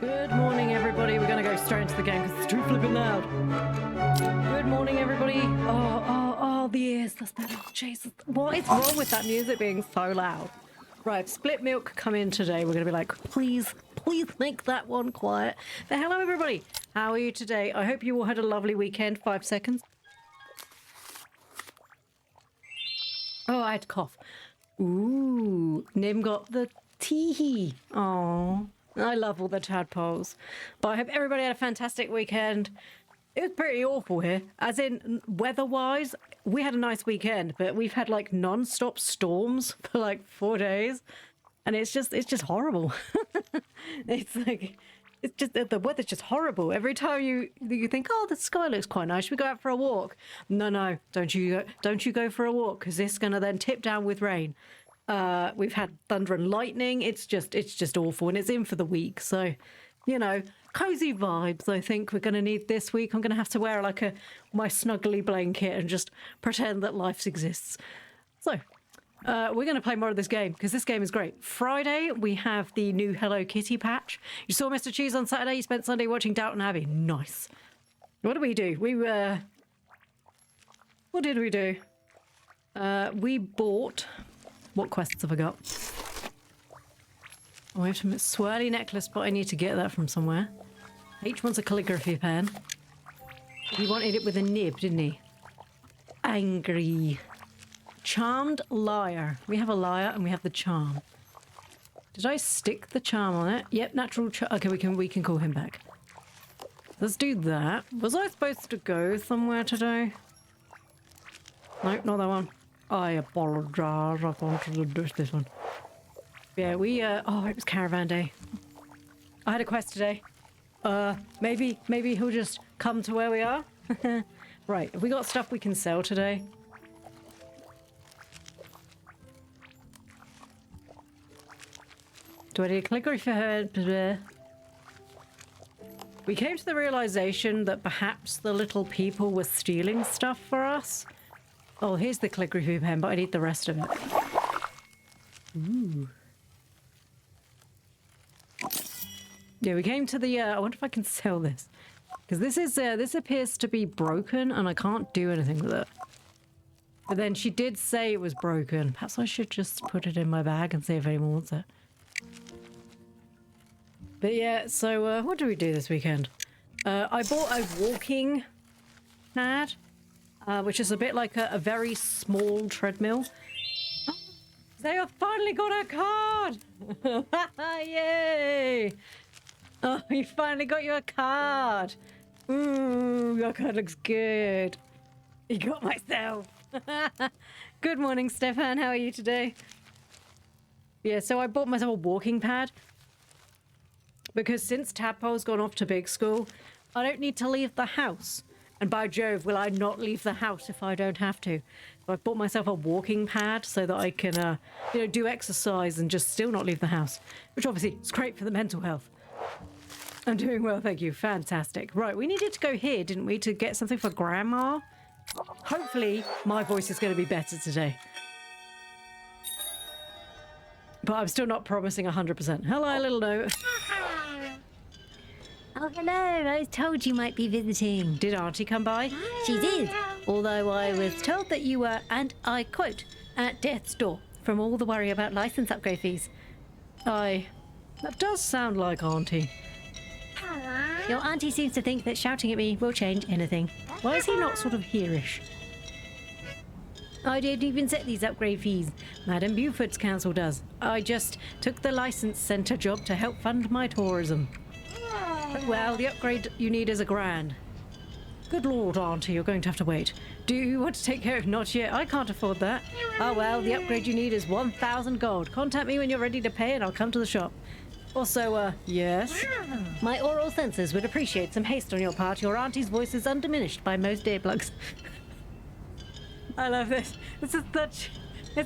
Good morning, everybody. We're going to go straight into the game because it's too flipping loud. Good morning, everybody. Oh, the ears. That's better. Jesus. What is wrong with that music being so loud? Right, Split Milk come in today. We're going to be like, please make that one quiet. But hello, everybody. How are you today? I hope you all had a lovely weekend. 5 seconds. Oh, I had to cough. Ooh, Nim got the tee. Oh, I love all the tadpoles. But I hope everybody had a fantastic weekend. It was pretty awful here. As in, weather-wise, we had a nice weekend, but we've had like non-stop storms for like 4 days. And it's just horrible. It's just, the weather's just horrible. Every time you think, oh, the sky looks quite nice, we go out for a walk. No, don't you go for a walk, because it's gonna then tip down with rain. We've had thunder and lightning. It's just awful, and it's in for the week. So, you know, cozy vibes. I think we're gonna need this week. I'm gonna have to wear like my snuggly blanket and just pretend that life exists. So. We're going to play more of this game because this game is great. Friday, we have the new Hello Kitty patch. You saw Mr. Cheese on Saturday. You spent Sunday watching Downton Abbey. Nice. What did we do? What did we do? We bought... What quests have I got? Oh, we have to make a swirly necklace, but I need to get that from somewhere. H wants a calligraphy pen. He wanted it with a nib, didn't he? Angry... Charmed liar. We have a liar and we have the charm. Did I stick the charm on it? Yep, natural charm. Okay, we can call him back. Let's do that. Was I supposed to go somewhere today? Nope, not that one. I apologize. I wanted to do this one. Yeah, oh, it was caravan day. I had a quest today. Maybe he'll just come to where we are. Right, have we got stuff we can sell today? Do I need a clicker for her? We came to the realization that perhaps the little people were stealing stuff for us. Oh, here's the calligraphy pen, but I need the rest of it. Ooh. Yeah, we came to the... I wonder if I can sell this. Because this appears to be broken and I can't do anything with it. But then she did say it was broken. Perhaps I should just put it in my bag and see if anyone wants it. But yeah, so what do we do this weekend? I bought a walking pad, which is a bit like a very small treadmill. Oh, they have finally got a card! Yay! Oh, you finally got your card! Ooh, your card looks good. You got myself. Good morning, Stefan. How are you today? Yeah, so I bought myself a walking pad. Because since Tadpole's gone off to big school, I don't need to leave the house. And by Jove, will I not leave the house if I don't have to? So I've bought myself a walking pad so that I can, do exercise and just still not leave the house. Which obviously is great for the mental health. I'm doing well, thank you. Fantastic. Right, we needed to go here, didn't we, to get something for Grandma? Hopefully, my voice is going to be better today. But I'm still not promising 100%. Hello, little note. Oh, hello. I was told you might be visiting. Did Auntie come by? She did. Although I was told that you were, and I quote, at death's door from all the worry about license upgrade fees. That does sound like Auntie. Your auntie seems to think that shouting at me will change anything. Why is he not sort of hearish? I didn't even set these upgrade fees. Madam Buford's council does. I just took the license centre job to help fund my tourism. Well, the upgrade you need is £1,000. Good Lord, Auntie, you're going to have to wait. Do you want to take care of... Not yet, I can't afford that. Oh well, the upgrade you need is 1,000 gold. Contact me when you're ready to pay and I'll come to the shop. Also, yes? My oral senses would appreciate some haste on your part. Your auntie's voice is undiminished by most earplugs. I love this. This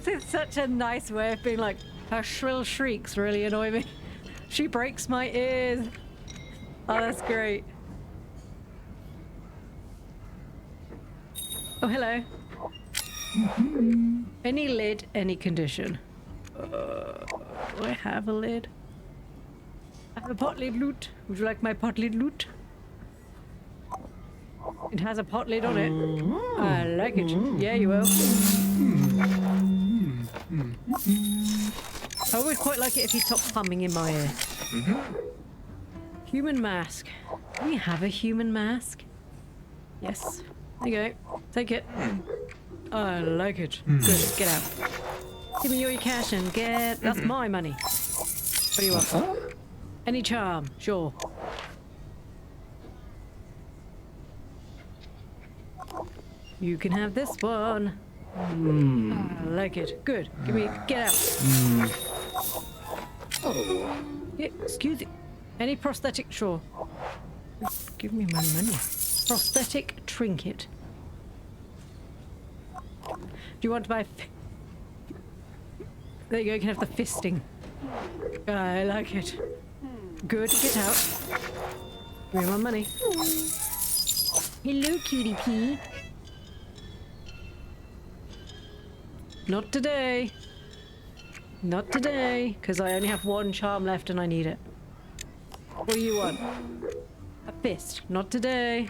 is such a nice way of being like, her shrill shrieks really annoy me. She breaks my ears. Oh, that's great. Oh, hello. Any lid, any condition. Do I have a lid? I have a pot lid loot. Would you like my pot lid loot? It has a pot lid on it. I like it. Yeah, you will. I would quite like it if you stopped humming in my ear. Human mask. Do we have a human mask? Yes. There you go. Take it. I like it. Good. Get out. Give me all your cash and get... That's my money. What do you want? Any charm. Sure. You can have this one. I like it. Good. Give me... Get out. Yeah, excuse me. Any prosthetic? Sure. Give me my money. Prosthetic trinket. Do you want to buy... There you go, you can have the fisting. I like it. Good, get out. Give me my money. Hello, cutie pea. Not today. Not today, because I only have one charm left and I need it. What do you want? A fist. Not today.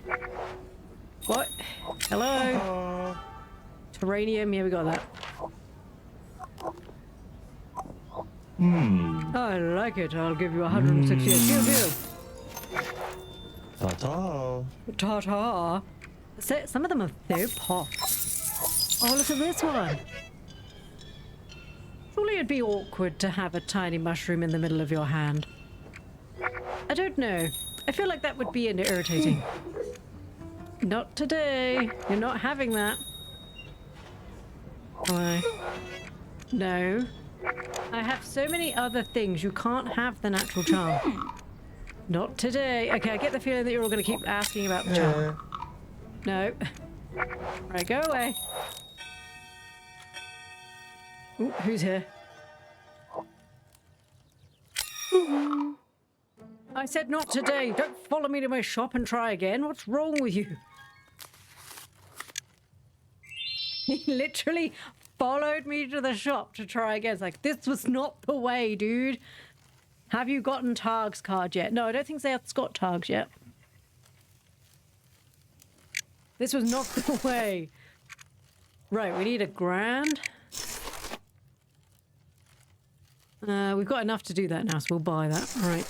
What? Hello? Terranium, yeah, we got that. I like it. I'll give you 168. Deal. Ta-ta. Ta-ta. Some of them are so pop. Oh, look at this one. Surely it'd be awkward to have a tiny mushroom in the middle of your hand. I don't know. I feel like that would be irritating. Not today. You're not having that. Why? No. I have so many other things. You can't have the natural charm. Not today. Okay, I get the feeling that you're all going to keep asking about the charm. No. Right, go away. Ooh, who's here? I said not today. Don't follow me to my shop and try again. What's wrong with you? He literally followed me to the shop to try again. It's like, this was not the way, dude. Have you gotten Targ's card yet? No, I don't think Zayat's got Targ's yet. This was not the way. Right, we need a grand. We've got enough to do that now, so we'll buy that. All right.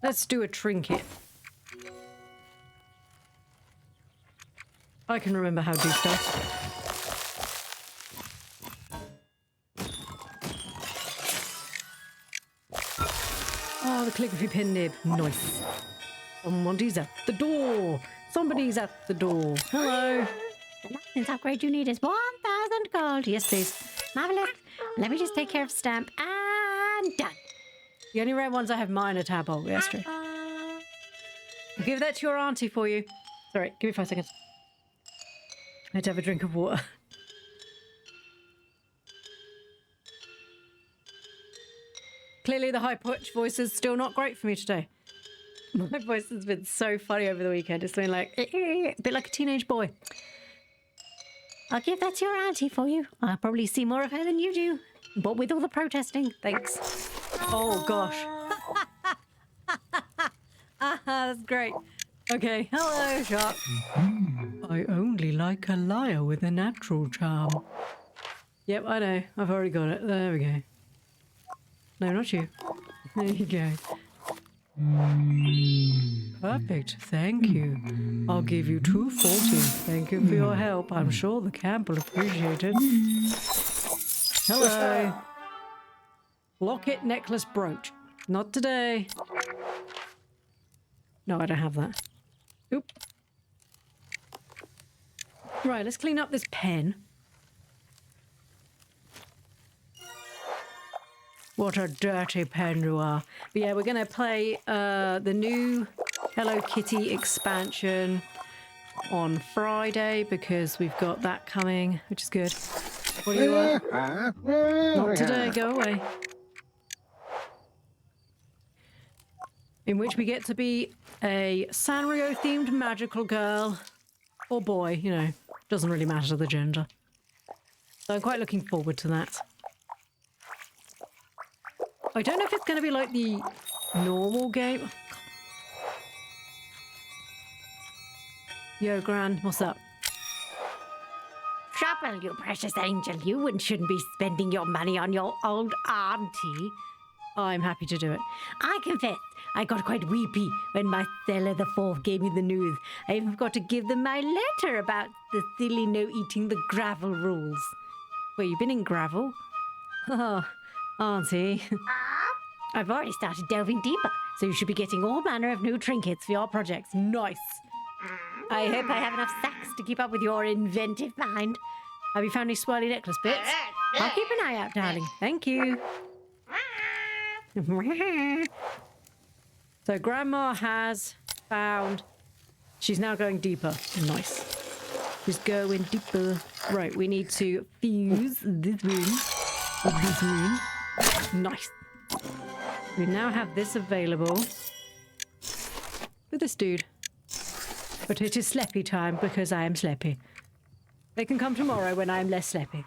Let's do a trinket. I can remember how to do stuff. Oh, the calligraphy pen nib. Nice. Somebody's at the door. Somebody's at the door. Hello. The license upgrade you need is 1,000 gold. Yes, please. Marvelous. Let me just take care of stamp and done. The only rare ones I have mine are tadpole. Yes, true. I'll give that to your auntie for you. Sorry, give me 5 seconds. I had to have a drink of water. Clearly the high-pitched voice is still not great for me today. My voice has been so funny over the weekend. It's been like, a bit like a teenage boy. I'll give that to your auntie for you. I'll probably see more of her than you do. But with all the protesting. Thanks. Oh, gosh. That's great. Okay, hello, shop. I only like a liar with a natural charm. Yep, I know. I've already got it. There we go. No, not you. There you go. Perfect. Thank you. I'll give you 240. Thank you for your help. I'm sure the camp will appreciate it. Hello. Locket, necklace, brooch. Not today. No, I don't have that. Oop. Right, let's clean up this pen. What a dirty pen you are. But yeah, we're going to play the new Hello Kitty expansion on Friday because we've got that coming, which is good. What do you want? Not today, go away. In which we get to be a Sanrio themed magical girl or boy, you know, doesn't really matter the gender. So I'm quite looking forward to that. I don't know if it's going to be like the Normal game. Yo, Gran, what's up? Trouble, you precious angel. You shouldn't be spending your money on your old auntie. I'm happy to do it. I confess, I got quite weepy when Marcella the Fourth gave me the news. I even forgot to give them my letter about the silly no eating the gravel rules. Wait, you've been in gravel? Oh, Auntie. I've already started delving deeper, so you should be getting all manner of new trinkets for your projects. Nice. I hope I have enough sacks to keep up with your inventive mind. Have you found any swirly necklace bits? I'll keep an eye out, darling. Thank you. So Grandma has found... She's now going deeper. Nice. She's going deeper. Right, we need to fuse this room with this room. Nice. We now have this available with this dude. But it is sleepy time because I am sleepy. They can come tomorrow when I am less sleepy.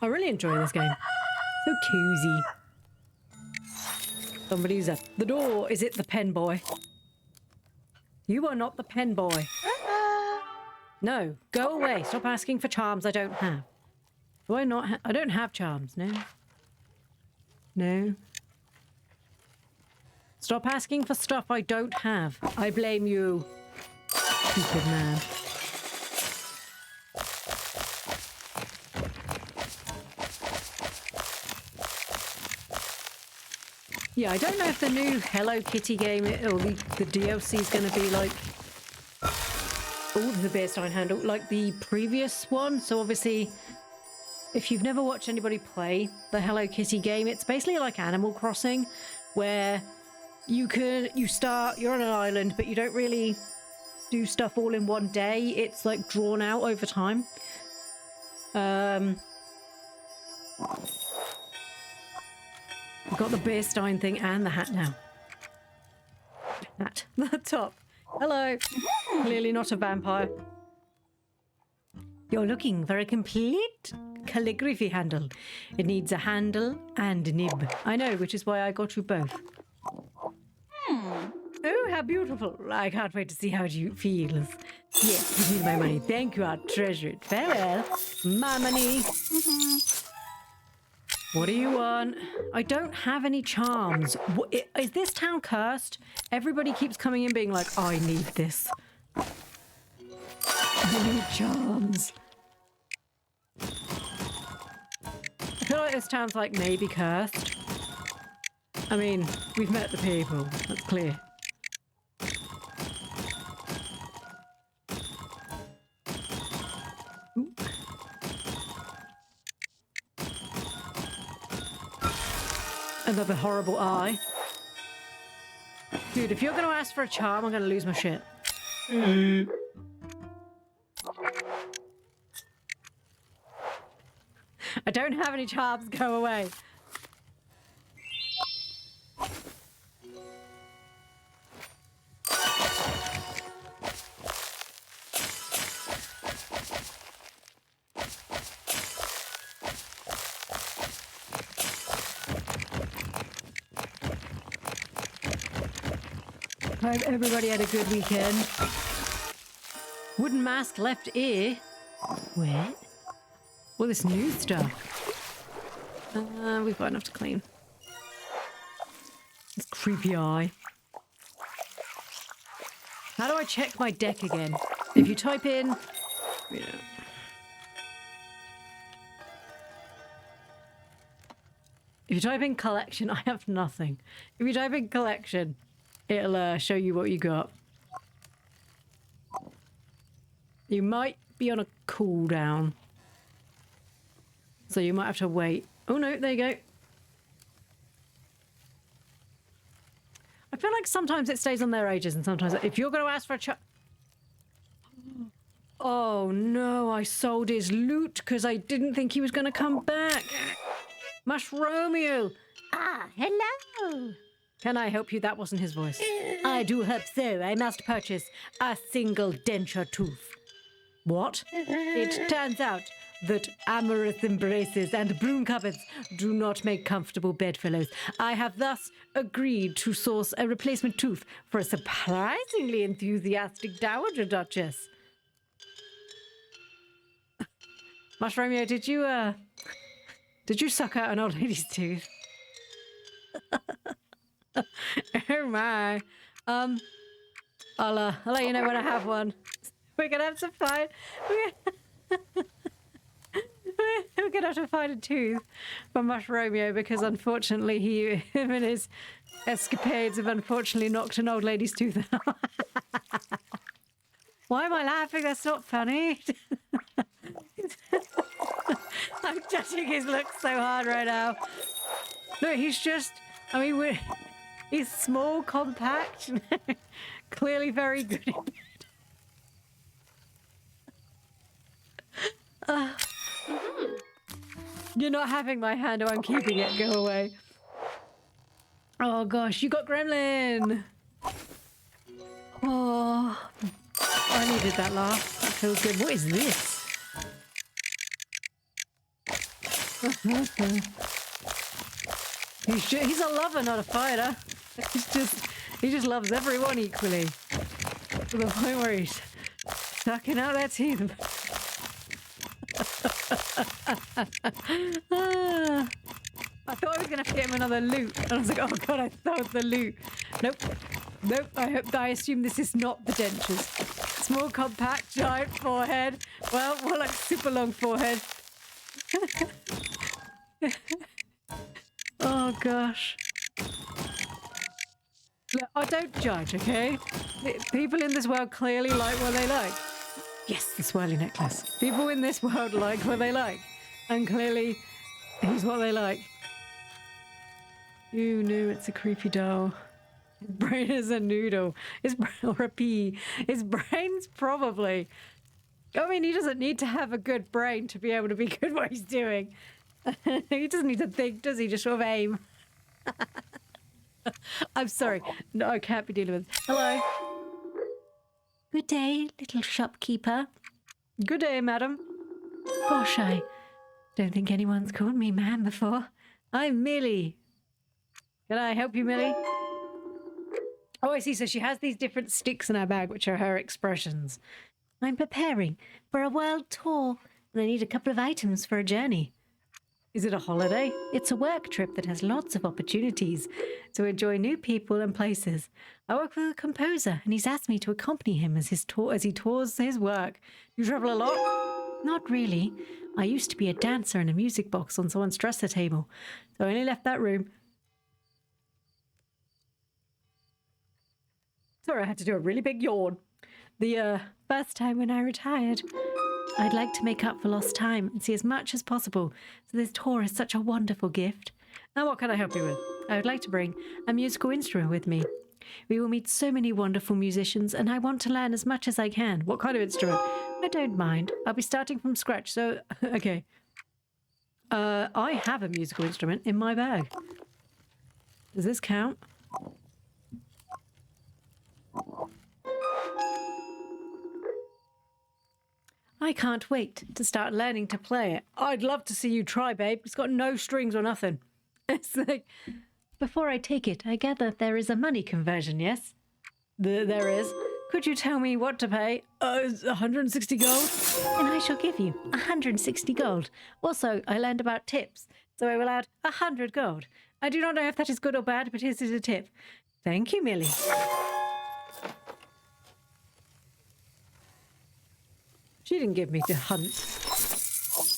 I'm really enjoying this game. So cozy. Somebody's at the door. Is it the pen boy? You are not the pen boy. No, go away. Stop asking for charms I don't have. Do I not I don't have charms, no. No. Stop asking for stuff I don't have. I blame you, stupid man. Yeah, I don't know if the new Hello Kitty game or the DLC is going to be like... Oh, the bear sign handle, like the previous one. So obviously, if you've never watched anybody play the Hello Kitty game, it's basically like Animal Crossing, where you're on an island, but you don't really do stuff all in one day. It's like drawn out over time. We've got the bear stein thing and the hat now. Hat, the top. Hello. Clearly not a vampire. You're looking for a complete calligraphy handle. It needs a handle and a nib. I know, which is why I got you both. Oh, how beautiful. I can't wait to see how it feels. Yes, give me my money. Thank you, I'll treasure it. Farewell. My money. What do you want? I don't have any charms. Is this town cursed? Everybody keeps coming in being like, I need this. I need charms. I feel like this town's like maybe cursed. I mean, we've met the people. That's clear. Another horrible eye. Dude, if you're going to ask for a charm, I'm going to lose my shit. I don't have any charms. Go away. Hope everybody had a good weekend. Wooden mask, left ear. What? All this new stuff. We've got enough to clean. This creepy eye. How do I check my deck again? If you type in... Yeah. If you type in collection, I have nothing. If you type in collection, it'll show you what you got. You might be on a cooldown. So you might have to wait. Oh no, there you go. I feel like sometimes it stays on there ages and sometimes... If you're going to ask for a Oh no, I sold his loot because I didn't think he was going to come back. Mushromio. Ah, hello. Can I help you? That wasn't his voice. I do hope so. I must purchase a single denture tooth. What? It turns out that amorous embraces and broom cupboards do not make comfortable bedfellows. I have thus agreed to source a replacement tooth for a surprisingly enthusiastic Dowager Duchess. Mushromio, did you suck out an old lady's tooth? Oh my. I'll let you know when I have one. We're gonna have to find. We're gonna have to find a tooth for Mushromio because unfortunately him and his escapades have unfortunately knocked an old lady's tooth out. Why am I laughing? That's not funny. I'm judging his look so hard right now. No, he's just. I mean, he's small, compact, clearly very good in bed. You're not having my hand, or I'm keeping it. Go away. Oh gosh, you got Gremlin. Oh, I needed that laugh. That feels good. What is this? He's a lover, not a fighter. He just loves everyone equally. To the point where he's sucking out their teeth. I thought I was going to fit him another loot. And I was like, oh god, I thought the loot. Nope. I assume this is not the dentures. Small, compact, giant forehead. Well, more like super long forehead. Oh gosh. Look, I don't judge, okay? People in this world clearly like what they like. Yes, the swirly necklace. People in this world like what they like. And clearly, he's what they like. You knew it's a creepy doll. His brain is a noodle. Or a pea. His brain's probably... I mean, he doesn't need to have a good brain to be able to be good at what he's doing. He doesn't need to think, does he? Just sort of aim. I'm sorry. No, I can't be dealing with this. Hello. Good day, little shopkeeper. Good day, madam. Gosh, I don't think anyone's called me ma'am before. I'm Millie. Can I help you, Millie? Oh, I see. So she has these different sticks in her bag, which are her expressions. I'm preparing for a world tour, and I need a couple of items for a journey. Is it a holiday? It's a work trip that has lots of opportunities to enjoy new people and places. I work with a composer, and he's asked me to accompany him as he tours his work. You travel a lot? Not really. I used to be a dancer in a music box on someone's dresser table, so I only left that room. Sorry, I had to do a really big yawn. The first time when I retired. I'd like to make up for lost time and see as much as possible, so this tour is such a wonderful gift. Now what can I help you with? I would like to bring a musical instrument with me. We will meet so many wonderful musicians, and I want to learn as much as I can. What kind of instrument? I don't mind. I'll be starting from scratch, so... Okay. I have a musical instrument in my bag. Does this count? I can't wait to start learning to play it. I'd love to see you try, babe. It's got no strings or nothing. It's like... Before I take it, I gather there is a money conversion, yes? There is. Could you tell me what to pay? 160 gold? And I shall give you 160 gold. Also, I learned about tips, so I will add 100 gold. I do not know if that is good or bad, but this is a tip. Thank you, Millie. She didn't give me to hunt.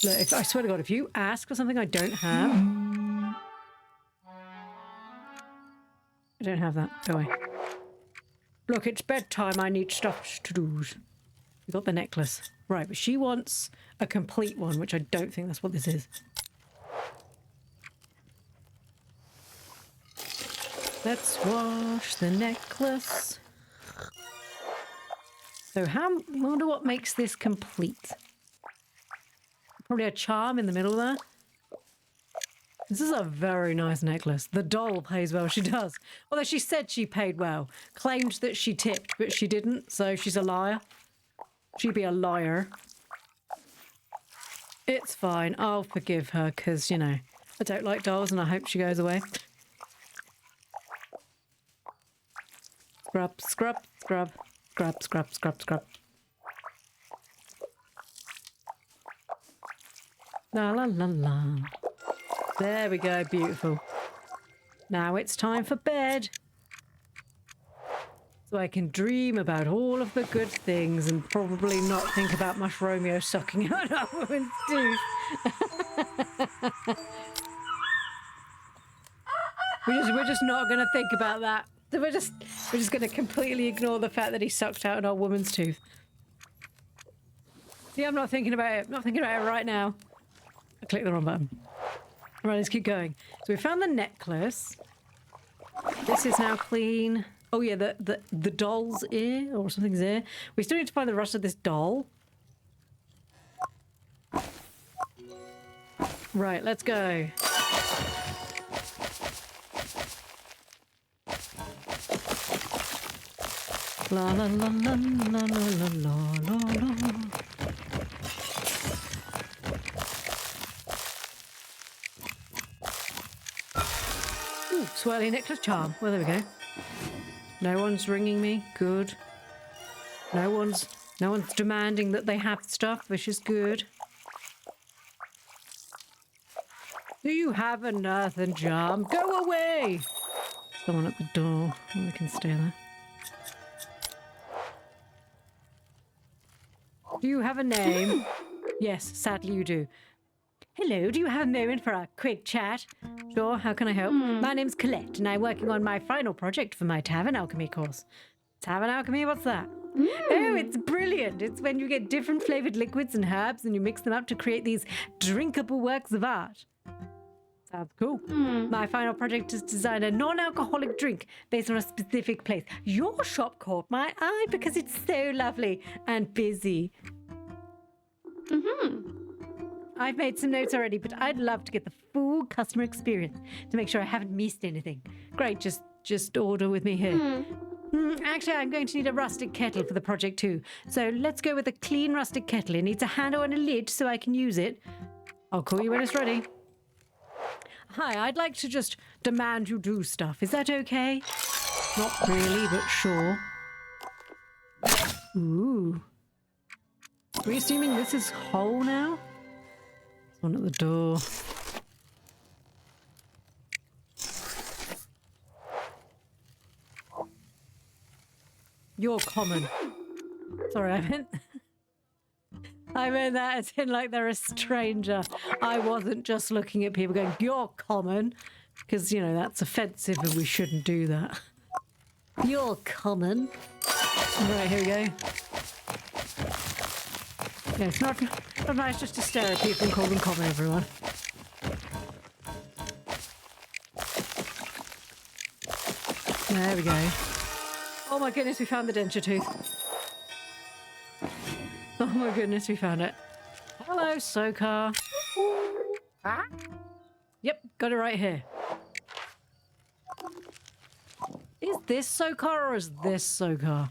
Look, I swear to God, if you ask for something I don't have... I don't have that. Go away. Look, it's bedtime. I need stuff to do. We got the necklace. Right, but she wants a complete one, which I don't think that's what this is. Let's wash the necklace. So I wonder what makes this complete. Probably a charm in the middle there. This is a very nice necklace. The doll pays well, she does. Although she said she paid well. Claimed that she tipped, but she didn't, so she's a liar. She'd be a liar. It's fine. I'll forgive her because, you know, I don't like dolls and I hope she goes away. Scrub, scrub, scrub, scrub, scrub, scrub, scrub. La la la la. There we go, beautiful. Now it's time for bed. So I can dream about all of the good things and probably not think about Mush Romeo sucking out a woman's tooth. We're just not going to think about that. We're just going to completely ignore the fact that he sucked out an old woman's tooth. Yeah, I'm not thinking about it. I'm not thinking about it right now. I clicked the wrong button. Right, let's keep going. So we found the necklace. This is now clean. Oh yeah, the doll's ear or something's ear. We still need to find the rest of this doll. Right, let's go. La la la la la la la la la. Ooh, swirly necklace charm. Well, there we go. No one's ringing me. Good. No one's demanding that they have stuff, which is good. Do you have an earthen charm? Go away! Someone at the door. Oh, we can stay there. Do you have a name? Yes, sadly you do. Hello, do you have a moment for a quick chat? Sure, how can I help? My name's Colette, and I'm working on my final project for my Tavern Alchemy course. Tavern Alchemy, what's that? Oh, it's brilliant. It's when you get different flavored liquids and herbs and you mix them up to create these drinkable works of art. Sounds cool. My final project is to design a non-alcoholic drink based on a specific place. Your shop caught my eye because it's so lovely and busy. I've made some notes already, but I'd love to get the full customer experience to make sure I haven't missed anything. Great, just order with me here. Actually, I'm going to need a rustic kettle for the project too. So let's go with a clean rustic kettle. It needs a handle and a lid so I can use it. I'll call you when it's ready. Hi, I'd like to just demand you do stuff. Is that okay? Not really, but sure. Ooh. Are we assuming this is whole now? There's one at the door. You're common. Sorry, I meant that as in like they're a stranger. I wasn't just looking at people going, you're common. Because, you know, that's offensive and we shouldn't do that. You're common. Right, here we go. Yeah, it's not nice just to stare at people and call them common, everyone. There we go. Oh my goodness, we found the denture tooth. Oh my goodness, we found it. Hello, Sokar. Ah? Yep, got it right here. Is this Sokar or is this Sokar?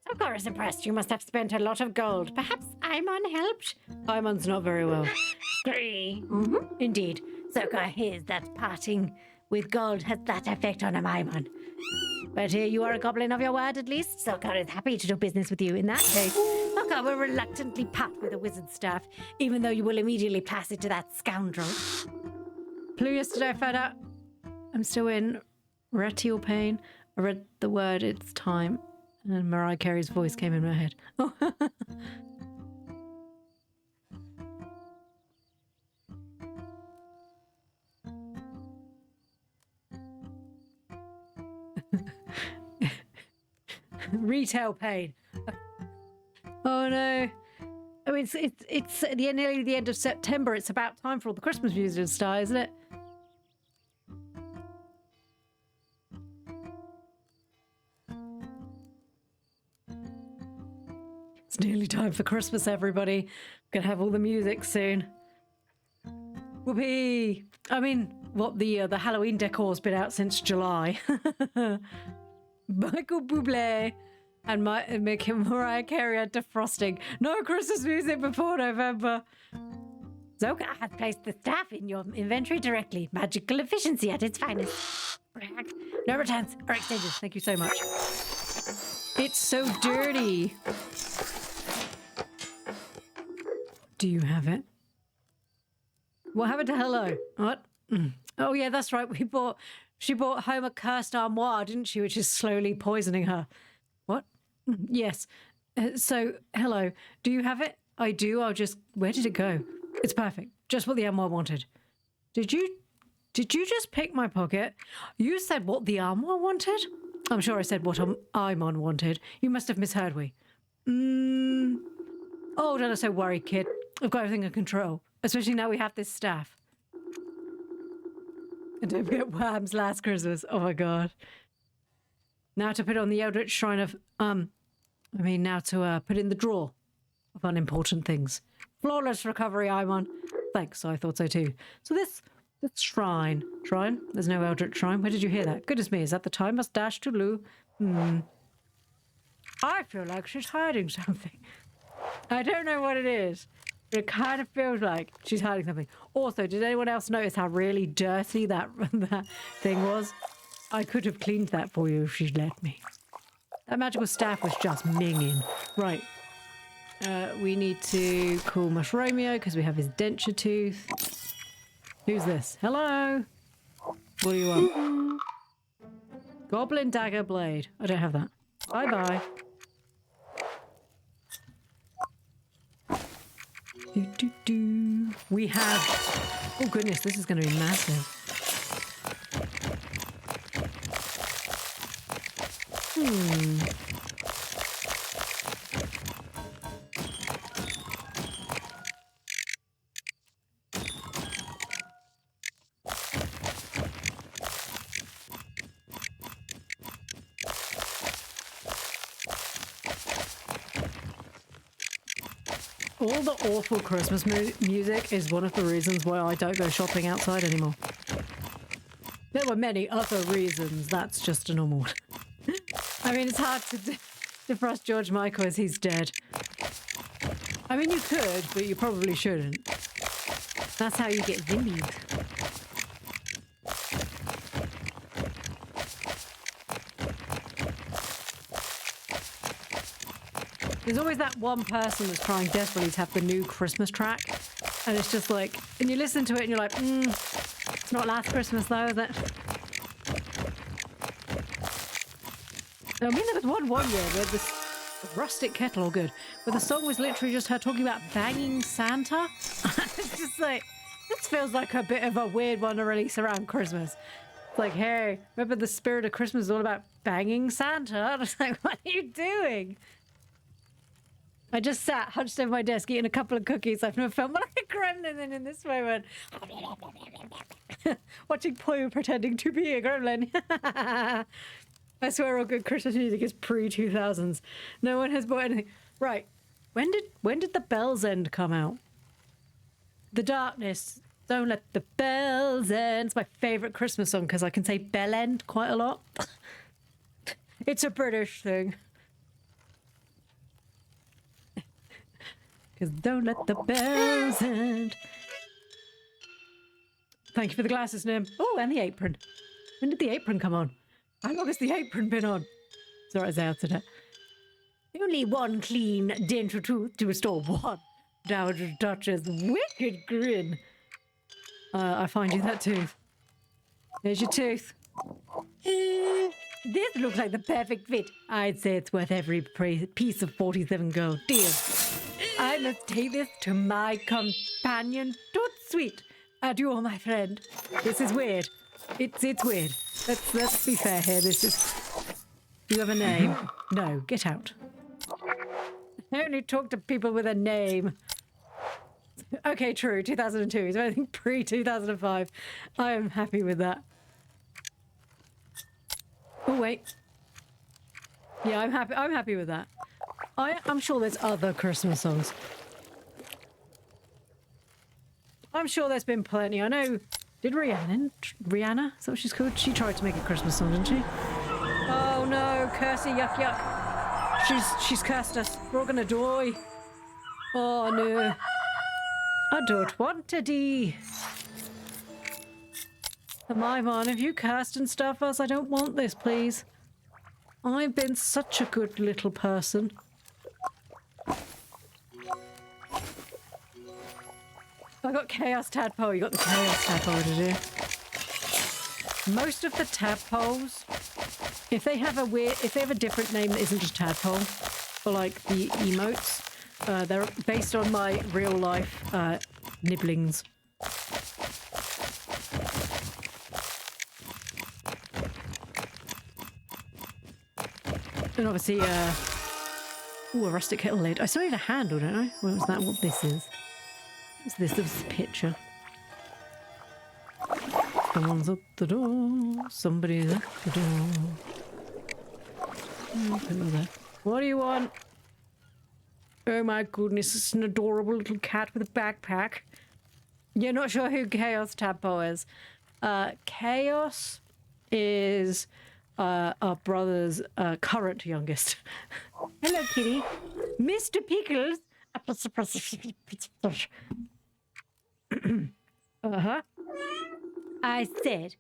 Sokar is impressed. You must have spent a lot of gold. Perhaps Aimon helped? Aimon's not very well. Agree. Indeed. Sokar hears that parting with gold has that effect on him, Aimon. But you are a goblin of your word, at least. Sokar is happy to do business with you in that case. Sokar will reluctantly part with a wizard's staff, even though you will immediately pass it to that scoundrel. Ploo, yesterday I found out I'm still in retial pain. I read the word, it's time, and Mariah Carey's voice came in my head. Oh. Retail pain. Oh no. I mean, it's at nearly the end of September. It's about time for all the Christmas music to start, isn't it? It's nearly time for Christmas, everybody. Gonna have all the music soon. Whoopee! I mean, what the Halloween decor's been out since July. Michael Bublé. And Mariah Carey had defrosting. No Christmas music before November. Zoka has placed the staff in your inventory directly. Magical efficiency at its finest. No returns or exchanges. Thank you so much. It's so dirty. Do you have it? What happened to hello? What? Oh yeah, that's right. She brought home a cursed armoire, didn't she? Which is slowly poisoning her. What? Yes. So hello. Do you have it? I do. Where did it go? It's perfect. Just what the armoire wanted. Did you just pick my pocket? You said what the armoire wanted? I'm sure I said what Imon wanted. You must have misheard me. Oh, don't so worry, kid. I've got everything in control. Especially now we have this staff. And don't forget Wham's last Christmas. Oh my god. Now to put on the Eldritch Shrine of, now to put in the drawer of unimportant things. Flawless recovery, Imon. Thanks, I thought so too. So this shrine. There's no Eldritch Shrine. Where did you hear that? Goodness me, is that the time must dash to Lou? I feel like she's hiding something. I don't know what it is, but it kind of feels like she's hiding something. Also, did anyone else notice how really dirty that thing was? I could have cleaned that for you if she'd let me. That magical staff was just minging. Right. We need to call Mushromio because we have his denture tooth. Who's this? Hello? What do you want? Goblin dagger blade. I don't have that. Bye-bye. We have... Oh goodness, this is going to be massive. All the awful Christmas music is one of the reasons why I don't go shopping outside anymore. There were many other reasons. That's just a normal one. I mean, it's hard to defrost George Michael as he's dead. I mean, you could, but you probably shouldn't. That's how you get zombies. There's always that one person that's trying desperately to have the new Christmas track. And it's just like, and you listen to it and you're like, it's not last Christmas though, is it? I mean, there was one year where this rustic kettle, all good, where the song was literally just her talking about banging Santa. It's just like, this feels like a bit of a weird one to release around Christmas. It's like, hey, remember the spirit of Christmas is all about banging Santa? And it's like, what are you doing? I just sat hunched over my desk eating a couple of cookies. I've never felt more like a gremlin than in this moment. Watching Ploo pretending to be a gremlin. I swear all good Christmas music is pre-2000s. No one has bought anything. Right. When did The Bells End come out? The Darkness. Don't let the bells end. It's my favourite Christmas song because I can say bell end quite a lot. It's a British thing. Because don't let the bells end. Thank you for the glasses, Nim. Oh, and the apron. When did the apron come on? How long has the apron been on? Sorry, I answered it. Only one clean dental tooth to restore one Dowager Duchess' wicked grin. I find you that tooth. There's your tooth. This looks like the perfect fit. I'd say it's worth every piece of 47 gold. Deal. I must take this to my companion Toot Sweet. Adieu, my friend. This is weird. It's weird. Let's be fair here. This is... Do you have a name? No, get out. I only talk to people with a name. Okay, true. 2002. Is there anything pre-2005? I am happy with that. Oh, wait. Yeah, I'm happy with that. I'm sure there's other Christmas songs. I'm sure there's been plenty. I know... Did Rihanna? Is that what she's called? She tried to make a Christmas song, didn't she? Oh no, Kirsty, yuck yuck. She's cursed us. We're all gonna die. Oh no. I don't want to die. Maimon, have you cursed and stuff us? I don't want this, please. I've been such a good little person. I got Chaos Tadpole. You got the Chaos Tadpole, did you? Most of the tadpoles, if they have a different name that isn't just tadpole, for like the emotes, they're based on my real life nibblings. And obviously, ooh, a rustic kettle lid. I still need a handle, don't I? Well, is that what this is? What's this? This is a picture. Someone's at the door. Somebody's at the door. What do you want? Oh my goodness, it's an adorable little cat with a backpack. You're not sure who Chaos Tadpole is. Chaos is our brother's current youngest. Hello, kitty. Mr. Pickles. Uh-huh. I said,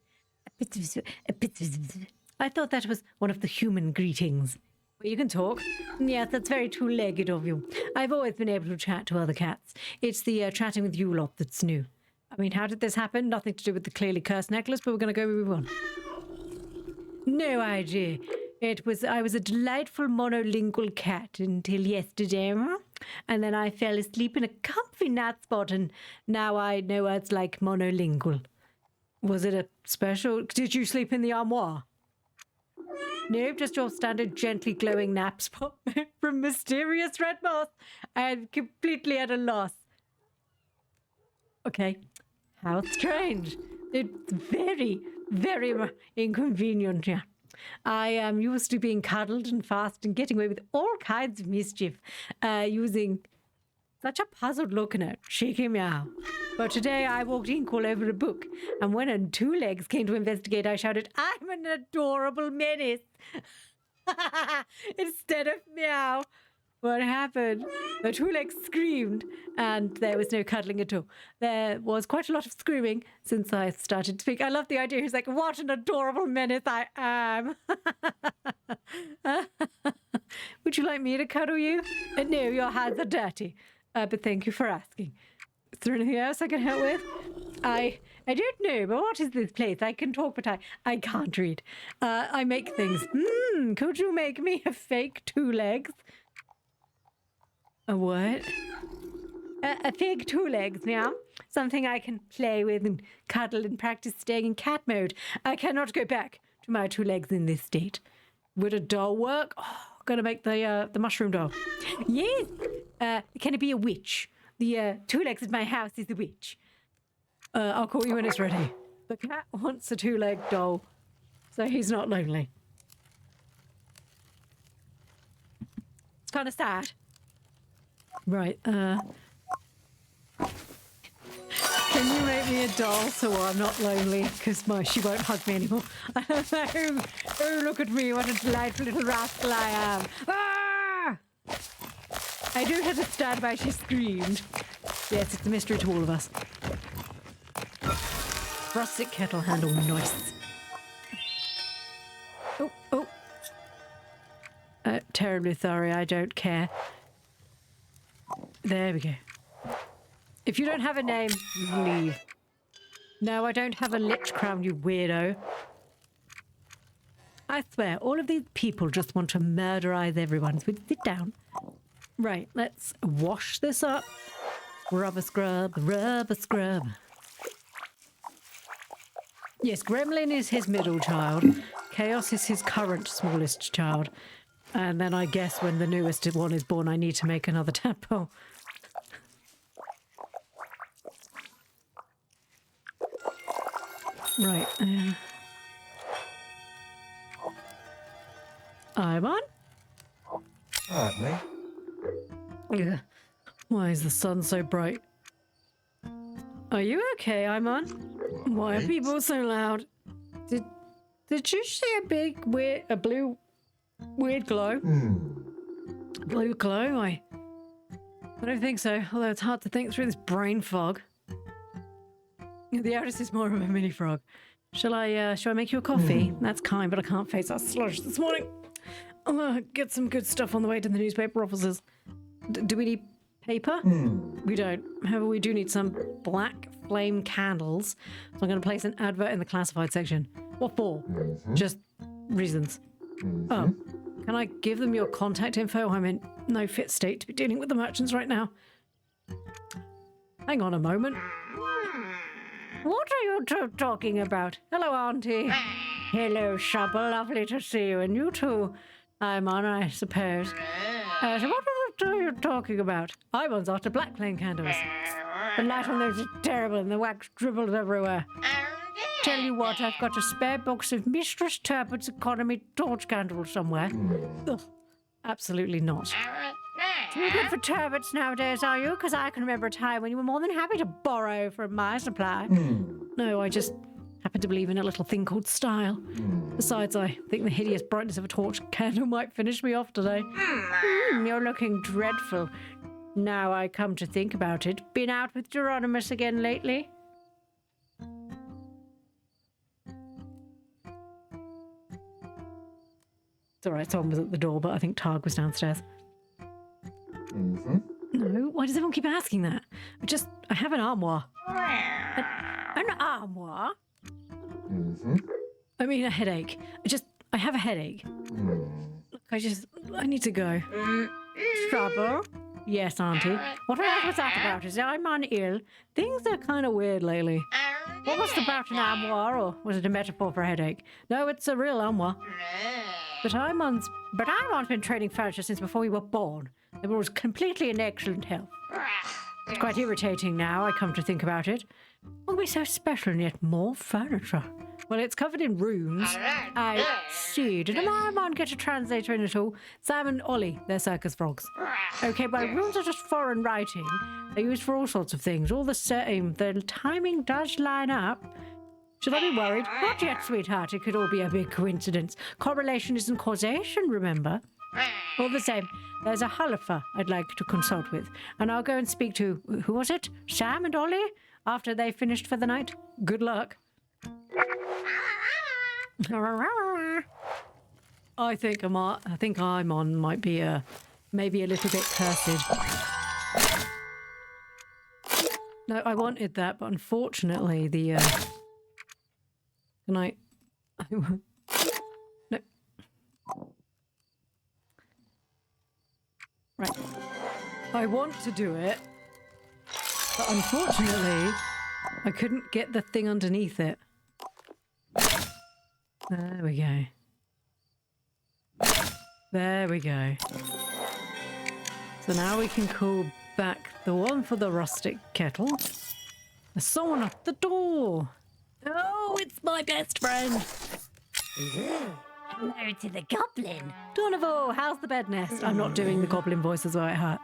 I thought that was one of the human greetings. Well, you can talk. Yes, that's very two-legged of you. I've always been able to chat to other cats. It's the chatting with you lot that's new. I mean, how did this happen? Nothing to do with the clearly cursed necklace, but we're going to go move on. No idea. I was a delightful monolingual cat until yesterday, and then I fell asleep in a comfy nap spot, and now I know words like monolingual. Was it a special? Did you sleep in the armoire? No, just your standard gently glowing nap spot from mysterious red moss. I'm completely at a loss. Okay. How strange. It's very, very inconvenient, yeah. I am used to being cuddled and fast and getting away with all kinds of mischief, using such a puzzled look and a cheeky meow. But today I walked ink all over a book, and when a two legs came to investigate, I shouted, "I'm an adorable menace!" Instead of meow. What happened? The two legs screamed, and there was no cuddling at all. There was quite a lot of screaming since I started to speak. I love the idea. He's like, "What an adorable menace I am." Would you like me to cuddle you? No, your hands are dirty. But thank you for asking. Is there anything else I can help with? I don't know, but what is this place? I can talk, but I can't read. I make things. Could you make me a fake two legs? A what? A fake two legs, yeah? Something I can play with and cuddle and practice staying in cat mode. I cannot go back to my two legs in this state. Would a doll work? Oh, gonna make the mushroom doll. Yes. Can it be a witch? The two legs at my house is a witch. I'll call you when it's ready. The cat wants a two-legged doll, so he's not lonely. It's kind of sad. Right, can you make me a doll so I'm not lonely? Because she won't hug me anymore. Oh, look at me, what a delightful little rascal I am. Ah! I don't understand why she screamed. Yes, it's a mystery to all of us. Rustic kettle handle, nice. Oh. Terribly sorry, I don't care. There we go. If you don't have a name, leave. No, I don't have a lich crown, you weirdo. I swear, all of these people just want to murderize everyone. So sit down. Right, let's wash this up. Rubber scrub, rubber scrub. Yes, Gremlin is his middle child. Chaos is his current smallest child. And then I guess when the newest one is born, I need to make another tadpole. Right. I'm on. Alright, mate. Yeah. Why is the sun so bright? Are you okay, I'm on? Why are people so loud? Did you see a big blue weird glow? Blue glow? I don't think so, although it's hard to think through this brain fog. The Eldest is more of a mini frog. Shall I make you a coffee? That's kind, but I can't face that sludge this morning. I'm gonna get some good stuff on the way to the newspaper offices. Do we need paper? We don't. However, we do need some black flame candles. So I'm going to place an advert in the classified section. What for? Just reasons. Oh, can I give them your contact info? I'm in no fit state to be dealing with the merchants right now. Hang on a moment. What are you two talking about? Hello, Auntie. Hello, Shopper. Lovely to see you. And you too, Imon, I suppose. So what are you talking about? Imon's after black flame candles. The light on those is terrible and the wax dribbles everywhere. Tell you what, I've got a spare box of Mistress Turpit's economy torch candles somewhere. Ugh, absolutely not. You're good for turbits nowadays, are you? Because I can remember a time when you were more than happy to borrow from my supply. No, I just happen to believe in a little thing called style. Besides, I think the hideous brightness of a torch candle might finish me off today. You're looking dreadful. Now I come to think about it. Been out with Geronimus again lately? It's alright, someone was at the door, but I think Targ was downstairs. No, why does everyone keep asking that? I have an armoire. An armoire? I mean, a headache. I have a headache. Look, I need to go. Trouble? Yes, Auntie. What on earth was that about? Is Imon ill? Things are kind of weird lately. What was it about an armoire, or was it a metaphor for a headache? No, it's a real armoire. But Imon's been trading furniture since before we were born. They were always completely in excellent health. It's quite irritating now, I come to think about it. What would be so special and yet more furniture? Well, it's covered in runes. I see. Did Imon get a translator in at all? Sam and Ollie, they're circus frogs. Okay, well, runes are just foreign writing. They're used for all sorts of things. All the same, the timing does line up. Should I be worried? Not yet, sweetheart. It could all be a big coincidence. Correlation isn't causation, remember? All the same, there's a Hullifer I'd like to consult with. And I'll go and speak to, who was it? Sam and Ollie? After they finished for the night. Good luck. I think Imon might be maybe a little bit cursed. No, I wanted that, but unfortunately the no. Right. I want to do it, but unfortunately I couldn't get the thing underneath it. There we go. There we go. So now we can call back the one for the rustic kettle. There's someone at the door. Oh, it's my best friend. Hello to the Goblin. Donovan, how's the bed nest? I'm not doing the Goblin voice as well, it hurt.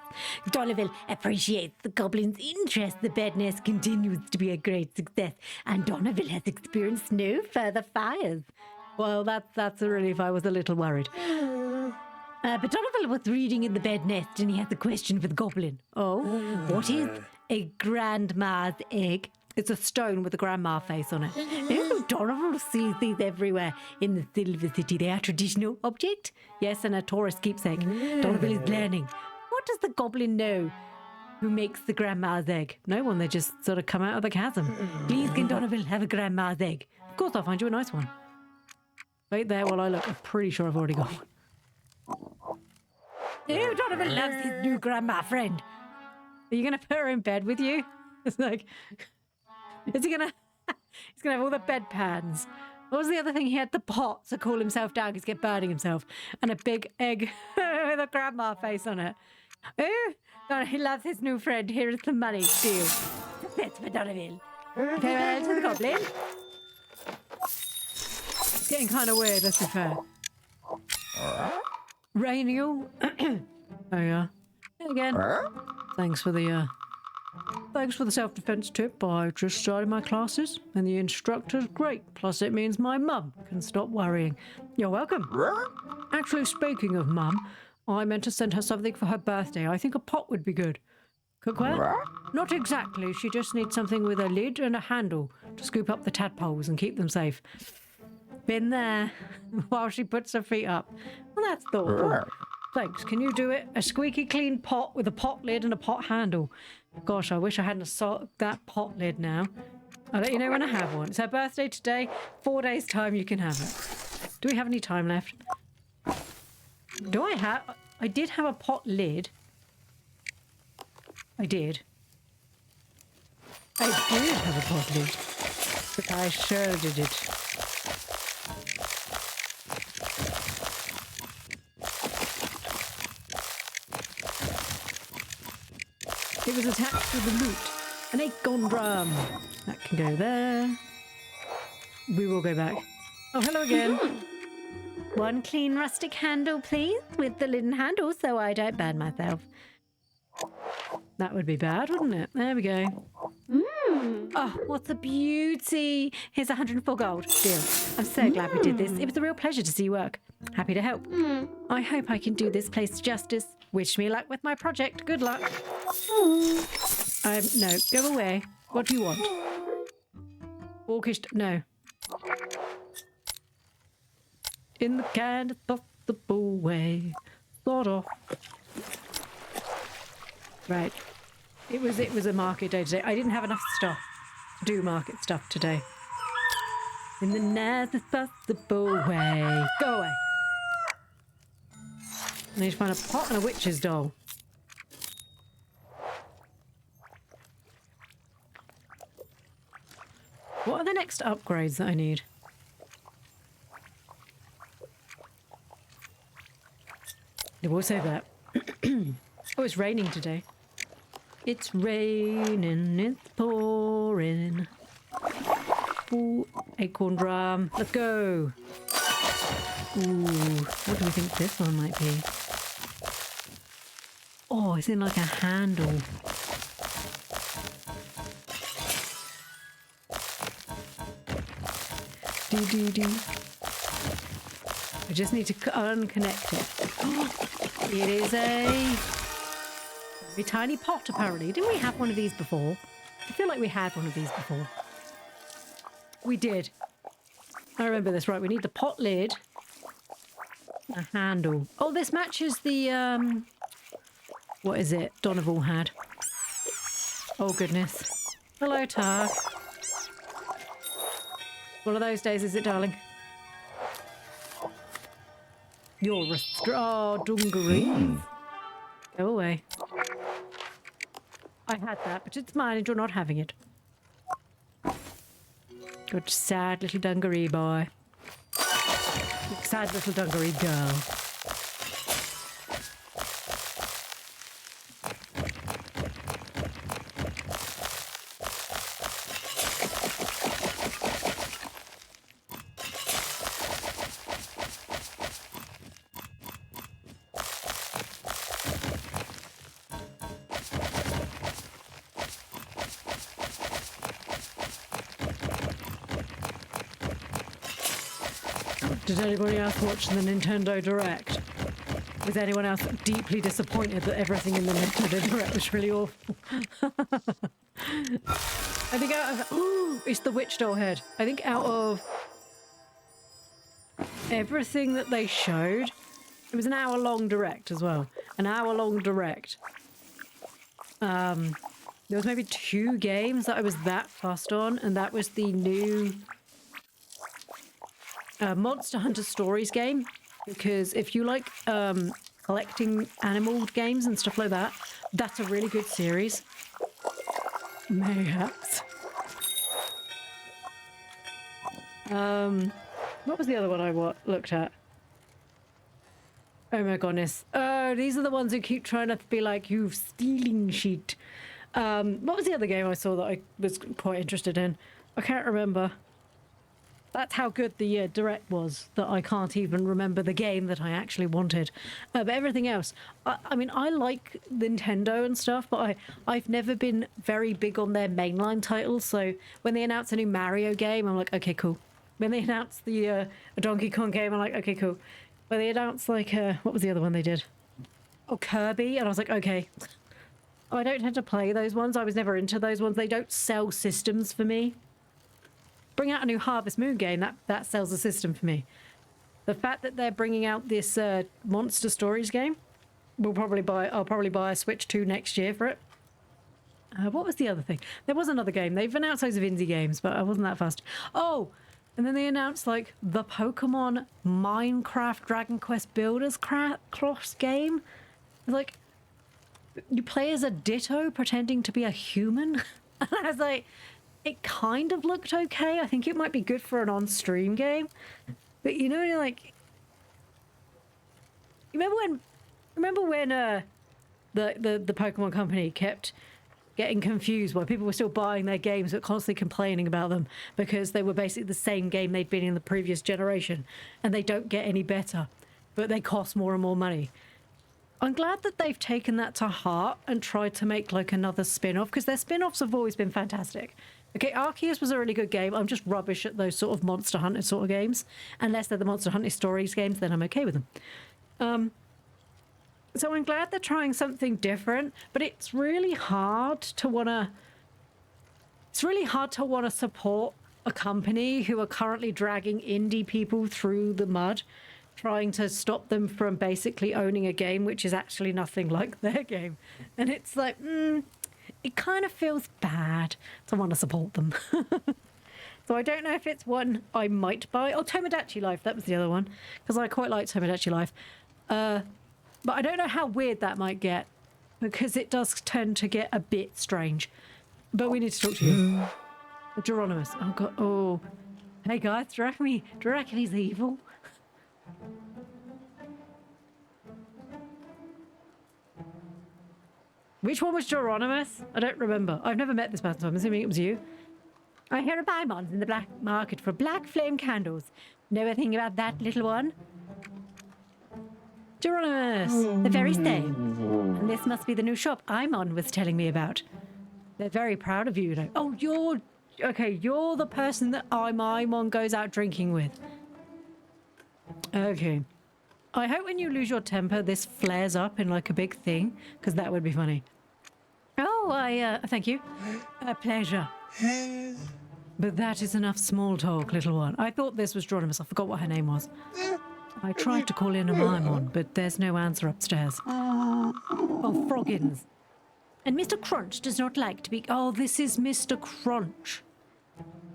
Donovan appreciates the Goblin's interest. The bed nest continues to be a great success, and Donovan has experienced no further fires. Well, that's a relief. I was a little worried. But Donovan was reading in the bed nest, and he has a question for the Goblin. Oh? What is a grandma's egg? It's a stone with a grandma face on it. Oh, Donovan sees these everywhere in the Silver City. They are traditional object. Yes, and a tourist keepsake. Donovan is learning. What does the Goblin know? Who makes the grandma's egg? No one, they just sort of come out of the chasm. Please, can Donovan have a grandma's egg? Of course, I'll find you a nice one. Wait there while I look. I'm pretty sure I've already got one. Oh, Donovan loves his new grandma friend. Are you going to put her in bed with you? It's like... Is he gonna? He's gonna have all the bedpans. What was the other thing? He had the pot to cool himself down. He's get burning himself, and a big egg with a grandma face on it. Oh, he loves his new friend. Here is the money. Deal. That's for Donovan. Farewell to the Goblin. It's getting kind of weird. Let's be fair. Rainiel. Oh yeah. Again. Thanks for the self-defense tip. I just started my classes and the instructor's great. Plus it means my mum can stop worrying. You're welcome. Actually, speaking of mum, I meant to send her something for her birthday. I think a pot would be good. Cookware? Not exactly. She just needs something with a lid and a handle to scoop up the tadpoles and keep them safe. Been there while she puts her feet up. Well, that's thoughtful. Thanks. Can you do it? A squeaky clean pot with a pot lid and a pot handle. Gosh, I wish I hadn't sold that pot lid now. I'll let you know when I have one. It's her birthday today. 4 days' time you can have it. Do we have any time left? Do I have... I did have a pot lid. I did. I did have a pot lid. But I sure did it. It was attached to the loot. An acorn drum. That can go there. We will go back. Oh, hello again. One clean rustic handle, please, with the lid and handle so I don't burn myself. That would be bad, wouldn't it? There we go. Oh, what's a beauty. Here's 104 gold. Deal. I'm so glad we did this. It was a real pleasure to see you work. Happy to help. I hope I can do this place justice. Wish me luck with my project. Good luck. No, go away. What do you want? Orcish... No. In the kind of possible way. Sort of. Right. It was a market day today. I didn't have enough stuff to do market stuff today. In the nicest possible way. Go away. I need to find a pot and a witch's doll. What are the next upgrades that I need? I will say that. Oh, it's raining today. It's raining, it's pouring. Ooh, acorn drum. Let's go. Ooh, what do we think this one might be? Oh, it's in like a handle. Do. I just need to unconnect it. It is a very tiny pot, apparently. Didn't we have one of these before? I feel like we had one of these before. We did. I remember this, right? We need the pot lid. A handle. Oh, this matches the, what is it Donovan had? Oh, goodness. Hello, Tar. One of those days, is it, darling? You're a straw dungaree. Go away. I had that, but it's mine and you're not having it. Good sad little dungaree boy. Sad little dungaree girl. Did anybody else watch the Nintendo Direct? Was anyone else deeply disappointed that everything in the Nintendo Direct was really awful? I think out of... Ooh, it's the witch doll head. I think out of everything that they showed, it was an hour-long Direct as well. An hour-long Direct. There was maybe 2 games that I was that fussed on, and that was the new... Monster Hunter Stories game, because if you like collecting animal games and stuff like that, that's a really good series. Mayhaps. What was the other one I looked at? Oh my goodness. Oh, these are the ones who keep trying to be like, you stealing shit. What was the other game I saw that I was quite interested in? I can't remember. That's how good the Direct was, that I can't even remember the game that I actually wanted. But everything else, I mean, I like Nintendo and stuff, but I've never been very big on their mainline titles. So when they announce a new Mario game, I'm like, okay, cool. When they announce a Donkey Kong game, I'm like, okay, cool. When they announce like, what was the other one they did? or Kirby, and I was like, okay. I don't tend to play those ones. I was never into those ones. They don't sell systems for me. Bring out a new Harvest Moon game, that sells a system for me. The fact that they're bringing out this Monster Stories game, I'll probably buy a Switch 2 next year for it. What was the other thing? There was another game. They've announced loads of indie games, but I wasn't that fast. Oh, and then they announced like the Pokemon Minecraft Dragon Quest Builders cross game. Like, you play as a Ditto pretending to be a human. And I was like, it kind of looked okay. I think it might be good for an on-stream game. But you know, like, remember when the Pokemon company kept getting confused why people were still buying their games but constantly complaining about them because they were basically the same game they'd been in the previous generation and they don't get any better, but they cost more and more money. I'm glad that they've taken that to heart and tried to make like another spin-off, because their spin-offs have always been fantastic. Okay, Arceus was a really good game. I'm just rubbish at those sort of Monster Hunter sort of games. Unless they're the Monster Hunter Stories games, then I'm okay with them. So I'm glad they're trying something different, but it's really hard to want to support a company who are currently dragging indie people through the mud, trying to stop them from basically owning a game which is actually nothing like their game. And it's like, it kind of feels bad to want to support them. So I don't know if it's one I might buy. Oh, Tomodachi Life, that was the other one, because I quite like Tomodachi Life. But I don't know how weird that might get, because it does tend to get a bit strange. But we need to talk to you. Geronimus. Oh, God. Oh. Hey, guys, do you reckon he's evil? Which one was Geronimus? I don't remember. I've never met this person, so I'm assuming it was you. I hear a Paimon's in the black market for black flame candles. Know anything about that, little one? Geronimus, the very same. And this must be the new shop Imon was telling me about. They're very proud of you, you know. Oh, you're the person that Imon goes out drinking with. Okay. I hope when you lose your temper, this flares up in like a big thing, because that would be funny. Oh, thank you. A pleasure. But that is enough small talk, little one. I thought this was Geronimus. I forgot what her name was. I tried to call in a Maimon, but there's no answer upstairs. Oh, Froggins. And Mr. Crunch does not like to be... Oh, this is Mr. Crunch.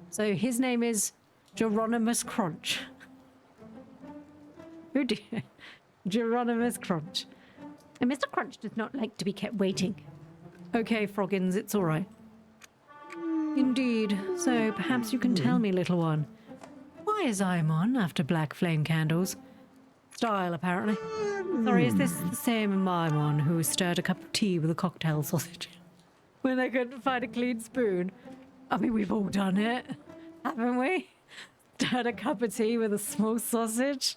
So his name is Geronimus Crunch. Oh dear. Geronimus Crunch. And Mr. Crunch does not like to be kept waiting. Okay, Froggins, it's all right. Indeed. So perhaps you can tell me, little one. Why is Imon after black flame candles? Style, apparently. Sorry, is this the same Maimon who stirred a cup of tea with a cocktail sausage when they couldn't find a clean spoon? I mean, we've all done it, haven't we? Stirred a cup of tea with a small sausage.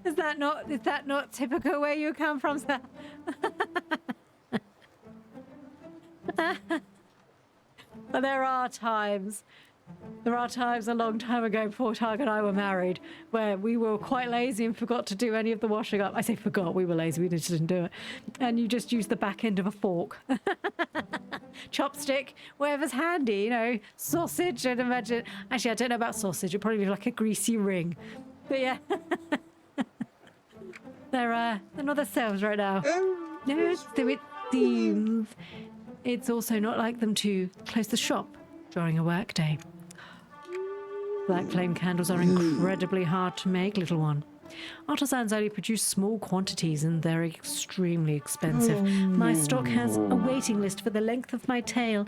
Is that not typical where you come from, sir? But there are times a long time ago before Targ and I were married where we were quite lazy and forgot to do any of the washing up. I say forgot, we were lazy, we just didn't do it. And you just use the back end of a fork. Chopstick, whatever's handy, you know, sausage, I'd imagine. Actually, I don't know about sausage, it'd probably be like a greasy ring. But yeah. They're not themselves right now. No, so it seems it's also not like them to close the shop during a work day. Black flame candles are incredibly hard to make, little one. Artisans only produce small quantities and they're extremely expensive. My stock has a waiting list for the length of my tail,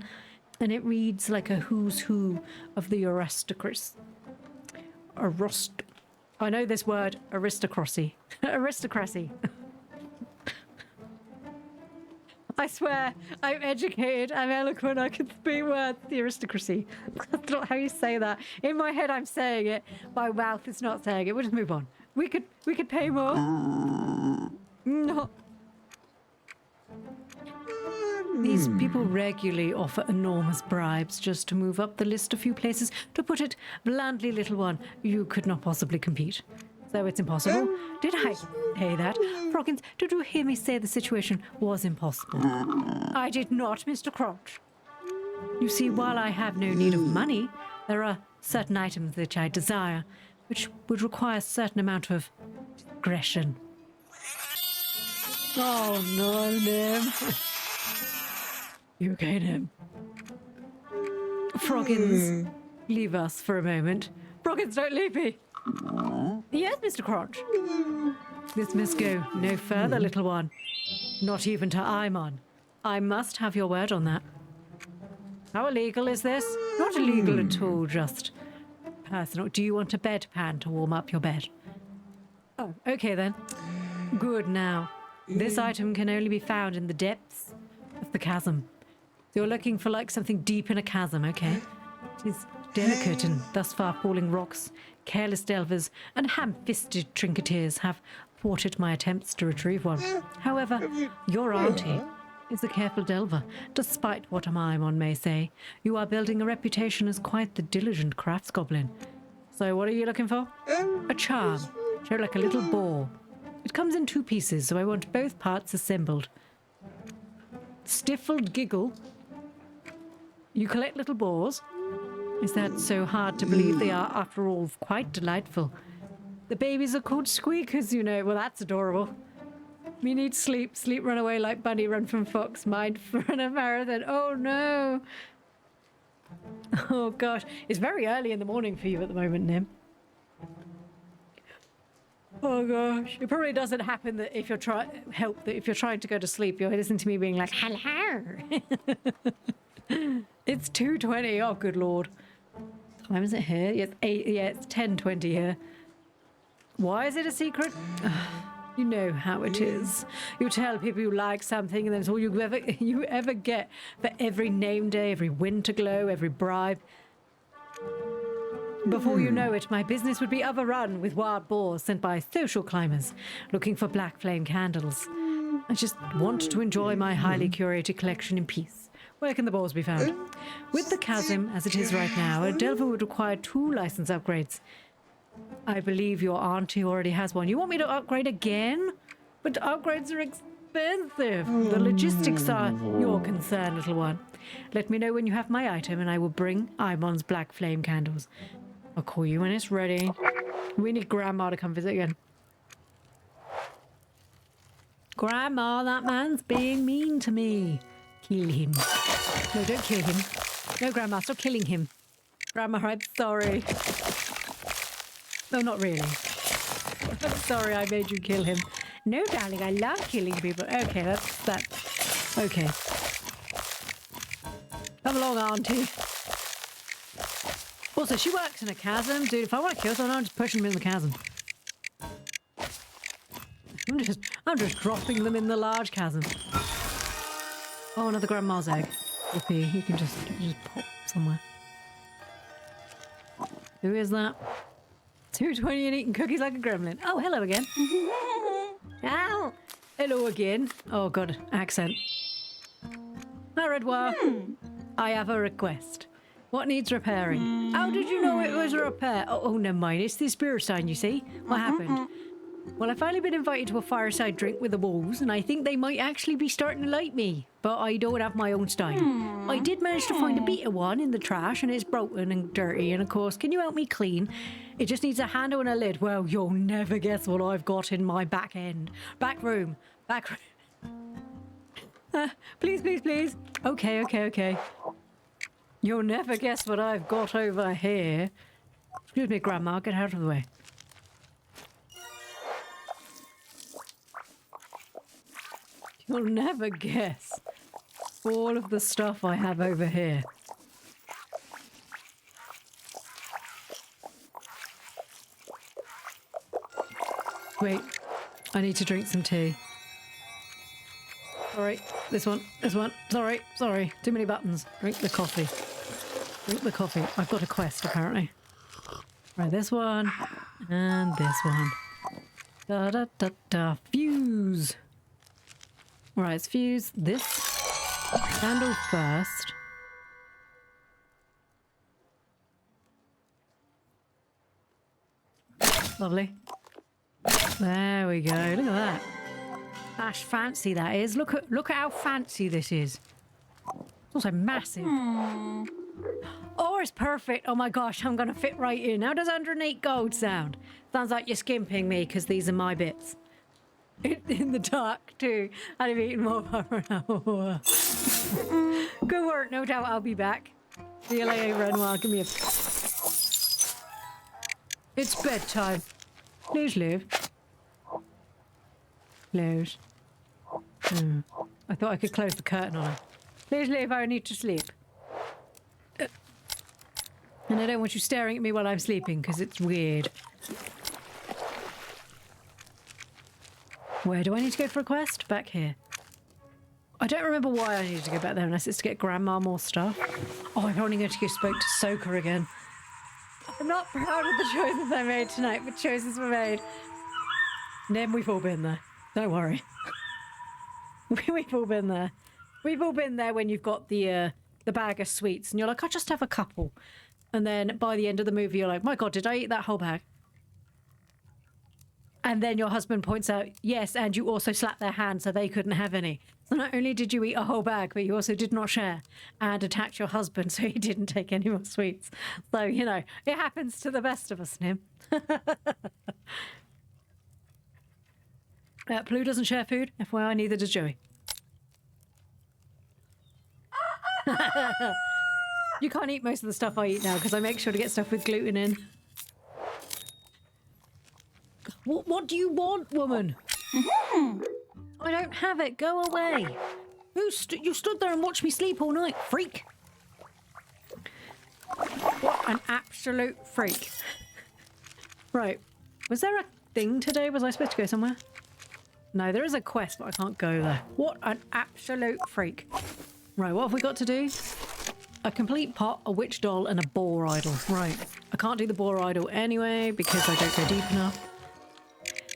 and it reads like a who's who of the aristocrats. I know this word, aristocracy. Aristocracy. I swear, I'm educated, I'm eloquent, I can speak words, the aristocracy. That's not how you say that. In my head, I'm saying it. My mouth is not saying it. We'll just move on. We could pay more. No. These people regularly offer enormous bribes just to move up the list a few places. To put it bluntly, little one, you could not possibly compete. so it's impossible. Did I say that? Froggins, did you hear me say the situation was impossible? I did not, Mr. Crunch. You see, while I have no need of money, there are certain items which I desire, which would require a certain amount of discretion. Oh no, Nim. You okay, Nim? Froggins, leave us for a moment. Froggins, don't leave me. Yes, Mr. Crunch. This must go no further, little one. Not even to Imon. I must have your word on that. How illegal is this? Not illegal at all, just personal. Do you want a bedpan to warm up your bed? Oh, okay then. Good now. This item can only be found in the depths of the chasm. You're looking for like something deep in a chasm, okay? It is delicate and thus far falling rocks, careless delvers, and ham-fisted trinketeers have thwarted my attempts to retrieve one. However, your auntie is a careful delver, despite what a Maimon may say. You are building a reputation as quite the diligent crafts goblin. So what are you looking for? A charm, shaped like a little ball. It comes in 2 pieces, so I want both parts assembled. Stifled giggle. You collect little balls? Is that so hard to believe? They are, after all, quite delightful. The babies are called squeakers, you know. Well, that's adorable. We need sleep. Sleep, run away like bunny, run from fox, mind for a marathon. Oh, no. Oh, gosh. It's very early in the morning for you at the moment, Nim. Oh, gosh. It probably doesn't happen that if you're if you're trying to go to sleep, you'll listen to me being like, hello. It's 2:20. Oh, good Lord. What time is it here? Yeah, it's 10:20 here. Why is it a secret? You know how it is. You tell people you like something and that's all you ever get for every name day, every winter glow, every bribe. Before you know it, my business would be overrun with wild boars sent by social climbers looking for black flame candles. I just want to enjoy my highly curated collection in peace. Where can the boars be found? With the chasm as it is right now, a delver would require 2 license upgrades. I believe your auntie already has one. You want me to upgrade again? But upgrades are expensive. The logistics are your concern, little one. Let me know when you have my item and I will bring Imon's black flame candles. I'll call you when it's ready. We need Grandma to come visit again. Grandma, that man's being mean to me. Kill him. No, don't kill him. No, Grandma, stop killing him. Grandma, I'm sorry. No, not really. I'm sorry I made you kill him. No, darling, I love killing people. Okay, that's okay. Come along, Auntie. Also, she works in a chasm. Dude, if I want to kill someone, I'm just pushing them in the chasm. I'm just dropping them in the large chasm. Oh, another grandma's egg. Okay, you can just pop somewhere. Who is that? 2:20 and eating cookies like a gremlin. Oh, hello again. Ow! Hello again. Oh, God, accent. Hi, Redwire. I have a request. What needs repairing? How did you know it was a repair? Oh, never mind. It's the spirit sign, you see. What happened? Well, I've finally been invited to a fireside drink with the wolves, and I think they might actually be starting to like me. But I don't have my own stein. I did manage to find a beater one in the trash, and it's broken and dirty. And of course, can you help me clean? It just needs a handle and a lid. Well, you'll never guess what I've got in my back end. Back room. Please, please, please. Okay. You'll never guess what I've got over here. Excuse me, Grandma. Get out of the way. You'll never guess all of the stuff I have over here. Wait, I need to drink some tea. Sorry, this one. Sorry. Too many buttons. Drink the coffee. I've got a quest, apparently. Right, this one. And this one. Da-da-da-da. Fuse. Alright, let's fuse this candle first. Lovely. There we go. Look at that. That's fancy, that is. Look at how fancy this is. It's also massive. Oh, it's perfect. Oh my gosh, I'm going to fit right in. How does 108 gold sound? Sounds like you're skimping me because these are my bits. In the dark, too. I'd have eaten more for an hour. Good work. No doubt I'll be back. See you later, Renoir. Give me a... It's bedtime. Please leave. Close. I thought I could close the curtain on her. Please leave, I need to sleep. And I don't want you staring at me while I'm sleeping, because it's weird. Where do I need to go for a quest? Back here. I don't remember why I needed to go back there unless it's to get Grandma more stuff. Oh, I'm only going to go spoke to Soka again. I'm not proud of the choices I made tonight, but choices were made. Then we've all been there. Don't worry. We've all been there. We've all been there when you've got the bag of sweets and you're like, I'll just have a couple. And then by the end of the movie, you're like, my God, did I eat that whole bag? And then your husband points out, yes, and you also slapped their hand so they couldn't have any. So not only did you eat a whole bag, but you also did not share and attacked your husband so he didn't take any more sweets. So, you know, it happens to the best of us, Nim. Ploo doesn't share food. FYI, neither does Joey. You can't eat most of the stuff I eat now because I make sure to get stuff with gluten in. What do you want, woman? I don't have it. Go away. You stood there and watched me sleep all night, freak. What an absolute freak. Right. Was there a thing today? Was I supposed to go somewhere? No, there is a quest, but I can't go there. What an absolute freak. Right, what have we got to do? A complete pot, a witch doll, and a boar idol. Right. I can't do the boar idol anyway because I don't go deep enough.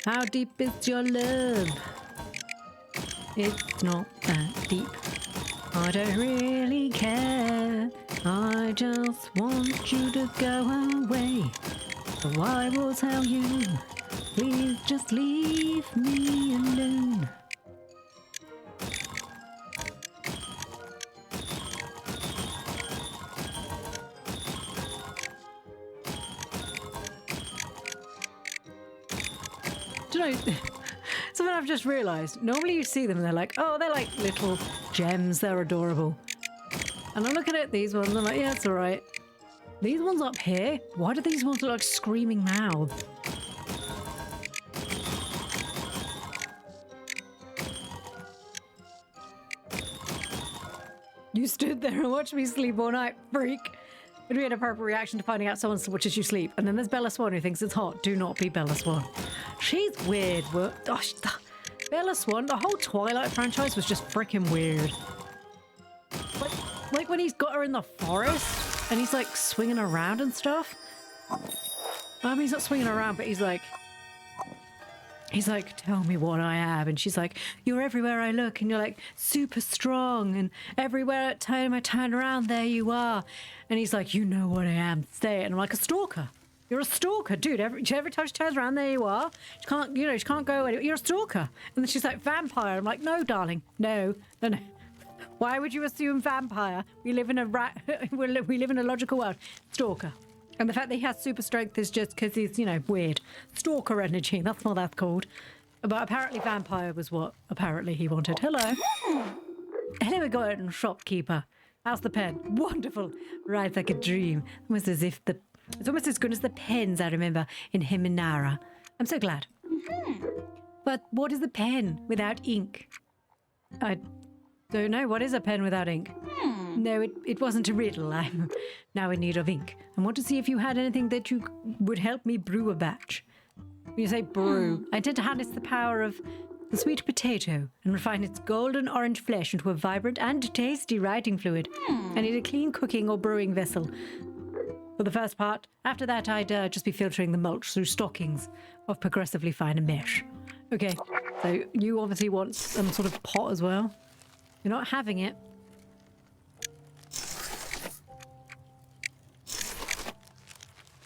How deep is your love? It's not that deep. I don't really care. I just want you to go away. So I will tell you, please just leave me alone. Do you know, something I've just realised. Normally you see them and they're like, oh, they're like little gems. They're adorable. And I'm looking at these ones and I'm like, yeah, it's all right. These ones up here, why do these ones look like screaming mouths? You stood there and watched me sleep all night, freak. It'd be an appropriate reaction to finding out someone watches you sleep. And then there's Bella Swan who thinks it's hot. Do not be Bella Swan. She's weird. Bella Swan, the whole Twilight franchise was just freaking weird. Like when he's got her in the forest and he's like swinging around and stuff. I mean, he's not swinging around, but he's like, tell me what I am. And she's like, you're everywhere I look. And you're like, super strong. And everywhere I turn around, there you are. And he's like, you know what I am. Say it. And I'm like, a stalker. You're a stalker, dude. Every time she turns around, there you are. She can't go anywhere. You're a stalker. And then she's like, vampire. I'm like, no, darling. No. Why would you assume vampire? We live in a logical world. Stalker. And the fact that he has super strength is just because he's, weird. Stalker energy, that's what that's called. But apparently vampire was what apparently he wanted. Hello. Hello, garden shopkeeper. How's the pen? Wonderful. Right, like a dream. Almost as if it's almost as good as the pens I remember in Himinara. I'm so glad. But what is a pen without ink? I don't know. What is a pen without ink? No, it wasn't a riddle. I'm now in need of ink. I want to see if you had anything that you would help me brew a batch. When you say brew, I intend to harness the power of the sweet potato and refine its golden orange flesh into a vibrant and tasty writing fluid. I need a clean cooking or brewing vessel for the first part. After that, I'd just be filtering the mulch through stockings of progressively finer mesh. Okay, so you obviously want some sort of pot as well. You're not having it.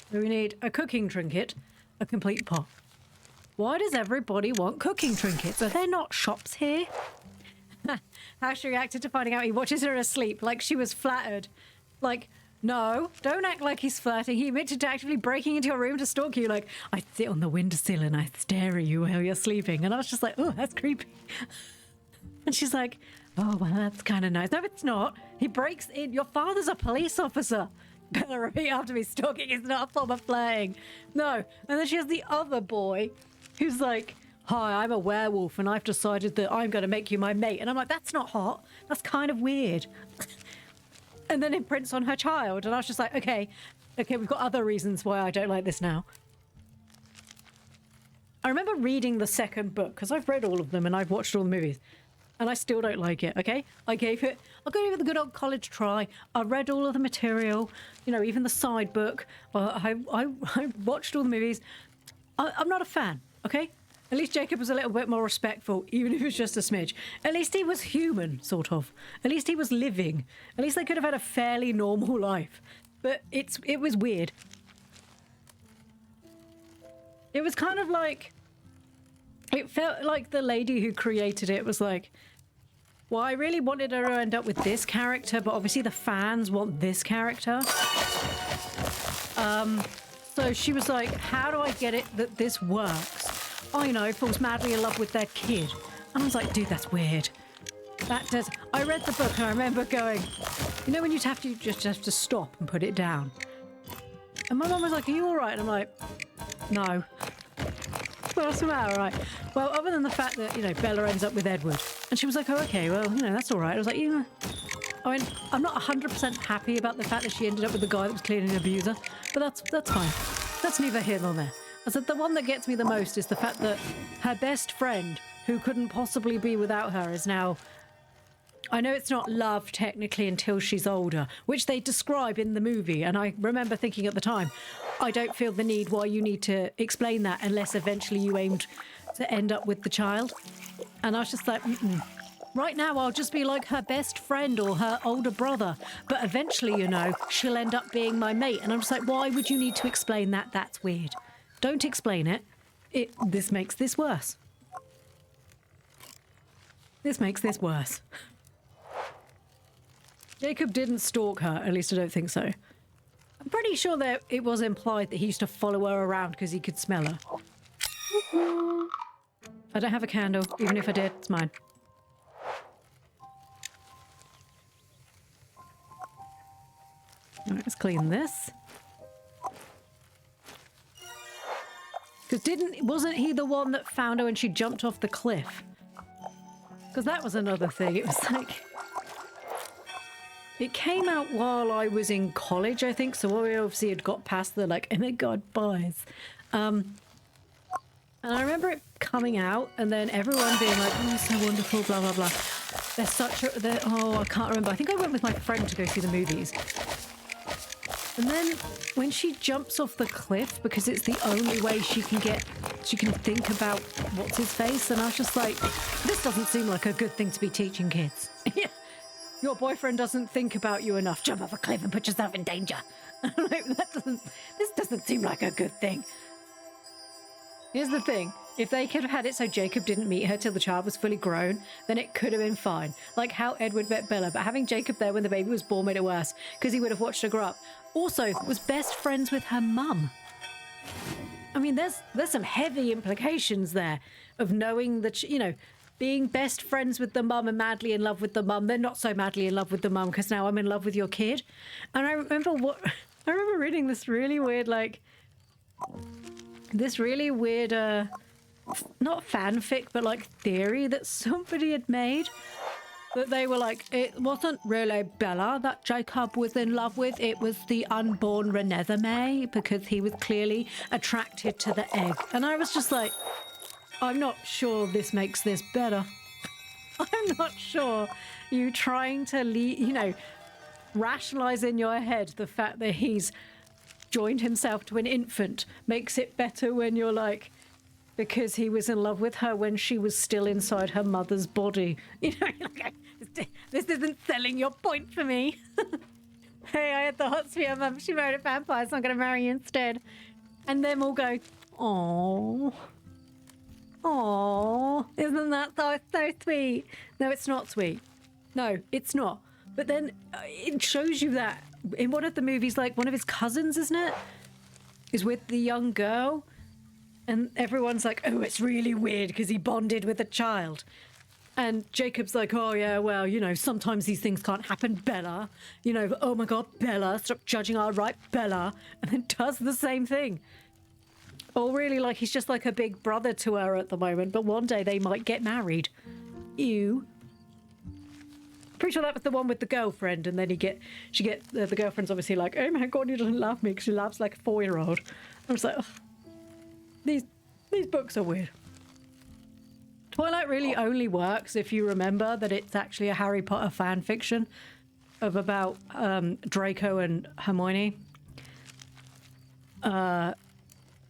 So we need a cooking trinket, a complete pot. Why does everybody want cooking trinkets? Are there not shops here? How she reacted to finding out he watches her asleep, like she was flattered. Like, no, don't act like he's flirting. He admitted to actively breaking into your room to stalk you. Like, I sit on the windowsill and I stare at you while you're sleeping. And I was just like, oh, that's creepy. And she's like, oh, well, that's kind of nice. No, it's not. He breaks in. Your father's a police officer. Bella repeat after me, stalking is not a form of flirting. No. And then she has the other boy who's like, hi, I'm a werewolf and I've decided that I'm going to make you my mate. And I'm like, that's not hot. That's kind of weird. And then imprints on her child. And I was just like, okay, we've got other reasons why I don't like this now. I remember reading the second book because I've read all of them and I've watched all the movies. And I still don't like it, okay? I gave it the good old college try. I read all of the material, you know, even the side book. I watched all the movies. I'm not a fan, okay? At least Jacob was a little bit more respectful, even if it was just a smidge. At least he was human, sort of. At least he was living. At least they could have had a fairly normal life. But it was weird. It was kind of like... It felt like the lady who created it was like, well, I really wanted her to end up with this character, but obviously the fans want this character. So she was like, how do I get it that this works? I know, falls madly in love with their kid. And I was like, dude, that's weird. That does... I read the book and I remember going, you know when you just have to stop and put it down? And my mum was like, are you all right? And I'm like, no. What's the matter? Right. Well, other than the fact that, you know, Bella ends up with Edward. And she was like, oh, okay, well, you know, that's all right. I was like, yeah. I mean, I'm not 100% happy about the fact that she ended up with the guy that was clearly an abuser. But that's fine. That's neither here nor there. I said the one that gets me the most is the fact that her best friend, who couldn't possibly be without her, is now... I know it's not love technically until she's older, which they describe in the movie. And I remember thinking at the time, I don't feel the need why you need to explain that unless eventually you aimed to end up with the child. And I was just like, right now I'll just be like her best friend or her older brother. But eventually, you know, she'll end up being my mate. And I'm just like, why would you need to explain that? That's weird. Don't explain it. This makes this worse. This makes this worse. Jacob didn't stalk her, at least I don't think so. I'm pretty sure that it was implied that he used to follow her around because he could smell her. I don't have a candle, even if I did, it's mine. Alright, let's clean this. Because wasn't he the one that found her when she jumped off the cliff? Because that was another thing, it was like... It came out while I was in college, I think, so we obviously had got past the, like, oh my god, boys. And I remember it coming out, and then everyone being like, oh, it's so wonderful, blah, blah, blah. Oh, I can't remember. I think I went with my friend to go see the movies. And then when she jumps off the cliff, because it's the only way she can think about what's his face, and I was just like, this doesn't seem like a good thing to be teaching kids. Your boyfriend doesn't think about you enough. Jump off a cliff and put yourself in danger. Like, this doesn't seem like a good thing. Here's the thing. If they could have had it so Jacob didn't meet her till the child was fully grown, then it could have been fine. Like how Edward met Bella, but having Jacob there when the baby was born made it worse, because he would have watched her grow up. Also, was best friends with her mum. I mean, there's some heavy implications there of knowing that, you know, being best friends with the mum and madly in love with the mum. They're not so madly in love with the mum because now I'm in love with your kid. And I remember reading this really weird, like, not fanfic, but like theory that somebody had made. That they were like, it wasn't really Bella that Jacob was in love with. It was the unborn Renesmee because he was clearly attracted to the egg. And I was just like, I'm not sure this makes this better. I'm not sure you trying to, rationalize in your head the fact that he's joined himself to an infant makes it better when you're like, because he was in love with her when she was still inside her mother's body. You know, like, this isn't selling your point for me. Hey, I had the hots for your mum. She married a vampire, so I'm going to marry you instead. And them all go, oh. Aww, isn't that so sweet? No, it's not sweet. No, it's not. But then it shows you that in one of the movies, like one of his cousins, isn't it? Is with the young girl. And everyone's like, oh, it's really weird because he bonded with a child. And Jacob's like, oh, yeah, well, you know, sometimes these things can't happen, Bella. You know, oh my God, Bella, stop judging our right, Bella. And then does the same thing. Or really, like, he's just like a big brother to her at the moment, but one day they might get married. Ew. Pretty sure that was the one with the girlfriend, and then the girlfriend's obviously like, oh my God, he doesn't love me because she loves like a 4-year-old. I was like, oh, these books are weird. Twilight really only works if you remember that it's actually a Harry Potter fan fiction of about Draco and Hermione.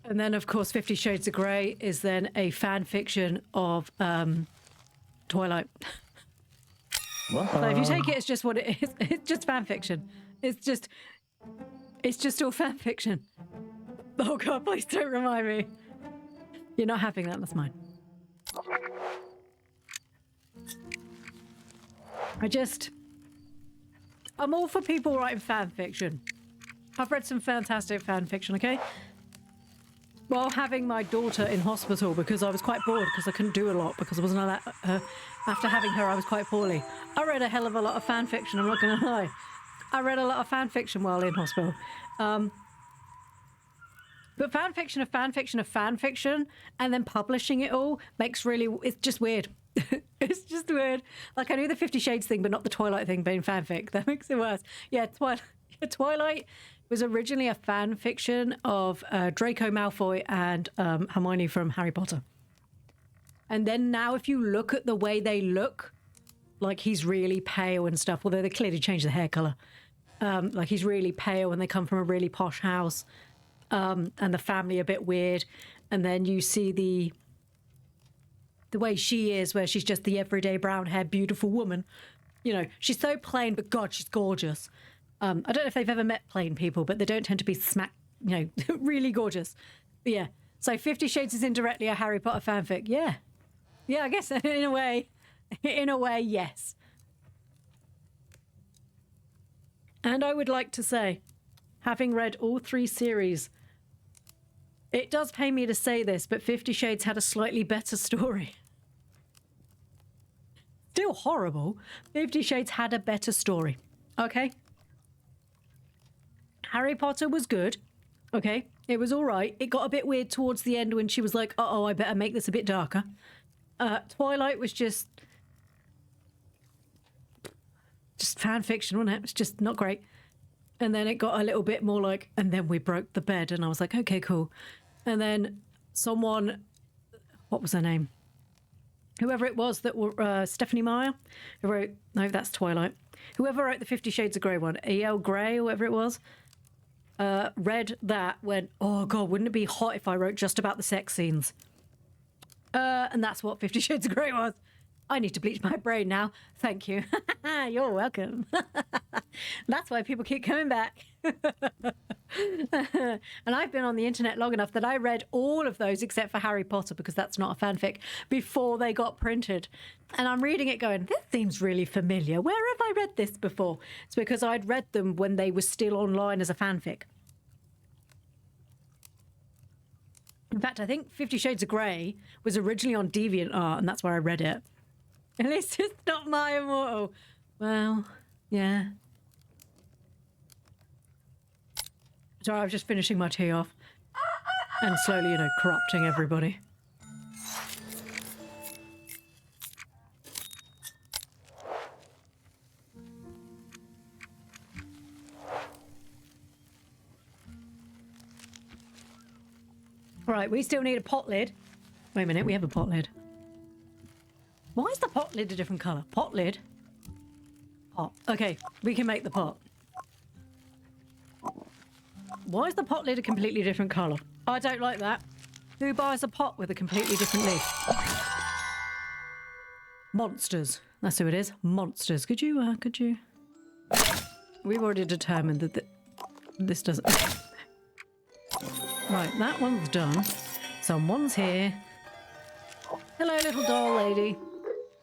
And then, of course, 50 Shades of Grey is then a fan fiction of Twilight. So if you take it as just what it is, it's just fan fiction. It's just all fan fiction. Oh God, please don't remind me. You're not having that, that's mine. I'm all for people writing fan fiction. I've read some fantastic fan fiction, okay? While having my daughter in hospital because I was quite bored because I couldn't do a lot because I wasn't allowed. After having her, I was quite poorly. I read a hell of a lot of fan fiction, I'm not going to lie. I read a lot of fan fiction while in hospital. But fan fiction of fan fiction of fan fiction and then publishing it all it's just weird. It's just weird. Like, I knew the 50 Shades thing, but not the Twilight thing being fanfic. That makes it worse. Yeah, Twilight was originally a fan fiction of Draco Malfoy and Hermione from Harry Potter. And then now if you look at the way they look, like he's really pale and stuff, although they clearly changed the hair colour. Like he's really pale and they come from a really posh house. And the family a bit weird. And then you see the way she is, where she's just the everyday brown-haired, beautiful woman. You know, she's so plain, but God, she's gorgeous. I don't know if they've ever met plain people, but they don't tend to be really gorgeous. But yeah, so 50 Shades is indirectly a Harry Potter fanfic. Yeah, I guess in a way, yes. And I would like to say, having read all 3 series, it does pain me to say this, but 50 Shades had a slightly better story. Still horrible. 50 Shades had a better story. Okay? Harry Potter was good. Okay? It was all right. It got a bit weird towards the end when she was like, uh-oh, I better make this a bit darker. Twilight was just fan fiction, wasn't it? It was just not great. And then it got a little bit more like, and then we broke the bed. And I was like, okay, cool. And then someone, what was her name? Whoever it was that were, Stephanie Meyer, who wrote, no, that's Twilight. Whoever wrote the 50 Shades of Grey one, E.L. Grey or whatever it was, read that, went, oh God, wouldn't it be hot if I wrote just about the sex scenes? And that's what 50 Shades of Grey was. I need to bleach my brain now. Thank you. You're welcome. That's why people keep coming back. And I've been on the internet long enough that I read all of those except for Harry Potter, because that's not a fanfic, before they got printed. And I'm reading it going, this seems really familiar. Where have I read this before? It's because I'd read them when they were still online as a fanfic. In fact, I think 50 Shades of Grey was originally on DeviantArt, and that's where I read it. At least it's not my immortal. Well, yeah. Sorry, I was just finishing my tea off. And slowly, corrupting everybody. Right, we still need a pot lid. Wait a minute, we have a pot lid. Why is the pot lid a different colour? Pot lid? Pot. Okay, we can make the pot. Why is the pot lid a completely different colour? I don't like that. Who buys a pot with a completely different lid? Monsters. That's who it is. Monsters. Could you? We've already determined that this doesn't... Right, that one's done. Someone's here. Hello, little doll lady.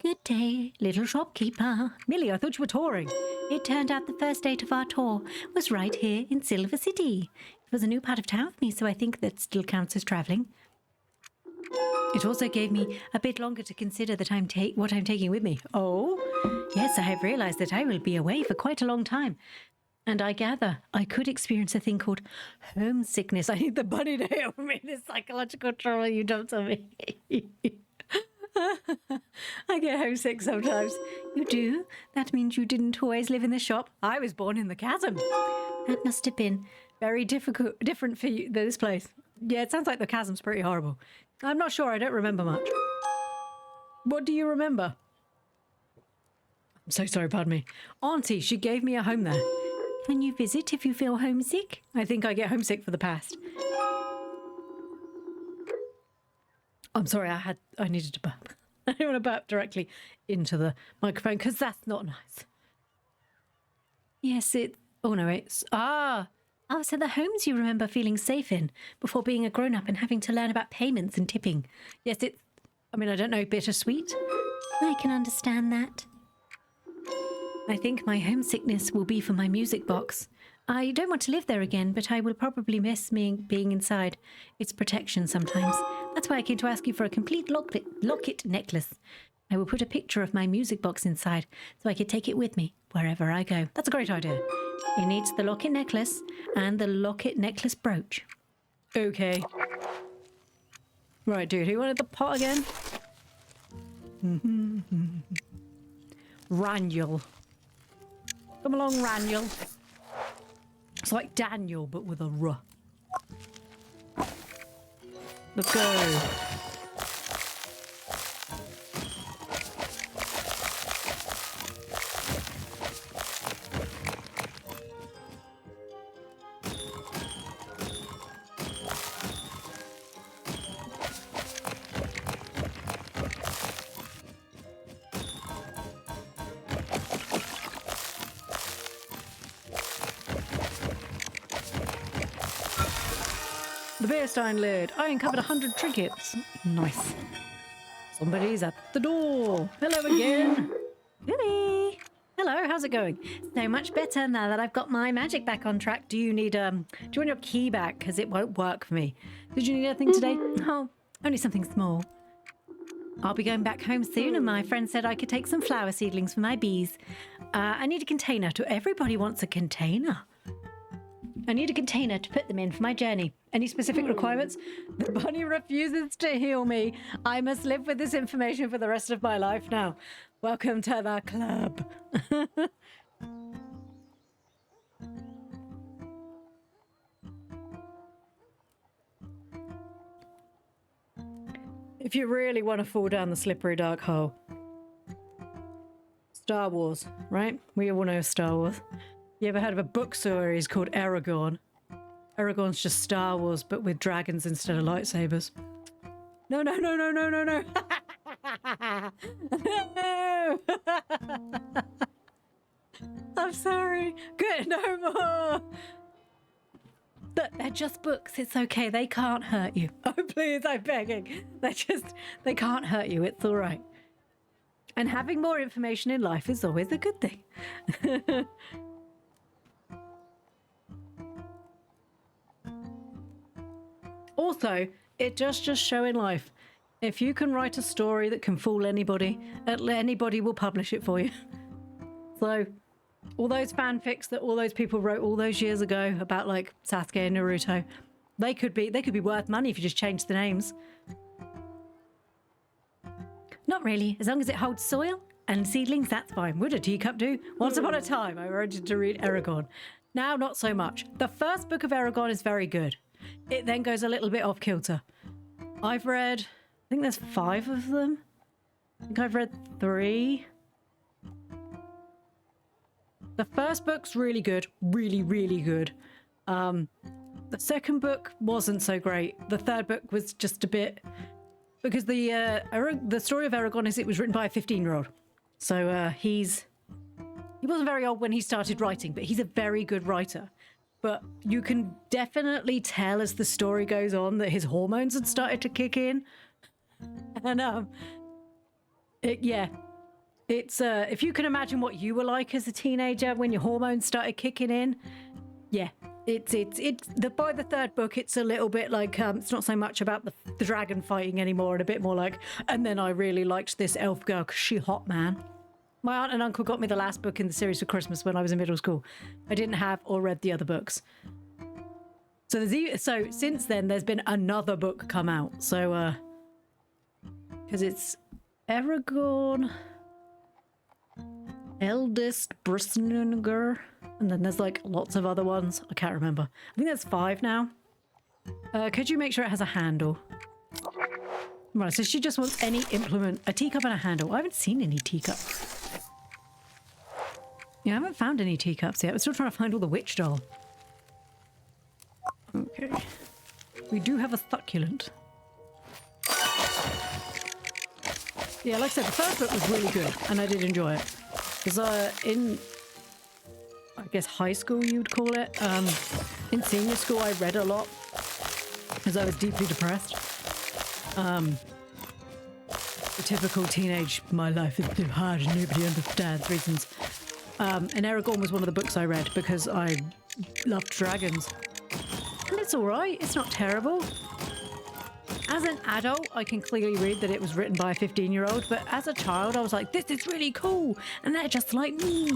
Good day, little shopkeeper. Millie, I thought you were touring. It turned out the first date of our tour was right here in Silver City. It was a new part of town for me, so I think that still counts as travelling. It also gave me a bit longer to consider that what I'm taking with me. Oh? Yes, I have realised that I will be away for quite a long time. And I gather I could experience a thing called homesickness. I need the bunny to help me in this psychological trauma you dumped on me. I get homesick sometimes. You do? That means you didn't always live in the shop? I was born in the chasm. That must have been very different for you, this place. Yeah, it sounds like the chasm's pretty horrible. I'm not sure. I don't remember much. What do you remember? I'm so sorry, pardon me. Auntie, she gave me a home there. Can you visit if you feel homesick? I think I get homesick for the past. I'm sorry, I needed to burp. I don't want to burp directly into the microphone because that's not nice. Yes, Oh, no, it's... Oh, so the homes you remember feeling safe in before being a grown-up and having to learn about payments and tipping. Yes, I don't know, bittersweet. I can understand that. I think my homesickness will be for my music box. I don't want to live there again, but I will probably miss being inside its protection sometimes. That's why I came to ask you for a complete locket necklace. I will put a picture of my music box inside so I could take it with me wherever I go. That's a great idea. It needs the locket necklace and the locket necklace brooch. Okay. Right, dude, who wanted the pot again? Raniel. Come along, Raniel. It's like Daniel, but with a R. Let's go. The beer stein lid. I uncovered 100 trinkets. Nice. Somebody's at the door. Hello again. Goody! Hello, how's it going? So much better now that I've got my magic back on track. Do you want your key back? Because it won't work for me. Did you need anything today? Oh, only something small. I'll be going back home soon, and my friend said I could take some flower seedlings for my bees. I need a container. Everybody wants a container. I need a container to put them in for my journey. Any specific requirements? The bunny refuses to heal me. I must live with this information for the rest of my life now. Welcome to the club. If you really want to fall down the slippery dark hole. Star Wars, right? We all know Star Wars. You ever heard of a book series called Aragorn? Aragorn's just Star Wars, but with dragons instead of lightsabers. No, no, no, no, no, no, no. No. I'm sorry. Good, no more. But they're just books. It's okay. They can't hurt you. Oh, please, I'm begging. They can't hurt you. It's all right. And having more information in life is always a good thing. Also, it does just show in life. If you can write a story that can fool anybody, anybody will publish it for you. So, all those fanfics that all those people wrote all those years ago about like Sasuke and Naruto, they could be worth money if you just change the names. Not really. As long as it holds soil and seedlings, that's fine. Would a teacup do? Once upon a time, I wanted to read Aragorn. Now, not so much. The first book of Aragorn is very good. It then goes a little bit off kilter. I've read, I think there's 5 of them. I think I've read 3. The first book's really good. Really, really good. The second book wasn't so great. The third book was just a bit... Because the story of Aragorn is it was written by a 15-year-old. So he wasn't very old when he started writing, but he's a very good writer. But you can definitely tell as the story goes on that his hormones had started to kick in. And yeah, it's if you can imagine what you were like as a teenager when your hormones started kicking in, yeah, it's by the third book it's a little bit like it's not so much about the dragon fighting anymore, and a bit more like, and then I really liked this elf girl because she hot, man. My aunt and uncle got me the last book in the series for Christmas when I was in middle school. I didn't have or read the other books. So since then there's been another book come out. So because it's Aragorn, eldest Brisninger, and then there's like lots of other ones. I can't remember. I think there's 5 now. Could you make sure it has a handle? Right, so she just wants any implement, a teacup and a handle. I haven't seen any teacups. Yeah, I haven't found any teacups yet. We're still trying to find all the witch doll. Okay. We do have a succulent. Yeah, like I said, the first book was really good, and I did enjoy it. Because in, I guess, high school you'd call it, in senior school I read a lot, because I was deeply depressed. The typical teenage, my life is too hard and nobody understands reasons. And Aragorn was one of the books I read because I loved dragons. And it's alright, it's not terrible. As an adult, I can clearly read that it was written by a 15-year-old, but as a child, I was like, this is really cool, and they're just like me.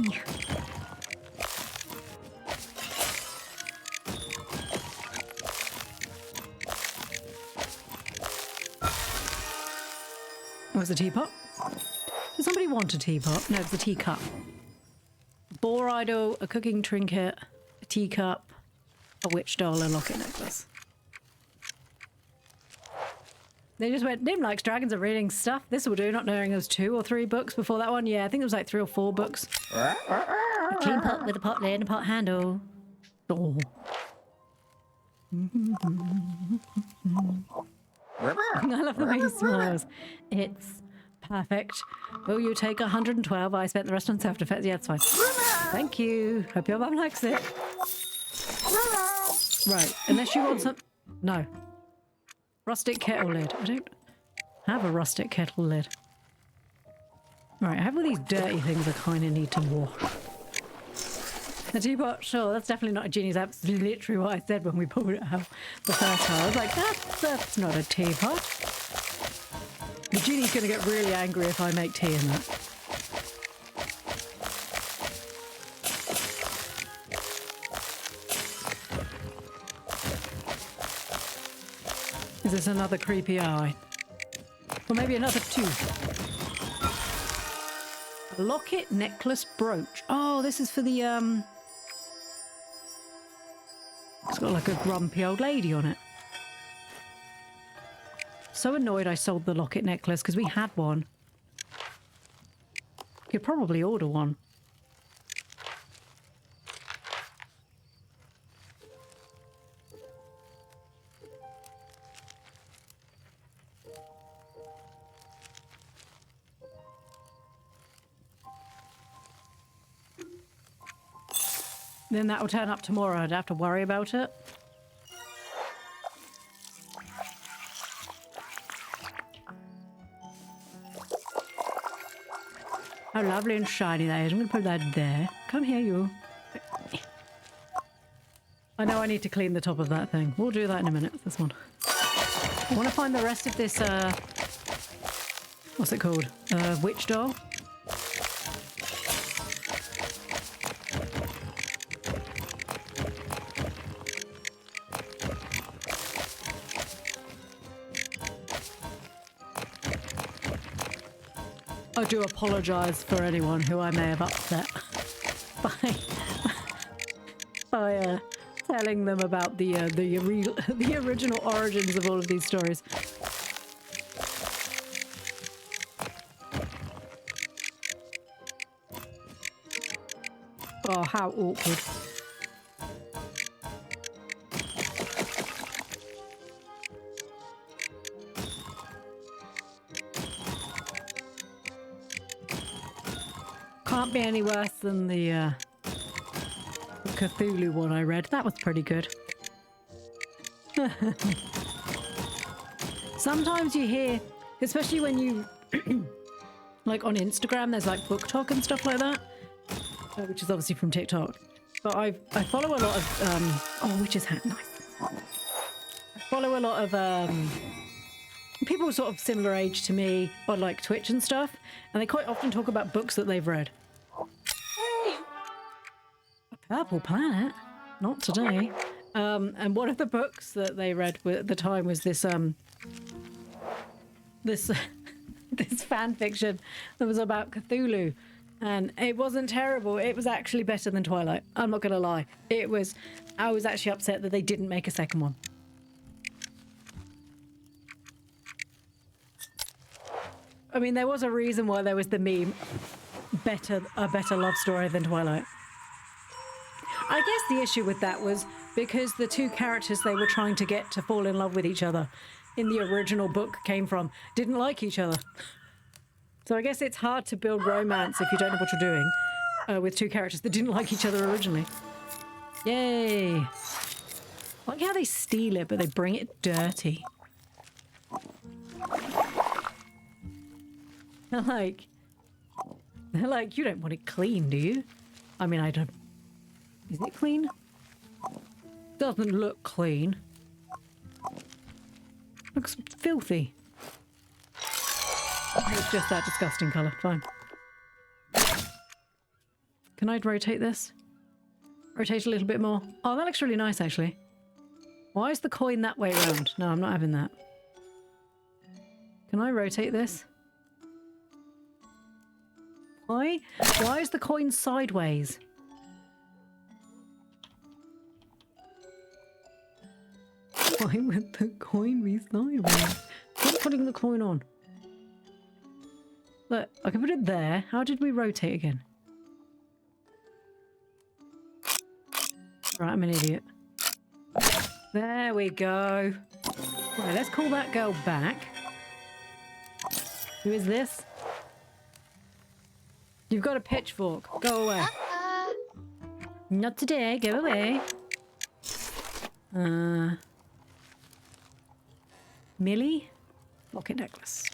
Oh, it's a teapot? Does somebody want a teapot? No, it's a teacup. Boar idol, a cooking trinket, a teacup, a witch doll, a locket necklace. They just went, Nim likes dragons and reading stuff. This will do, not knowing there was 2 or 3 books before that one. Yeah, I think it was like 3 or 4 books. A clean pot with a pot lid and a pot handle. Oh. I love the way he smiles. It's perfect. Will you take 112? I spent the rest on self-defense. Yeah, it's fine. Thank you. Hope your mum likes it. Right, unless you want some... No. Rustic kettle lid. I don't have a rustic kettle lid. Right, I have all these dirty things I kind of need to wash. The teapot, sure, that's definitely not a genie's. That's literally what I said when we pulled it out the first time. I was like, that's not a teapot. The genie's going to get really angry if I make tea in that. Is this another creepy eye? Or maybe another tooth? A locket, necklace, brooch. Oh, this is for the, It's got like a grumpy old lady on it. So annoyed I sold the locket necklace because we had one. Could probably order one. Then that will turn up tomorrow. I'd have to worry about it. How lovely and shiny that is. I'm going to put that there. Come here, you. I know I need to clean the top of that thing. We'll do that in a minute. This one. I want to find the rest of this, what's it called? Witch doll. I do apologise for anyone who I may have upset by telling them about the original origins of all of these stories. Oh, how awkward. Can't be any worse than the Cthulhu one I read. That was pretty good. Sometimes you hear Especially when you, like on Instagram, there's like book talk and stuff like that, which is obviously from TikTok. But I follow a lot of, oh, witch's hat, nice. I follow a lot of people sort of similar age to me on like Twitch and stuff, and they quite often talk about books that they've read. A Purple Planet? Not today. And one of the books that they read at the time was this this fan fiction that was about Cthulhu, and it wasn't terrible. It was actually better than Twilight. I'm not gonna lie. I was actually upset that they didn't make a second one. I mean, there was a reason why there was the meme, a better love story than Twilight. I guess the issue with that was because the two characters they were trying to get to fall in love with each other in the original book came from didn't like each other. So I guess it's hard to build romance if you don't know what you're doing with two characters that didn't like each other originally. Yay! I like how they steal it, but they bring it dirty. They're like, you don't want it clean, do you? I mean, I don't. Is it clean? Doesn't look clean. Looks filthy. It's just that disgusting colour. Fine. Can I rotate this? Rotate a little bit more. Oh, that looks really nice, actually. Why is the coin that way around? No, I'm not having that. Can I rotate this? Why? Why is the coin sideways? Why would the coin be sideways? Stop putting the coin on. Look, I can put it there. How did we rotate again? Right, I'm an idiot. There we go. Right, let's call that girl back. Who is this? You've got a pitchfork. Go away. Not today. Go away. Millie? Locket necklace.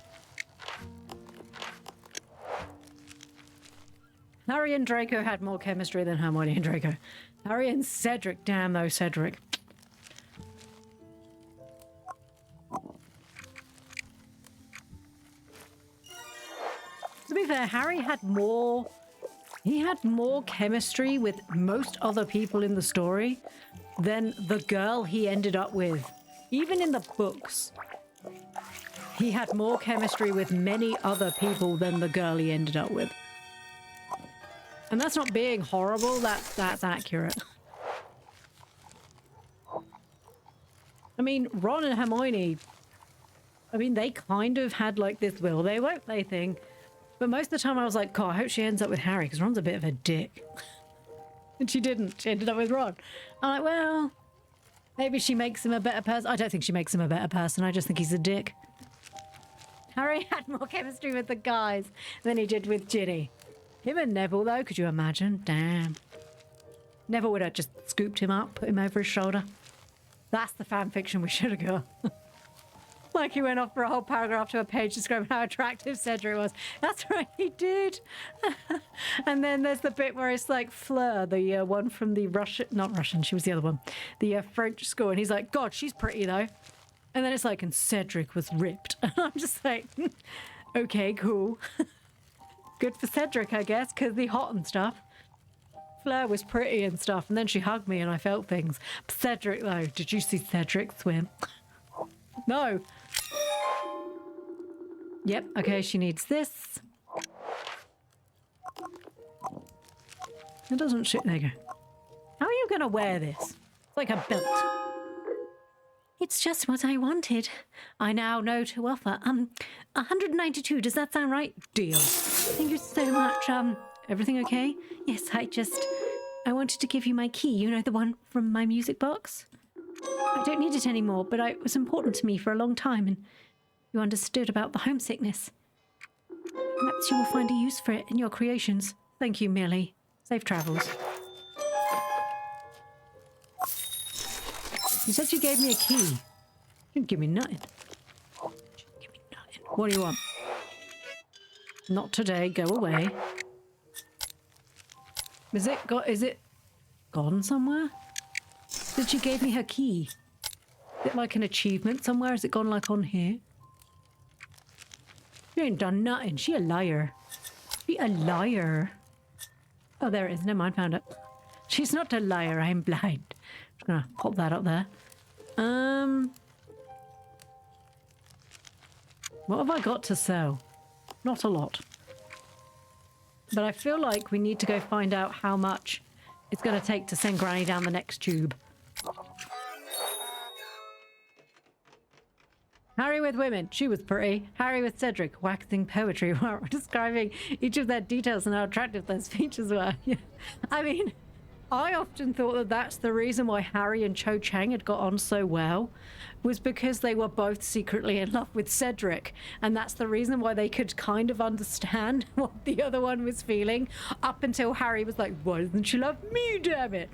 Harry and Draco had more chemistry than Hermione and Draco. Harry and Cedric. Damn though, Cedric. To be fair, Harry had more... He had more chemistry with most other people in the story than the girl he ended up with. Even in the books, he had more chemistry with many other people than the girl he ended up with. And that's not being horrible, that's accurate. I mean, Ron and Hermione, I mean, they kind of had like this will they, won't they thing. But most of the time I was like, God, I hope she ends up with Harry, because Ron's a bit of a dick. And she didn't. She ended up with Ron. I'm like, well, maybe she makes him a better person. I don't think she makes him a better person. I just think he's a dick. Harry had more chemistry with the guys than he did with Ginny. Him and Neville, though, could you imagine? Damn. Neville would have just scooped him up, put him over his shoulder. That's the fan fiction we should have got. Like he went off for a whole paragraph to a page describing how attractive Cedric was. That's right, he did. And then there's the bit where it's like Fleur, the one from the Russian, not Russian, she was the other one, the French school. And he's like, God, she's pretty though. And then it's like, and Cedric was ripped. And I'm just like, okay, cool. Good for Cedric, I guess, because the hot and stuff. Fleur was pretty and stuff. And then she hugged me and I felt things. But Cedric, though, did you see Cedric swim? No. Yep, okay, she needs this. It doesn't shit. There you go. How are you going to wear this? It's like a belt. It's just what I wanted. I now know to offer. 192, does that sound right? Deal. Thank you so much. Everything okay? Yes, I wanted to give you my key. You know, the one from my music box? I don't need it anymore, but it was important to me for a long time, and you understood about the homesickness. Perhaps you will find a use for it in your creations. Thank you, Millie. Safe travels. You said you gave me a key. You didn't give me nothing. Give me nothing. What do you want? Not today. Go away. Is it gone somewhere? That she gave me her key. Is it like an achievement somewhere? Has it gone like on here? She ain't done nothing. She a liar. She a liar. Oh, there it is. Never mind, found it. She's not a liar. I'm blind. Just gonna pop that up there. What have I got to sell? Not a lot. But I feel like we need to go find out how much it's going to take to send Granny down the next tube. Harry with women. She was pretty. Harry with Cedric. Waxing poetry while describing each of their details and how attractive those features were. Yeah. I mean, I often thought that that's the reason why Harry and Cho Chang had got on so well, was because they were both secretly in love with Cedric. And that's the reason why they could kind of understand what the other one was feeling, up until Harry was like, why doesn't she love me, damn it?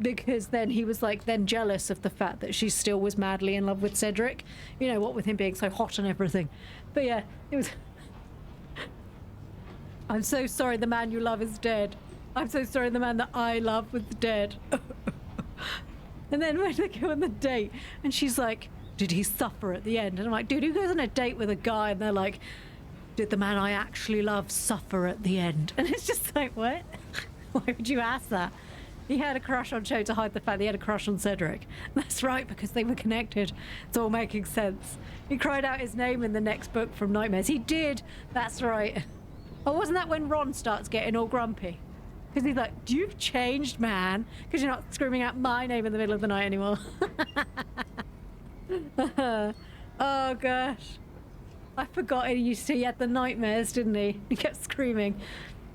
Because then he was like then jealous of the fact that she still was madly in love with Cedric. You know, what with him being so hot and everything. But yeah, it was... I'm so sorry the man you love is dead. I'm so sorry the man that I love was dead. And then when they go on the date, and she's like, did he suffer at the end? And I'm like, dude, who goes on a date with a guy? And they're like, did the man I actually love suffer at the end? And it's just like, what? Why would you ask that? He had a crush on Cho to hide the fact that he had a crush on Cedric. That's right, because they were connected. It's all making sense. He cried out his name in the next book from Nightmares. He did. That's right. Oh, wasn't that when Ron starts getting all grumpy? Because he's like, you've changed, man. Because you're not screaming out my name in the middle of the night anymore. Oh, gosh. I forgot he had the nightmares, didn't he? He kept screaming.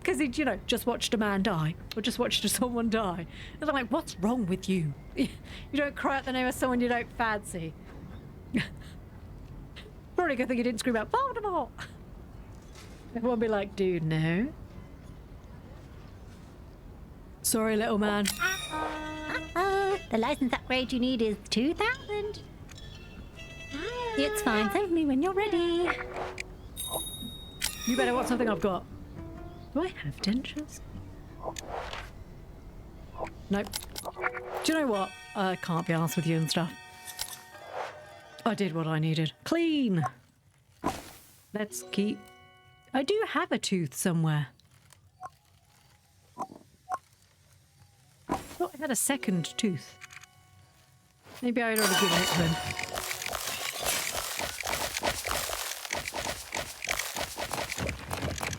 Because he'd, you know, just watched a man die. Or just watched someone die. And I'm like, what's wrong with you? You don't cry out the name of someone you don't fancy. Probably a good thing you didn't scream out, Voldemort! Everyone would be like, dude, no. Sorry, little man. The license upgrade you need is 2,000. It's fine. Send me when you're ready. You better want something I've got. Do I have dentures? Nope. Do you know what? I can't be arsed with you and stuff. I did what I needed. Clean! Let's keep... I do have a tooth somewhere. I thought I had a second tooth. Maybe I'd already given it to him.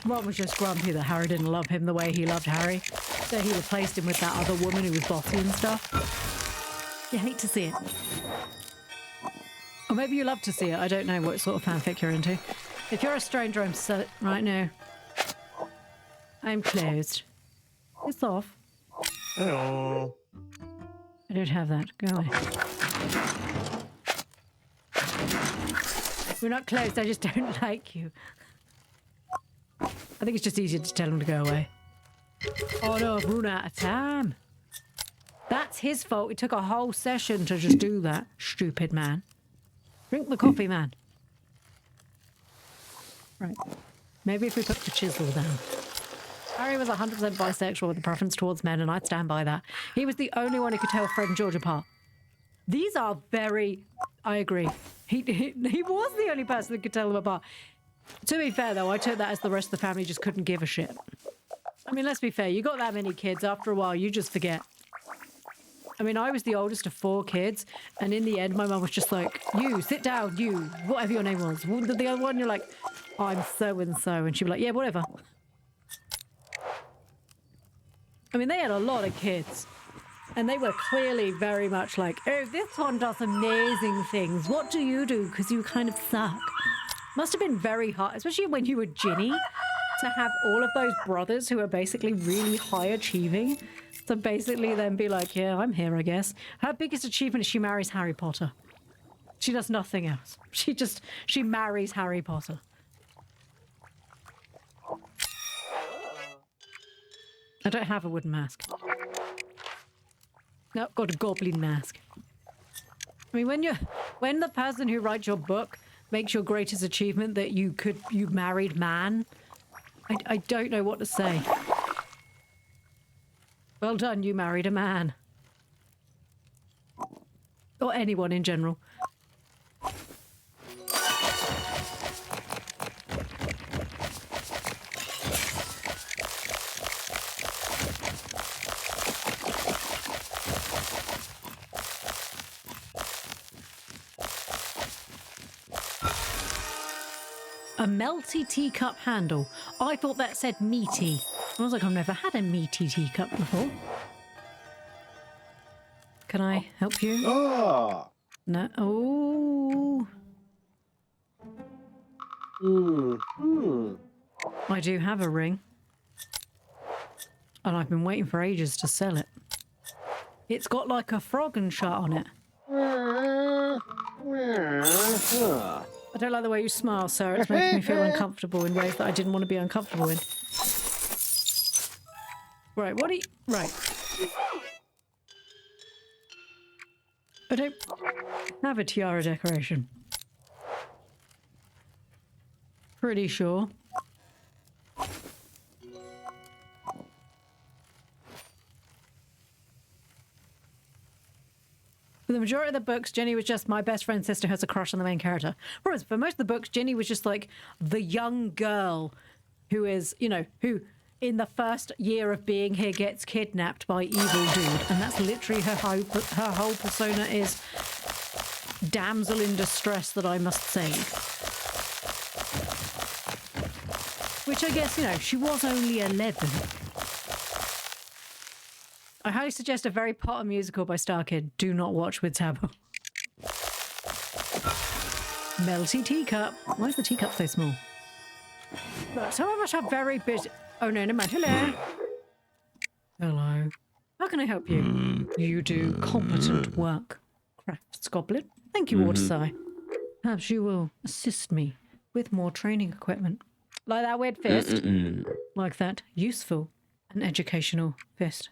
Ron was just grumpy that Harry didn't love him the way he loved Harry. So he replaced him with that other woman who was bossy and stuff. You hate to see it. Or maybe you love to see it. I don't know what sort of fanfic you're into. If you're a stranger, I'm set right now. I'm closed. It's off. Hello. I don't have that. Go away. We're not closed. I just don't like you. I think it's just easier to tell him to go away. Oh no, I've run out of time. That's his fault. It took a whole session to just do that. Stupid man. Drink the coffee, man. Right. Maybe if we put the chisel down. Harry was 100% bisexual with a preference towards men, and I'd stand by that. He was the only one who could tell Fred and George apart. These are very... I agree. He was the only person that could tell them apart. To be fair, though, I took that as the rest of the family just couldn't give a shit. I mean, let's be fair. You got that many kids. After a while, you just forget. I mean, I was the oldest of 4 kids, and in the end, my mum was just like, you, sit down, you, whatever your name was. The other one, you're like, oh, I'm so-and-so. And she'd be like, yeah, whatever. I mean, they had a lot of kids. And they were clearly very much like, oh, this one does amazing things. What do you do? Because you kind of suck. Must have been very hard, especially when you were Ginny, to have all of those brothers who are basically really high achieving. So basically then be like, yeah, I'm here, I guess. Her biggest achievement is she marries Harry Potter. She does nothing else. She marries Harry Potter. I don't have a wooden mask. No, got a goblin mask. I mean, when the person who writes your book makes your greatest achievement that you married man. I don't know what to say. Well done, you married a man. Or anyone in general. A melty teacup handle. I thought that said meaty. I was like, I've never had a meaty teacup before. Can I help you? Ah. No. Oh. I do have a ring. And I've been waiting for ages to sell it. It's got like a frog and shot on it. I don't like the way you smile, sir. It's making me feel uncomfortable in ways that I didn't want to be uncomfortable in. Right, what are you... Right. I don't have a tiara decoration. Pretty sure. For the majority of the books, Jenny was just my best friend's sister has a crush on the main character. Whereas for most of the books, Jenny was just like the young girl who is, you know, who in the first year of being here gets kidnapped by evil dude. And that's literally her whole persona is damsel in distress that I must save. Which I guess, you know, she was only 11. I highly suggest a very Potter musical by Starkid. Do not watch with Taboo. Melty teacup. Why is the teacup so small? But some of us are very busy. Oh no, no matter. Hello. Hello. How can I help you? You do competent work. Crafts Goblin. Thank you, Waterside. Perhaps you will assist me with more training equipment. Like that weird fist. Like that useful and educational fist.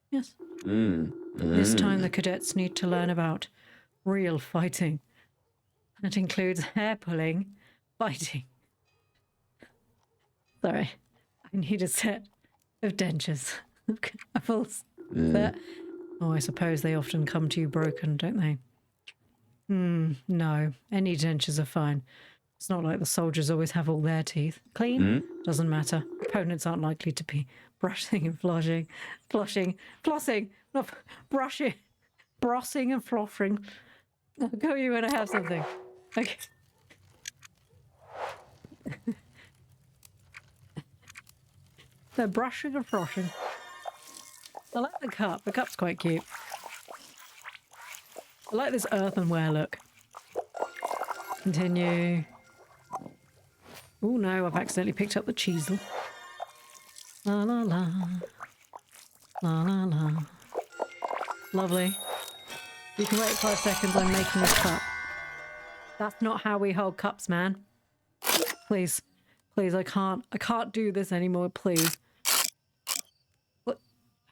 Yes. This time the cadets need to learn about real fighting. That includes hair pulling, fighting. Sorry, I need a set of dentures. Apples. Oh, I suppose they often come to you broken, don't they? No, any dentures are fine. It's not like the soldiers always have all their teeth. Clean? Doesn't matter. Opponents aren't likely to be brushing and flossing, not brushing, brossing and flossing. I'll go you when I have something. Okay. They're brushing and flossing. I like the cup. The cup's quite cute. I like this earthenware look. Continue. Oh no, I've accidentally picked up the cheesel. La la la. La la la. Lovely. You can wait 5 seconds, I'm making a cup. That's not how we hold cups, man. Please. Please, I can't do this anymore, please. What?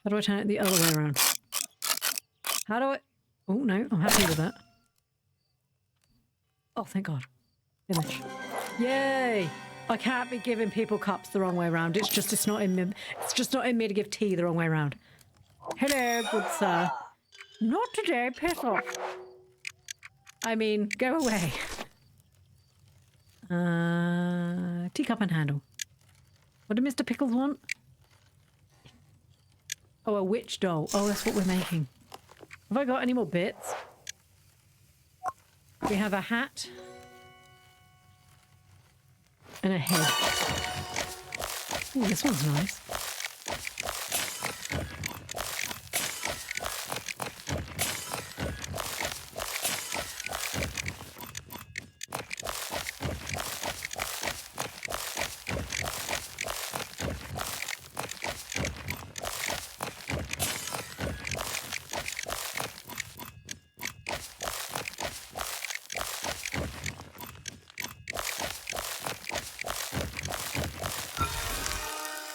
How do I turn it the other way around? How do I... Oh no, I'm happy with that. Oh, thank God. Finish. Yay! I can't be giving people cups the wrong way around. It's just not in me to give tea the wrong way around. Hello, good sir. Not today, piss off. I mean, go away. Teacup and handle. What did Mr. Pickles want? Oh, a witch doll. Oh, that's what we're making. Have I got any more bits? We have a hat. And a head. Ooh, this one's nice.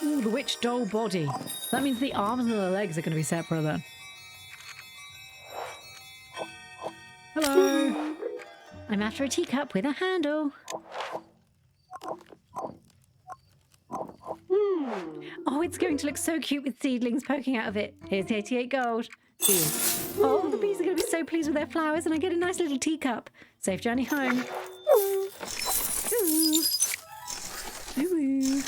Ooh, the witch doll body. That means the arms and the legs are going to be separate then. Hello. I'm after a teacup with a handle. Oh, it's going to look so cute with seedlings poking out of it. Here's 88 gold. Deal. Oh, the bees are going to be so pleased with their flowers, and I get a nice little teacup. Safe journey home. Ooh. Ooh.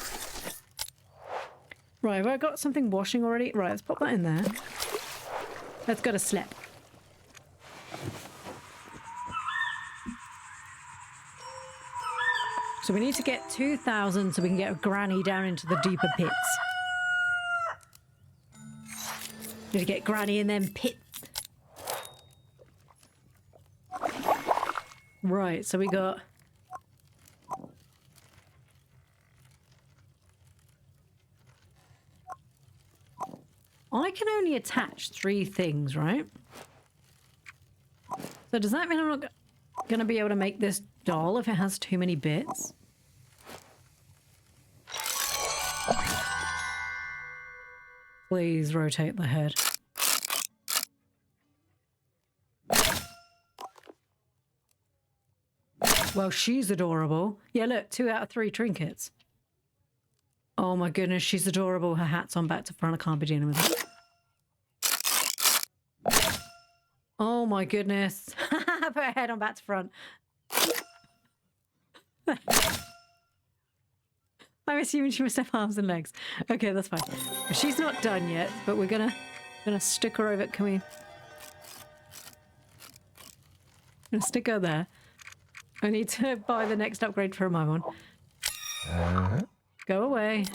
Right, have I got something washing already? Right, let's pop that in there. Let's go to sleep. So we need to get 2,000 so we can get a granny down into the deeper pits. Need to get granny in them pits. Right, so we got... I can only attach 3 things, right? So does that mean I'm not going to be able to make this doll if it has too many bits? Please rotate the head. Well, she's adorable. Yeah, look, 2 out of 3 trinkets. Oh my goodness, she's adorable. Her hat's on back to front. I can't be dealing with it. Oh my goodness. Put her head on back to front. I'm assuming she must have arms and legs. Okay, that's fine. She's not done yet, but we're gonna stick her over. Come in. Gonna stick her there. I need to buy the next upgrade for my one. Go away.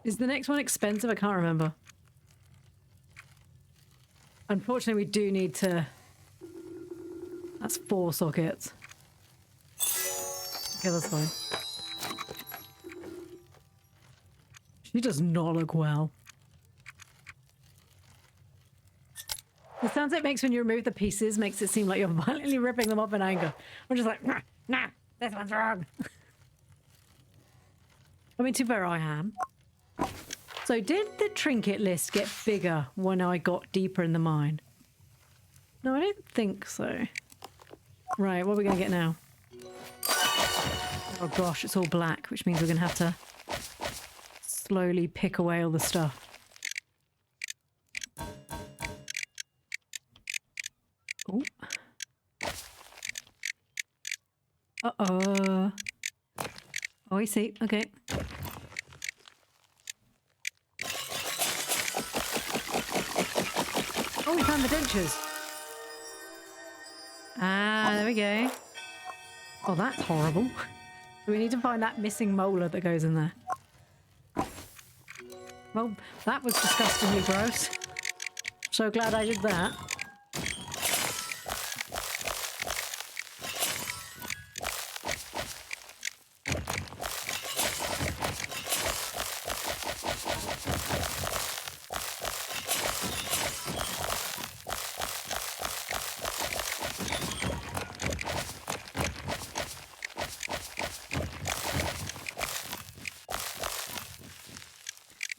Is the next one expensive? I can't remember. Unfortunately, we do need to... That's 4 sockets. Okay, that's fine. She does not look well. The sounds it makes when you remove the pieces makes it seem like you're violently ripping them off in anger. I'm just like, nah, this one's wrong. I mean, to be fair, I am. So did the trinket list get bigger when I got deeper in the mine? No, I don't think so. Right, what are we going to get now? Oh gosh, it's all black, which means we're going to have to slowly pick away all the stuff. Oh. Uh-oh. Oh, I see. Okay. Oh, we found the dentures. Ah, there we go. Oh, that's horrible. We need to find that missing molar that goes in there. Well, that was disgustingly gross. So glad I did that.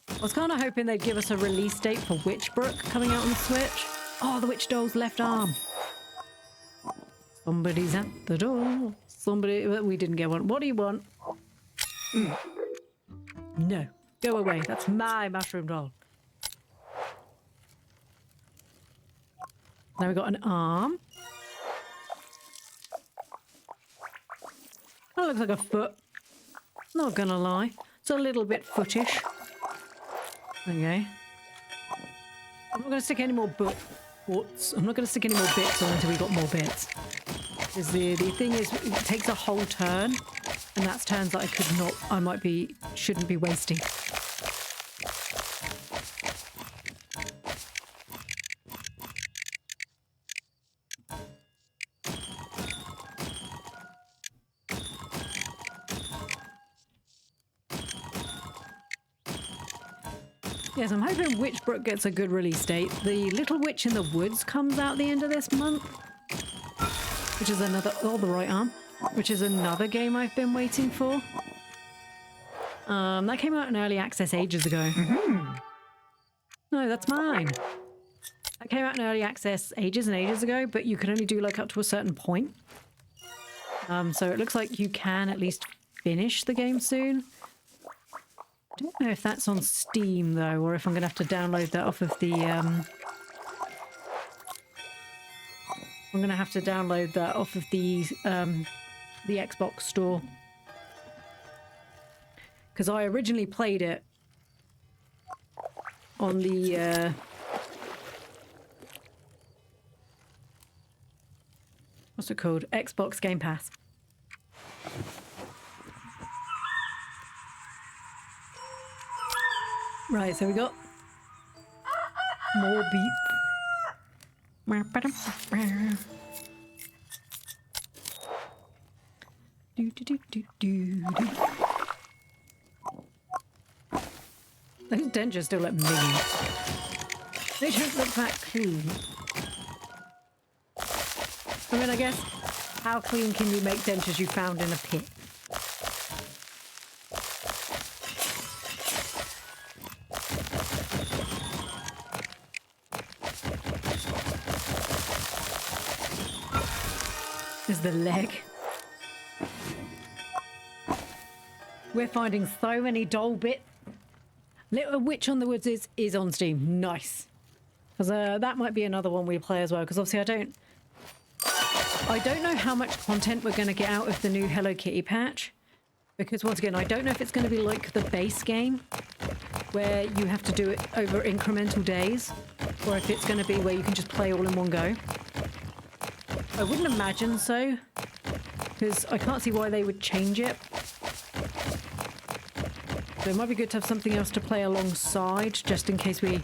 I was kind of hoping they'd give us a release date for Witchbrook coming out on the Switch. Oh, the witch doll's left arm. Somebody's at the door. Somebody... We didn't get one. What do you want? No. Go away. That's my mushroom doll. Now we've got an arm. That looks like a foot. Not gonna lie. It's a little bit footish. Okay. I'm not going to stick any more I'm not going to stick any more bits on until we got more bits. Because the thing is, it takes a whole turn, and that's turns that shouldn't be wasting. Yes, I'm hoping Witchbrook gets a good release date. The Little Witch in the Woods comes out the end of this month. Which is another... Oh, the right arm. Which is another game I've been waiting for. That came out in early access ages ago. No, that's mine. It came out in early access ages and ages ago, but you could only do like up to a certain point. So it looks like you can at least finish the game soon. I don't know if that's on Steam though, or if I'm gonna have to download that off of the I'm gonna have to download that off of the Xbox store. Because I originally played it on the what's it called? Xbox Game Pass. Right, so we got more beats. Do, do, do, do, do, do. Those dentures still look minging. They don't look that clean. I mean, I guess, how clean can you make dentures you found in a pit? There's the leg. We're finding so many doll bits. Little Witch on the Woods is on Steam. Nice. Because that might be another one we play as well. Because obviously I don't know how much content we're going to get out of the new Hello Kitty patch. Because once again, I don't know if it's going to be like the base game, where you have to do it over incremental days, or if it's going to be where you can just play all in one go. I wouldn't imagine so, because I can't see why they would change it. So it might be good to have something else to play alongside, just in case we...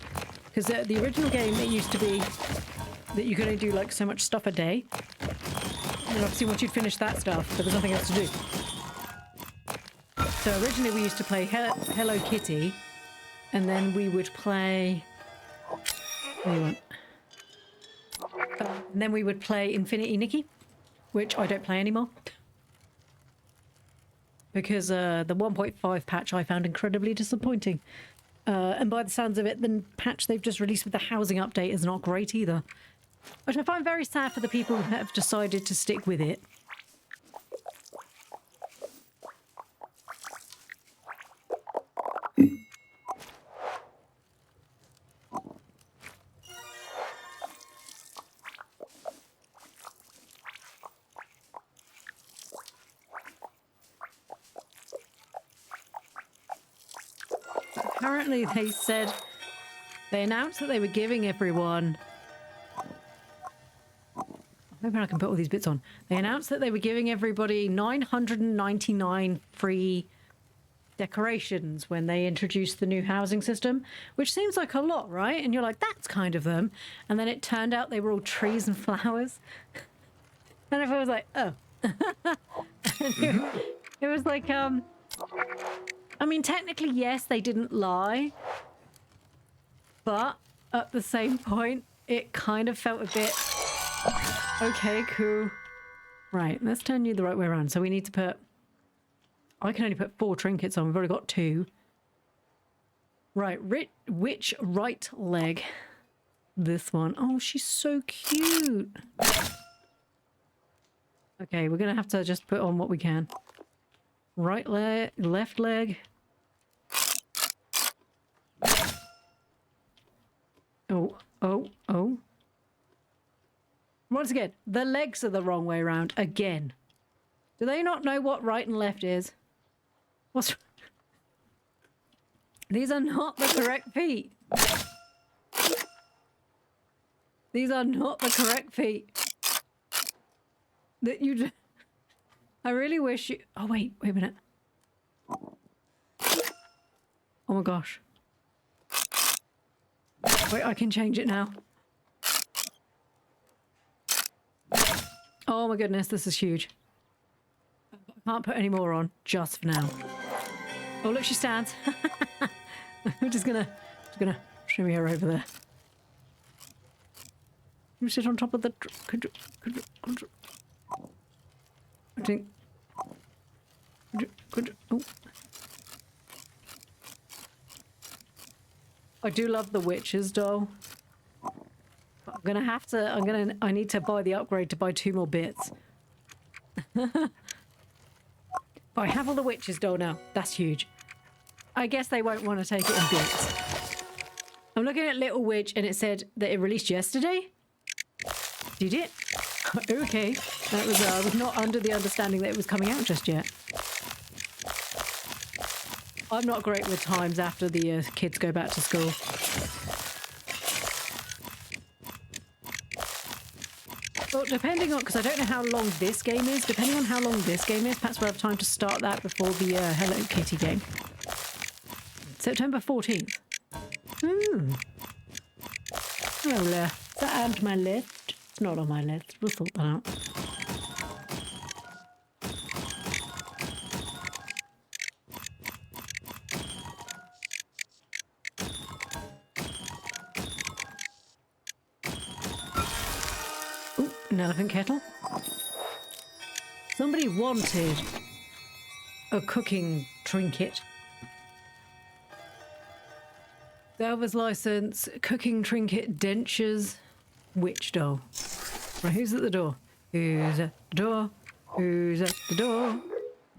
Because the original game, it used to be that you could only do like so much stuff a day. And obviously once you'd finish that stuff, there was nothing else to do. So originally we used to play Hello Kitty, and then we would play... What do you want? And then we would play Infinity Nikki, which I don't play anymore. Because the 1.5 patch I found incredibly disappointing. And by the sounds of it, the patch they've just released with the housing update is not great either. Which I find very sad for the people that have decided to stick with it. Apparently they announced that they were giving everyone... Maybe I can put all these bits on. They announced that they were giving everybody 999 free decorations when they introduced the new housing system, which seems like a lot, right? And you're like, that's kind of them. And then it turned out they were all trees and flowers. And I was like, oh. It was like, I mean, technically, yes, they didn't lie. But at the same point, it kind of felt a bit... Okay, cool. Right, let's turn you the right way around. So we need to put... I can only put 4 trinkets on. We've already got 2. Right, which right leg? This one. Oh, she's so cute. Okay, we're going to have to just put on what we can. Right leg, left leg. Oh, oh, oh. Once again, the legs are the wrong way around. Again. Do they not know what right and left is? What's... These are not the correct feet. These are not the correct feet. That you... I really wish you... Oh, wait a minute. Oh my gosh. Wait, I can change it now. Oh my goodness, this is huge. I can't put any more on, just for now. Oh, look, she stands. I'm just gonna shimmy her over there. You sit on top of the... Could you... I think... Oh. I do love the witches doll. I need to buy the upgrade to buy 2 more bits. But I have all the witches doll now. That's huge. I guess they won't want to take it in bits. I'm looking at Little Witch and it said that it released yesterday. Did it? Okay. That was, I was not under the understanding that it was coming out just yet. I'm not great with times after the kids go back to school. Well, depending on, because I don't know how long this game is, depending on how long this game is, perhaps we'll have time to start that before the Hello Kitty game. September 14th. Well, is that on my list? It's not on my list. We'll sort that out. Ooh, an elephant kettle. Somebody wanted a cooking trinket. Delver's license, cooking trinket, dentures, witch doll. Right, who's at the door? Who's at the door? Who's at the door?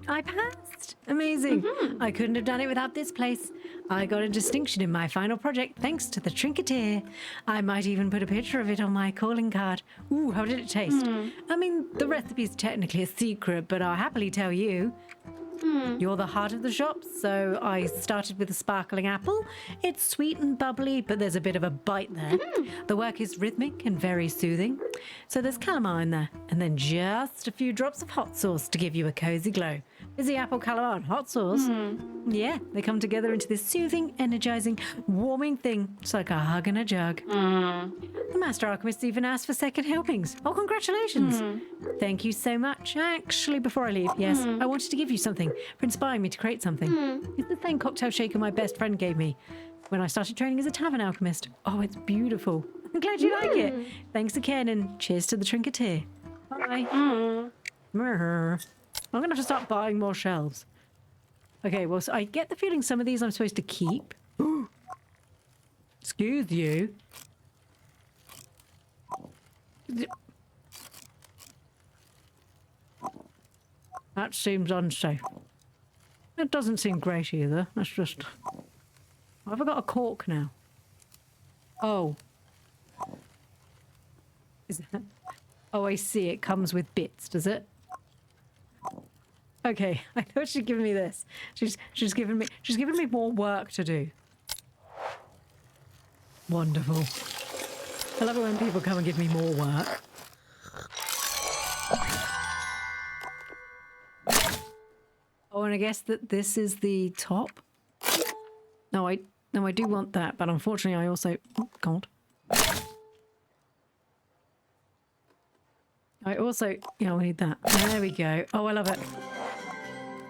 I passed. Amazing. I couldn't have done it without this place. I got a distinction in my final project thanks to the trinketeer. I might even put a picture of it on my calling card. Ooh, how did it taste? I mean, the recipe's technically a secret, but I'll happily tell you. You're the heart of the shop, so I started with a sparkling apple. It's sweet and bubbly, but there's a bit of a bite there. The work is rhythmic and very soothing. So there's calamine in there, and then just a few drops of hot sauce to give you a cozy glow. Fizzy apple, calamine, and hot sauce. Yeah, they come together into this soothing, energizing, warming thing. It's like a hug and a jug. The Master Alchemist even asked for second helpings. Oh, congratulations. Thank you so much. Actually, before I leave, yes, I wanted to give you something for inspiring me to create something. It's the same cocktail shaker my best friend gave me when I started training as a tavern alchemist. Oh, it's beautiful. I'm glad you like it. Thanks again, and cheers to the trinketeer. Bye. I'm going to have to start buying more shelves. Okay, well, so I get the feeling some of these I'm supposed to keep. Excuse you. That seems unsafe. That doesn't seem great either. That's just... Have I got a cork now? Oh. Is that... Oh, I see. It comes with bits, does it? Okay, I thought she'd given me this. She's given me more work to do. Wonderful. I love it when people come and give me more work. Oh, and I guess that this is the top. No, I do want that, but unfortunately I also... Oh, God. I also... Yeah, I need that. There we go. Oh, I love it.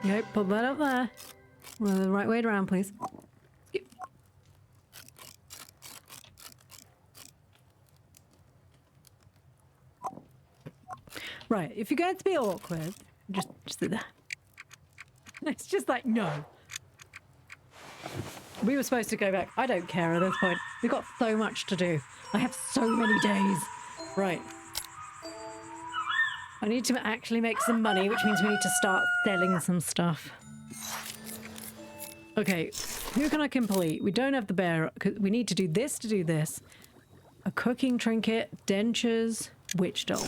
Yep, put that up there. Well, the right way around, please. Yep. Right, if you're going to be awkward, just do that. It's just like, no. We were supposed to go back. I don't care at this point. We've got so much to do. I have so many days. Right. I need to actually make some money, which means we need to start selling some stuff. Okay, who can I complete? We don't have the bear. We need to do this to do this. A cooking trinket, dentures, witch doll.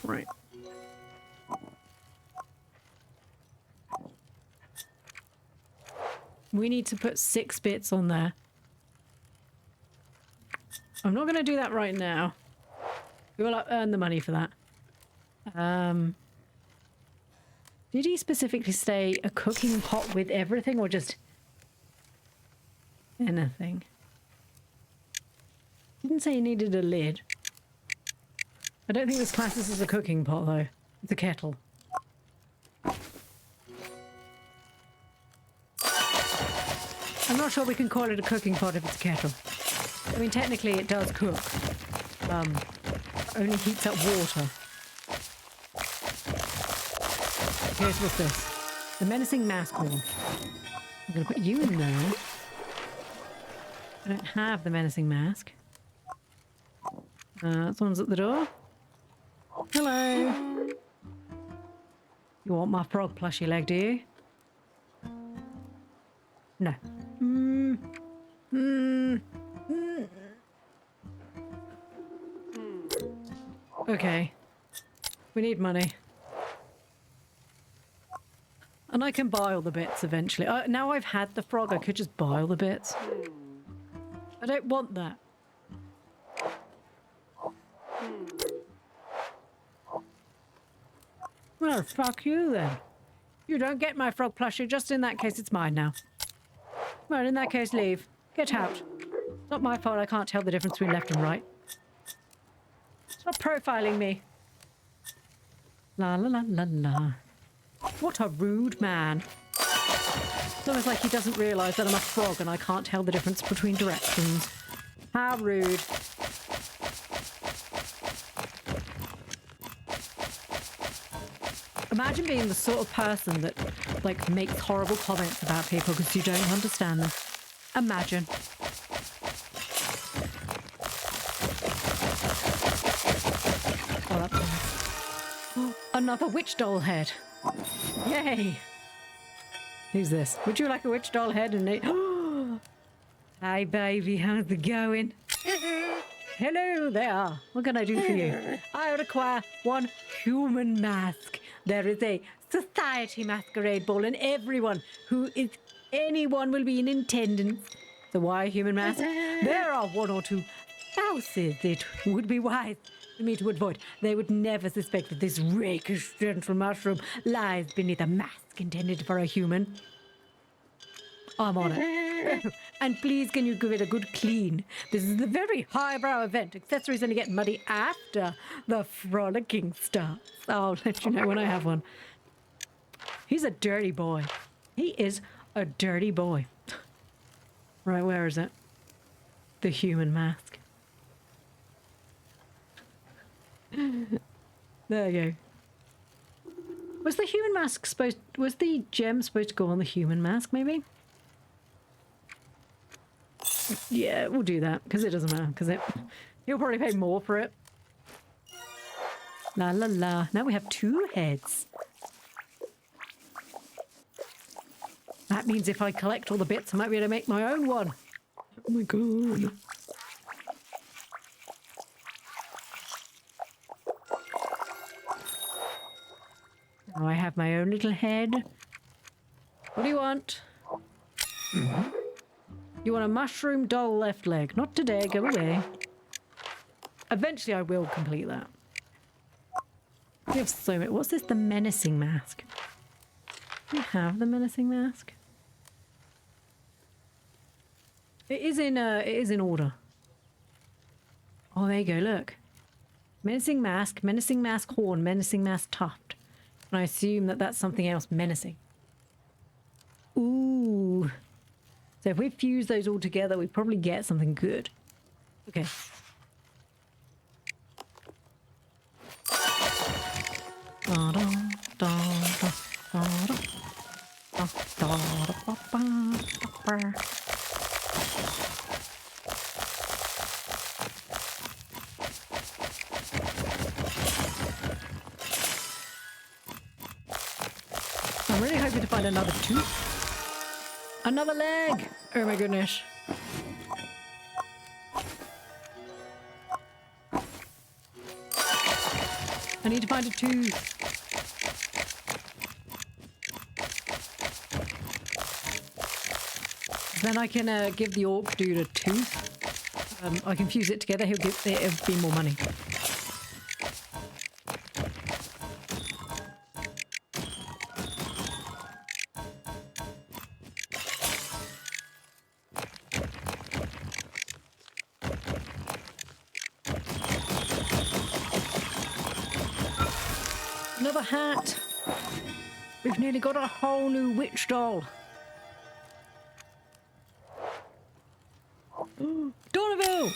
Right. We need to put 6 bits on there. I'm not going to do that right now. We will earn the money for that. Did he specifically say a cooking pot with everything or just anything? Didn't say he needed a lid. I don't think this classes as a cooking pot though. It's a kettle. I'm not sure we can call it a cooking pot if it's a kettle. I mean, technically it does cook. Only heats up water. Here's what's this. The menacing mask horn. going to put you in there. I don't have the menacing mask. Someone's at the door. Hello. You want my frog plushie leg, do you? No. Okay. We need money. And I can buy all the bits eventually. Now I've had the frog, I could just buy all the bits. I don't want that. Well, fuck you then. You don't get my frog plushie, just in that case it's mine now. Well, in that case, leave. Get out. It's not my fault I can't tell the difference between left and right. Stop profiling me. La la la la la. What a rude man. It's almost like he doesn't realise that I'm a frog and I can't tell the difference between directions. How rude. Imagine being the sort of person that, like, makes horrible comments about people because you don't understand them. Imagine. Oh, that's nice. Another witch doll head. Yay. Who's this? Would you like a witch doll head? And hi, baby. How's it going? Hello there. What can I do for you? I require one human mask. There is a society masquerade ball and anyone will be in attendance. So why a human mask? There are one or two spouses it would be wise for me to avoid. They would never suspect that this rakish central mushroom lies beneath a mask intended for a human. I'm on it. And please, can you give it a good clean? This is a very highbrow event. Accessories only get muddy after the frolicking starts. I'll let you know when I have one. He's a dirty boy. He is a dirty boy. Right, where is it? The human mask. There you go. Was the human mask was the gem supposed to go on the human mask, maybe? Yeah, we'll do that, because it doesn't matter, because he'll probably pay more for it. La la la. Now we have 2 heads. That means if I collect all the bits, I might be able to make my own one. Oh my god. Now I have my own little head. What do you want? You want a mushroom doll left leg. Not today, go away. Eventually I will complete that. We have so many. What's this? The menacing mask. Do we have the menacing mask? It is in order. Oh, there you go, look. Menacing mask horn, menacing mask tuft. And I assume that that's something else menacing. Ooh. So if we fuse those all together, we probably get something good. Okay. I'm really hoping to find another tooth. Another leg! Oh my goodness. I need to find a tooth. Then I can give the orc dude a tooth. I can fuse it together, it'll be more money. Another hat. We've nearly got a whole new witch doll. Donovan!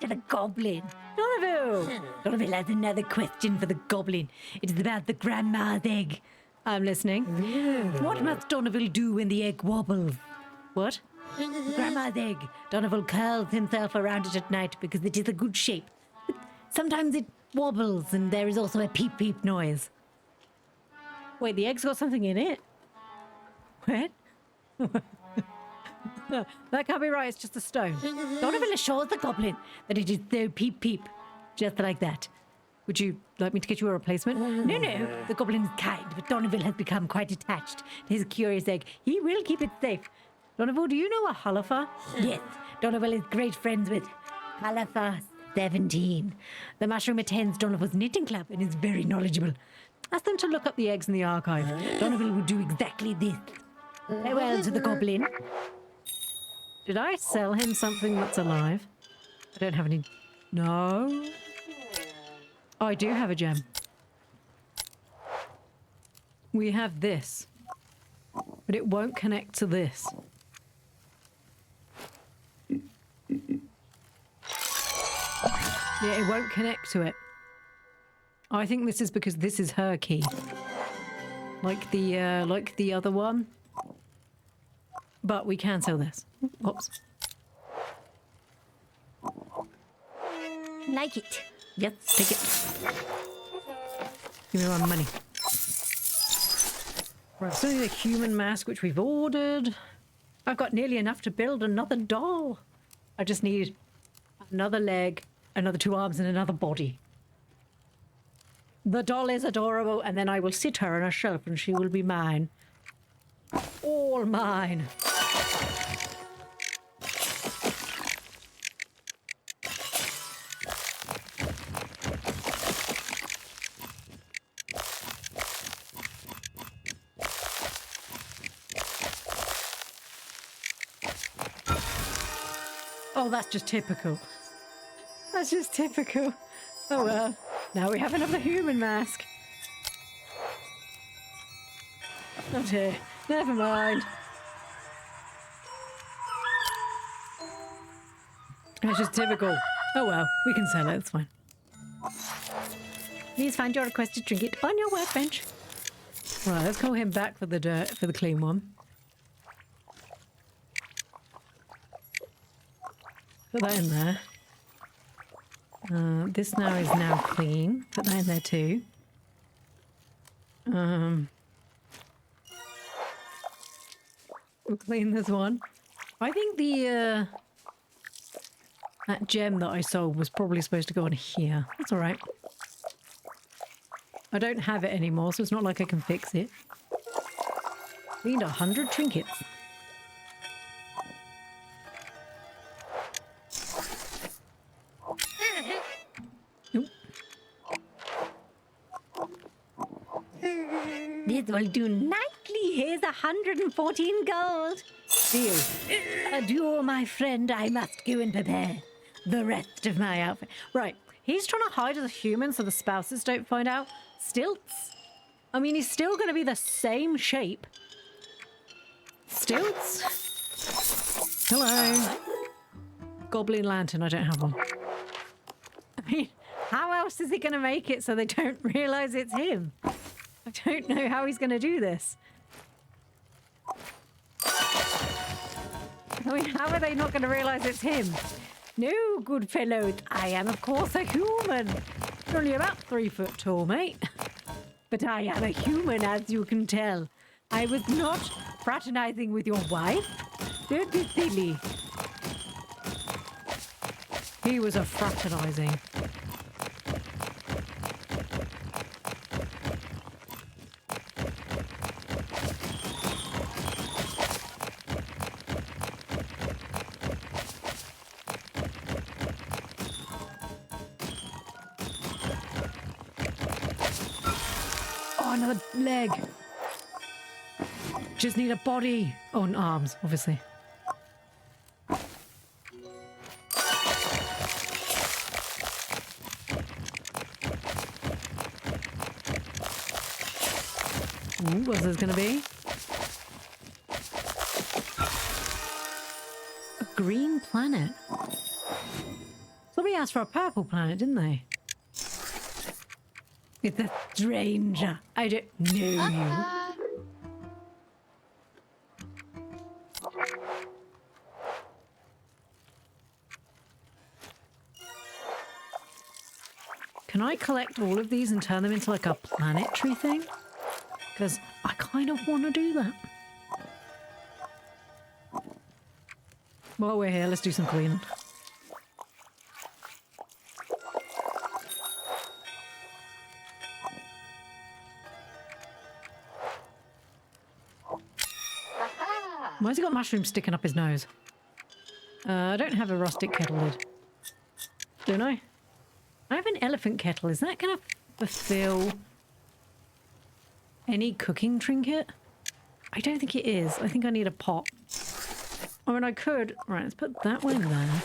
To the goblin. Donovan! Donovan has another question for the goblin. It is about the grandma's egg. I'm listening. What must Donovan do when the egg wobbles? What? Grandma's egg. Donovan curls himself around it at night because it is a good shape. But sometimes it wobbles and there is also a peep peep noise. Wait, the egg's got something in it? What? No, that can't be right. It's just a stone. Donovan assures the goblin that it is so peep peep. Just like that. Would you like me to get you a replacement? No, the goblin is kind, but Donovan has become quite attached to his curious egg. He will keep it safe. Donovan, do you know a Halafa? Yes, Donovan is great friends with Halafa 17. The mushroom attends Donovan's knitting club and is very knowledgeable. Ask them to look up the eggs in the archive. Donovan will do exactly this. Farewell to the goblin. Did I sell him something that's alive? I don't have any... No. Oh, I do have a gem. We have this. But it won't connect to this. Yeah, it won't connect to it. I think this is because this is her key. Like the other one. But we can sell this. Oops. Like it. Yes, take it. Give me my money. Right, so the human mask which we've ordered. I've got nearly enough to build another doll. I just need another leg, another 2 arms, and another body. The doll is adorable, and then I will sit her on a shelf and she will be mine. All mine. Oh, that's just typical. That's just typical. Oh well. Now we have another human mask. Oh dear. Never mind. That's just typical. Oh well, we can sell it, it's fine. Please find your requested trinket on your workbench. Right, let's call him back for the clean one. Put that in there. This now is now clean. Put that in there too. We'll clean this one. I think the that gem that I sold was probably supposed to go on here. That's all right. I don't have it anymore, so it's not like I can fix it. Cleaned 100 trinkets. This will do nicely. Here's 114 gold. Deal. Adieu, my friend. I must go and prepare the rest of my outfit. Right. He's trying to hide as a human so the spouses don't find out. Stilts. I mean, he's still going to be the same shape. Stilts. Hello. Goblin lantern. I don't have one. I mean, how else is he going to make it so they don't realise it's him? I don't know how he's going to do this. I mean, how are they not going to realise it's him? No, good fellow. I am, of course, a human. Only about 3 foot tall, mate. But I am a human, as you can tell. I was not fraternising with your wife. Don't be silly. He was a fraternising. Another leg. Just need a body. Oh, and arms, obviously. Ooh, what's this gonna be? A green planet. Somebody asked for a purple planet, didn't they? stranger. I don't know you. Can I collect all of these and turn them into like a planetary thing? Because I kind of want to do that. While we're here, let's do some cleaning. Why has he got mushrooms sticking up his nose? I don't have a rustic kettle lid. Don't I? I have an elephant kettle. Is that going to fulfill any cooking trinket? I don't think it is. I think I need a pot. I mean, I could... Right, let's put that one there.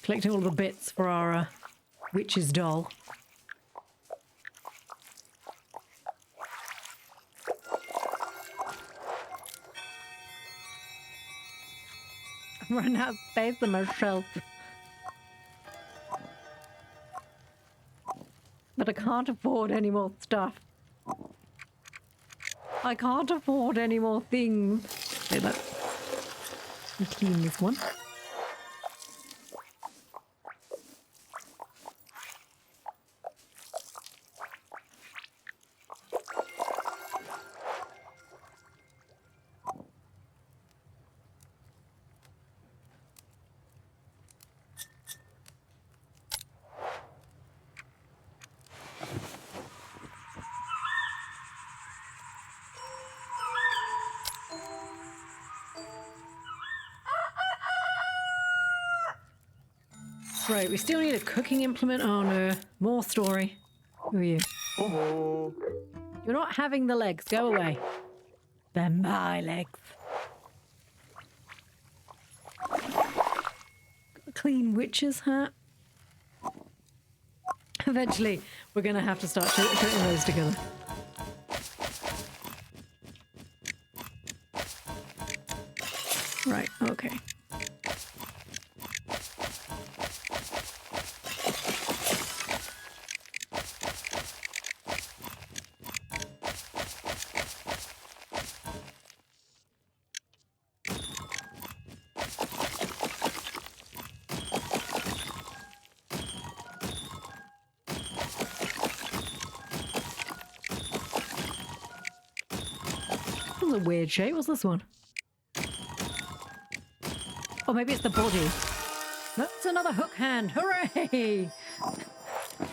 Collecting all the bits for our witch's doll. I've run out of space on my shelf. But I can't afford any more stuff. I can't afford any more things. Okay, let's clean this one. Right, we still need a cooking implement. Oh no, more story. Who are you? Oh. You're not having the legs. Go away. They're my legs. Clean witch's hat. Eventually, we're going to have to start putting those together. Right, okay. A weird shape. What's this one? Oh, maybe it's the body. That's another hook hand. Hooray!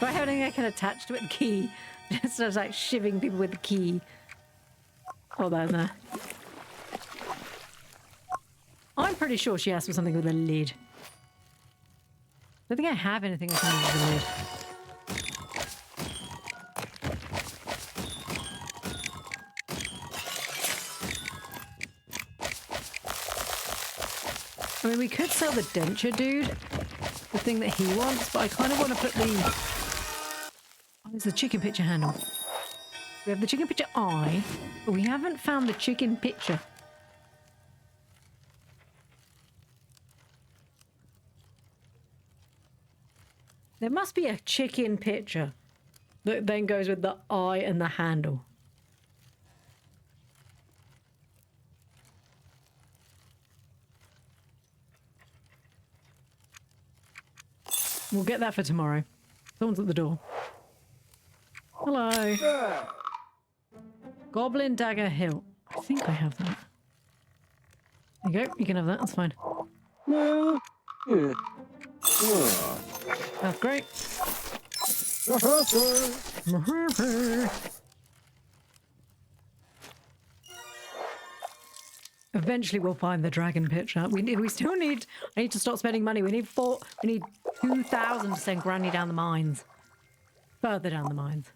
Do I have anything I can attach to it? Key. Just like shivving people with the key. Oh, there. I'm pretty sure she asked for something with a lid. I don't think I have anything I can use with a lid. I mean, we could sell the denture dude, the thing that he wants, but I kind of want to put the... Oh, there's the chicken picture handle. We have the chicken picture eye, but we haven't found the chicken picture. There must be a chicken picture that then goes with the eye and the handle. We'll get that for tomorrow. Someone's at the door. Hello. Goblin dagger hilt. I think I have that. There you go. You can have that. That's fine. That's great. Eventually we'll find the dragon picture. We still need... I need to stop spending money. We need 2,000 to send Granny down the mines. Further down the mines.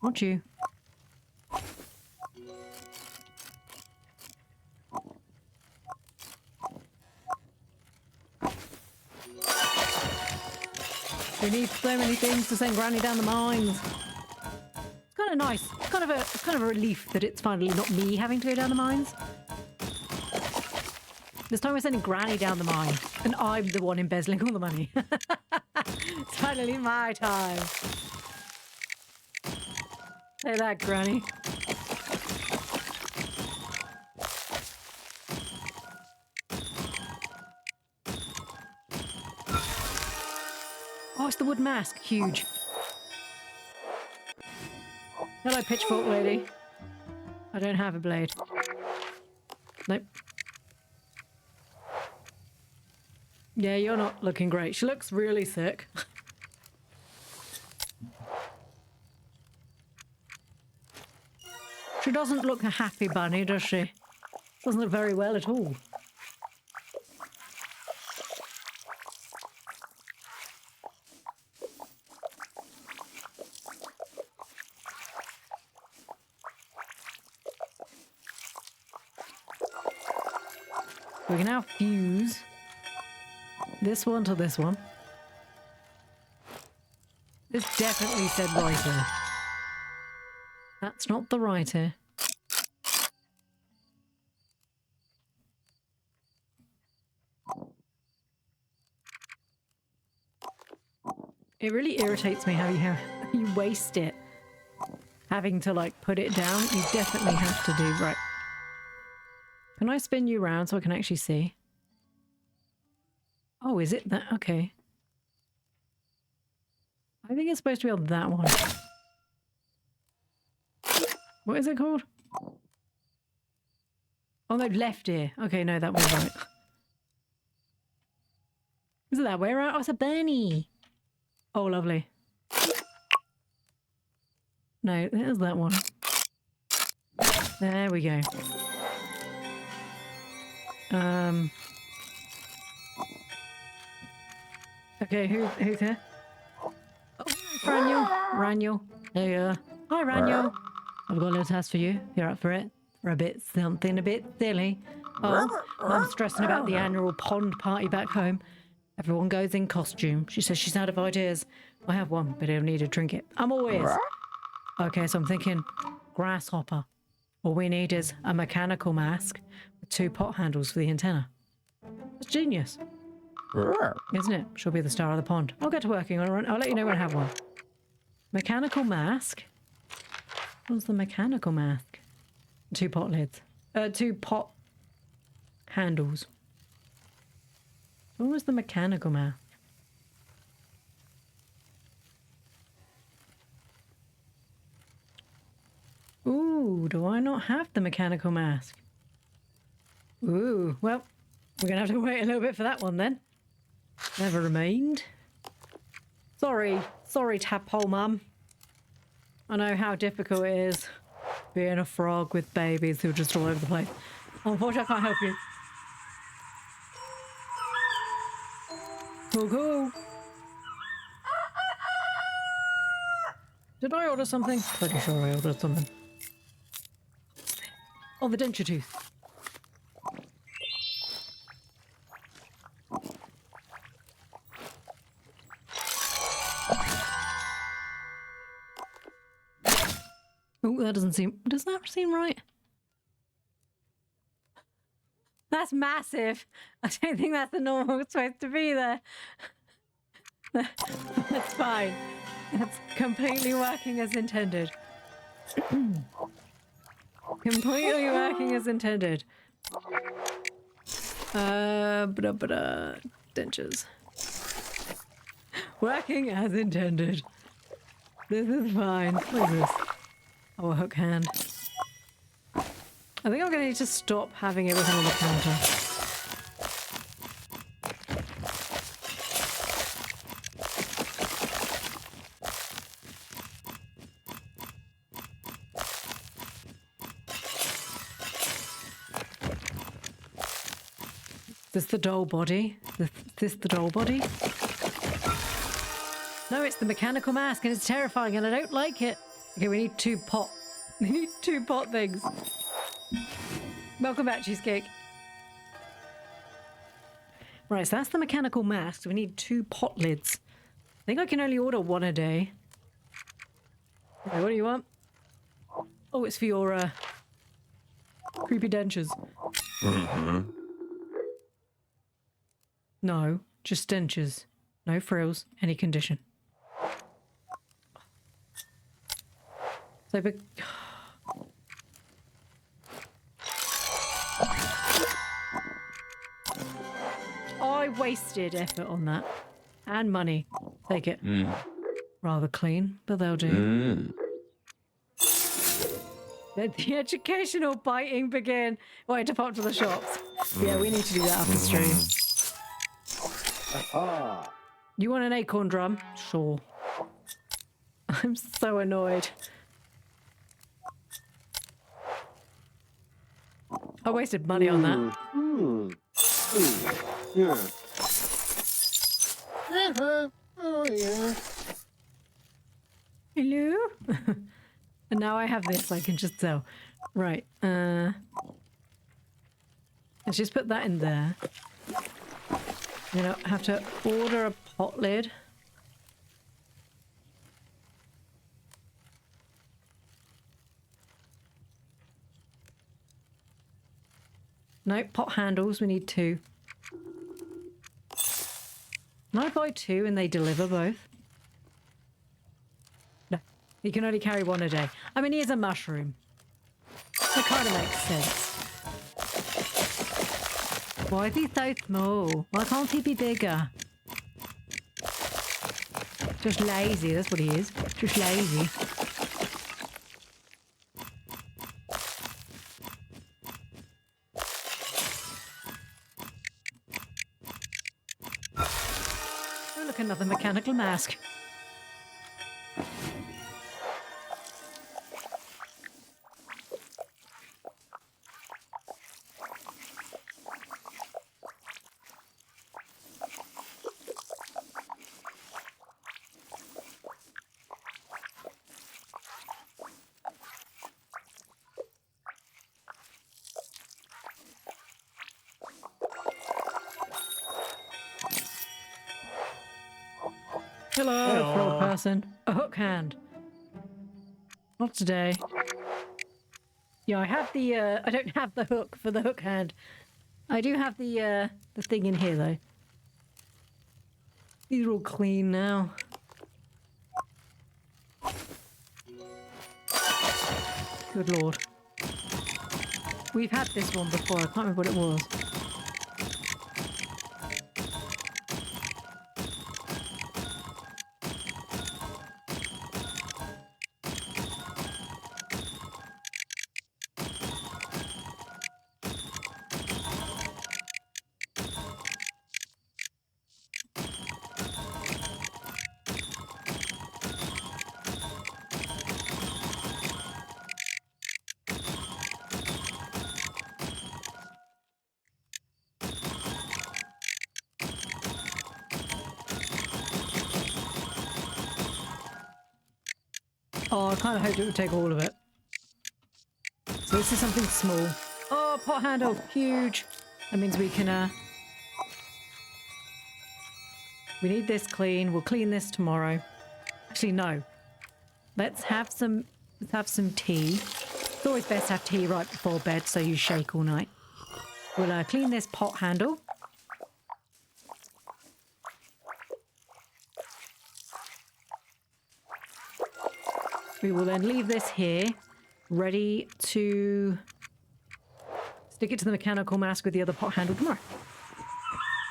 Not you. We need so many things to send Granny down the mines. It's kind of nice. It's kind of a relief that it's finally not me having to go down the mines. This time we're sending Granny down the mine. And I'm the one embezzling all the money. It's finally my time. Say that, Granny. Oh, it's the wood mask. Huge. Hello, pitchfork lady. I don't have a blade. Nope. Yeah, you're not looking great. She looks really sick. She doesn't look a happy bunny, does she? Doesn't look very well at all. We can now fuse this one to this one. This definitely said writer. That's not the writer. It really irritates me how you waste it. Having to like put it down, you definitely have to do right. Can I spin you around so I can actually see? Oh, is it that? Okay. I think it's supposed to be on that one. What is it called? Oh no, left ear. Okay, no, that was right. Is it that way around? Oh, it's a bunny. Oh, lovely. No, there's that one. There we go. Okay, who's here? Oh, it's Raniel. Raniel. Hey, hi, Raniel. I've got a little task for you. You're up for it? For a bit something a bit silly. Oh, I'm stressing about the annual pond party back home. Everyone goes in costume. She says she's out of ideas. I have one, but it'll need a trinket. I'm all ears. Okay, so I'm thinking grasshopper. All we need is a mechanical mask with 2 pot handles for the antenna. It's genius. Isn't it? She'll be the star of the pond. I'll get to working on it. I'll let you know when I have one. Mechanical mask? What's the mechanical mask? 2 pot lids. 2 pot handles. What was the mechanical mask? Ooh, do I not have the mechanical mask? Ooh, well, we're going to have to wait a little bit for that one then. Never mind. Sorry, Tadpole Mum. I know how difficult it is being a frog with babies who are just all over the place. Unfortunately, I can't help you. Cool. Did I order something? Pretty sure I ordered something. Oh, the denture tooth. Oh, that doesn't seem... Does that seem right? That's massive. I don't think that's the normal supposed to be there. That's fine. That's completely working as intended. Completely working as intended. Dentures. Working as intended. This is fine. What is this? Oh, a hook hand. I think I'm going to need to stop having everything on the counter. Is this the doll body? Is this the doll body? No, it's the mechanical mask and it's terrifying and I don't like it. Okay, we need 2 pot. We need 2 pot things. Welcome back, Cheesecake. Right, so that's the mechanical mask. We need 2 pot lids. I think I can only order 1 a day. Okay, what do you want? Oh, it's for your creepy dentures. No, just dentures. No frills, any condition. So, I wasted effort on that. And money. Take it. Rather clean, but they'll do. Let the educational biting begin. Wait to pop to the shops. Yeah, we need to do that after stream. You want an acorn drum? Sure. I'm so annoyed. I wasted money on that. Yeah. Oh, yeah. Hello? And now I have this I can just sell. Right. Let's just put that in there. I'm gonna have to order a pot lid. No, pot handles, we need 2. Can I buy 2 and they deliver both? No, you can only carry 1 a day. I mean, here's a mushroom. That kind of makes sense. Why is he so small? Why can't he be bigger? Just lazy, that's what he is. Just lazy. Oh, look, another mechanical mask. Hello, frog person. A hook hand. Not today. Yeah, I have the, I don't have the hook for the hook hand. I do have the thing in here, though. These are all clean now. Good lord. We've had this one before, I can't remember what it was. Oh, I kind of hoped it would take all of it. So this is something small. Oh, pot handle, huge. That means we can, we need this clean. We'll clean this tomorrow. Actually, no. Let's have some tea. It's always best to have tea right before bed so you shake all night. We'll clean this pot handle. We will then leave this here, ready to stick it to the mechanical mask with the other pot handle tomorrow.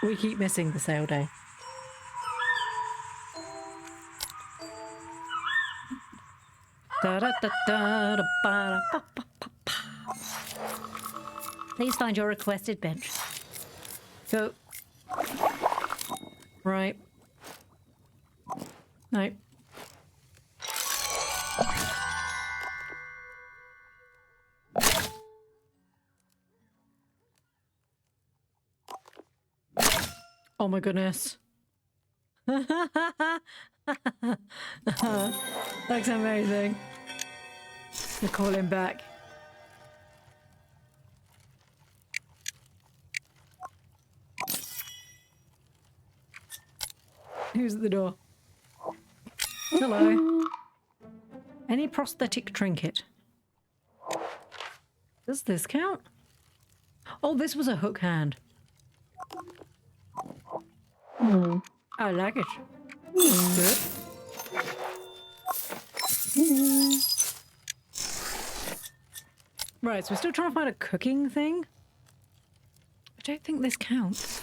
We keep missing the sale day. Please find your requested bench. Go. Right. No. Oh my goodness. That's amazing. To call him back. Who's at the door? Hello. Any prosthetic trinket? Does this count? Oh, this was a hook hand. I like it. Good. Right, so we're still trying to find a cooking thing. I don't think this counts.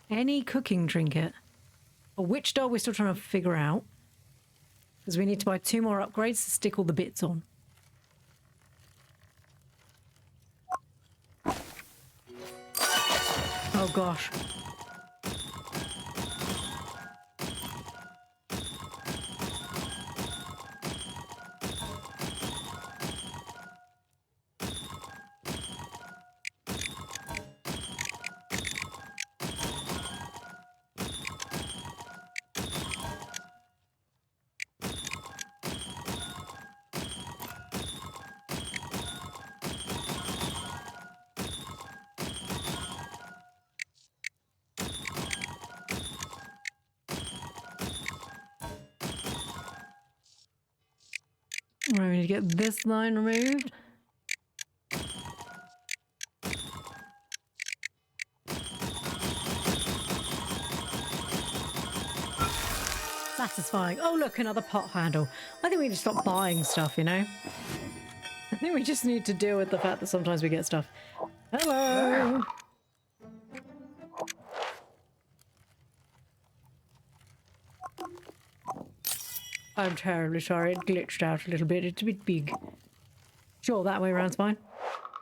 Any cooking trinket. A witch doll we're still trying to figure out. Because we need to buy 2 more upgrades to stick all the bits on. Oh gosh. Right, we need to get this line removed. Satisfying. Oh, look, another pot handle. I think we need to stop buying stuff, you know? I think we just need to deal with the fact that sometimes we get stuff. Hello! I'm terribly sorry, it glitched out a little bit. It's a bit big. Sure, that way around's fine.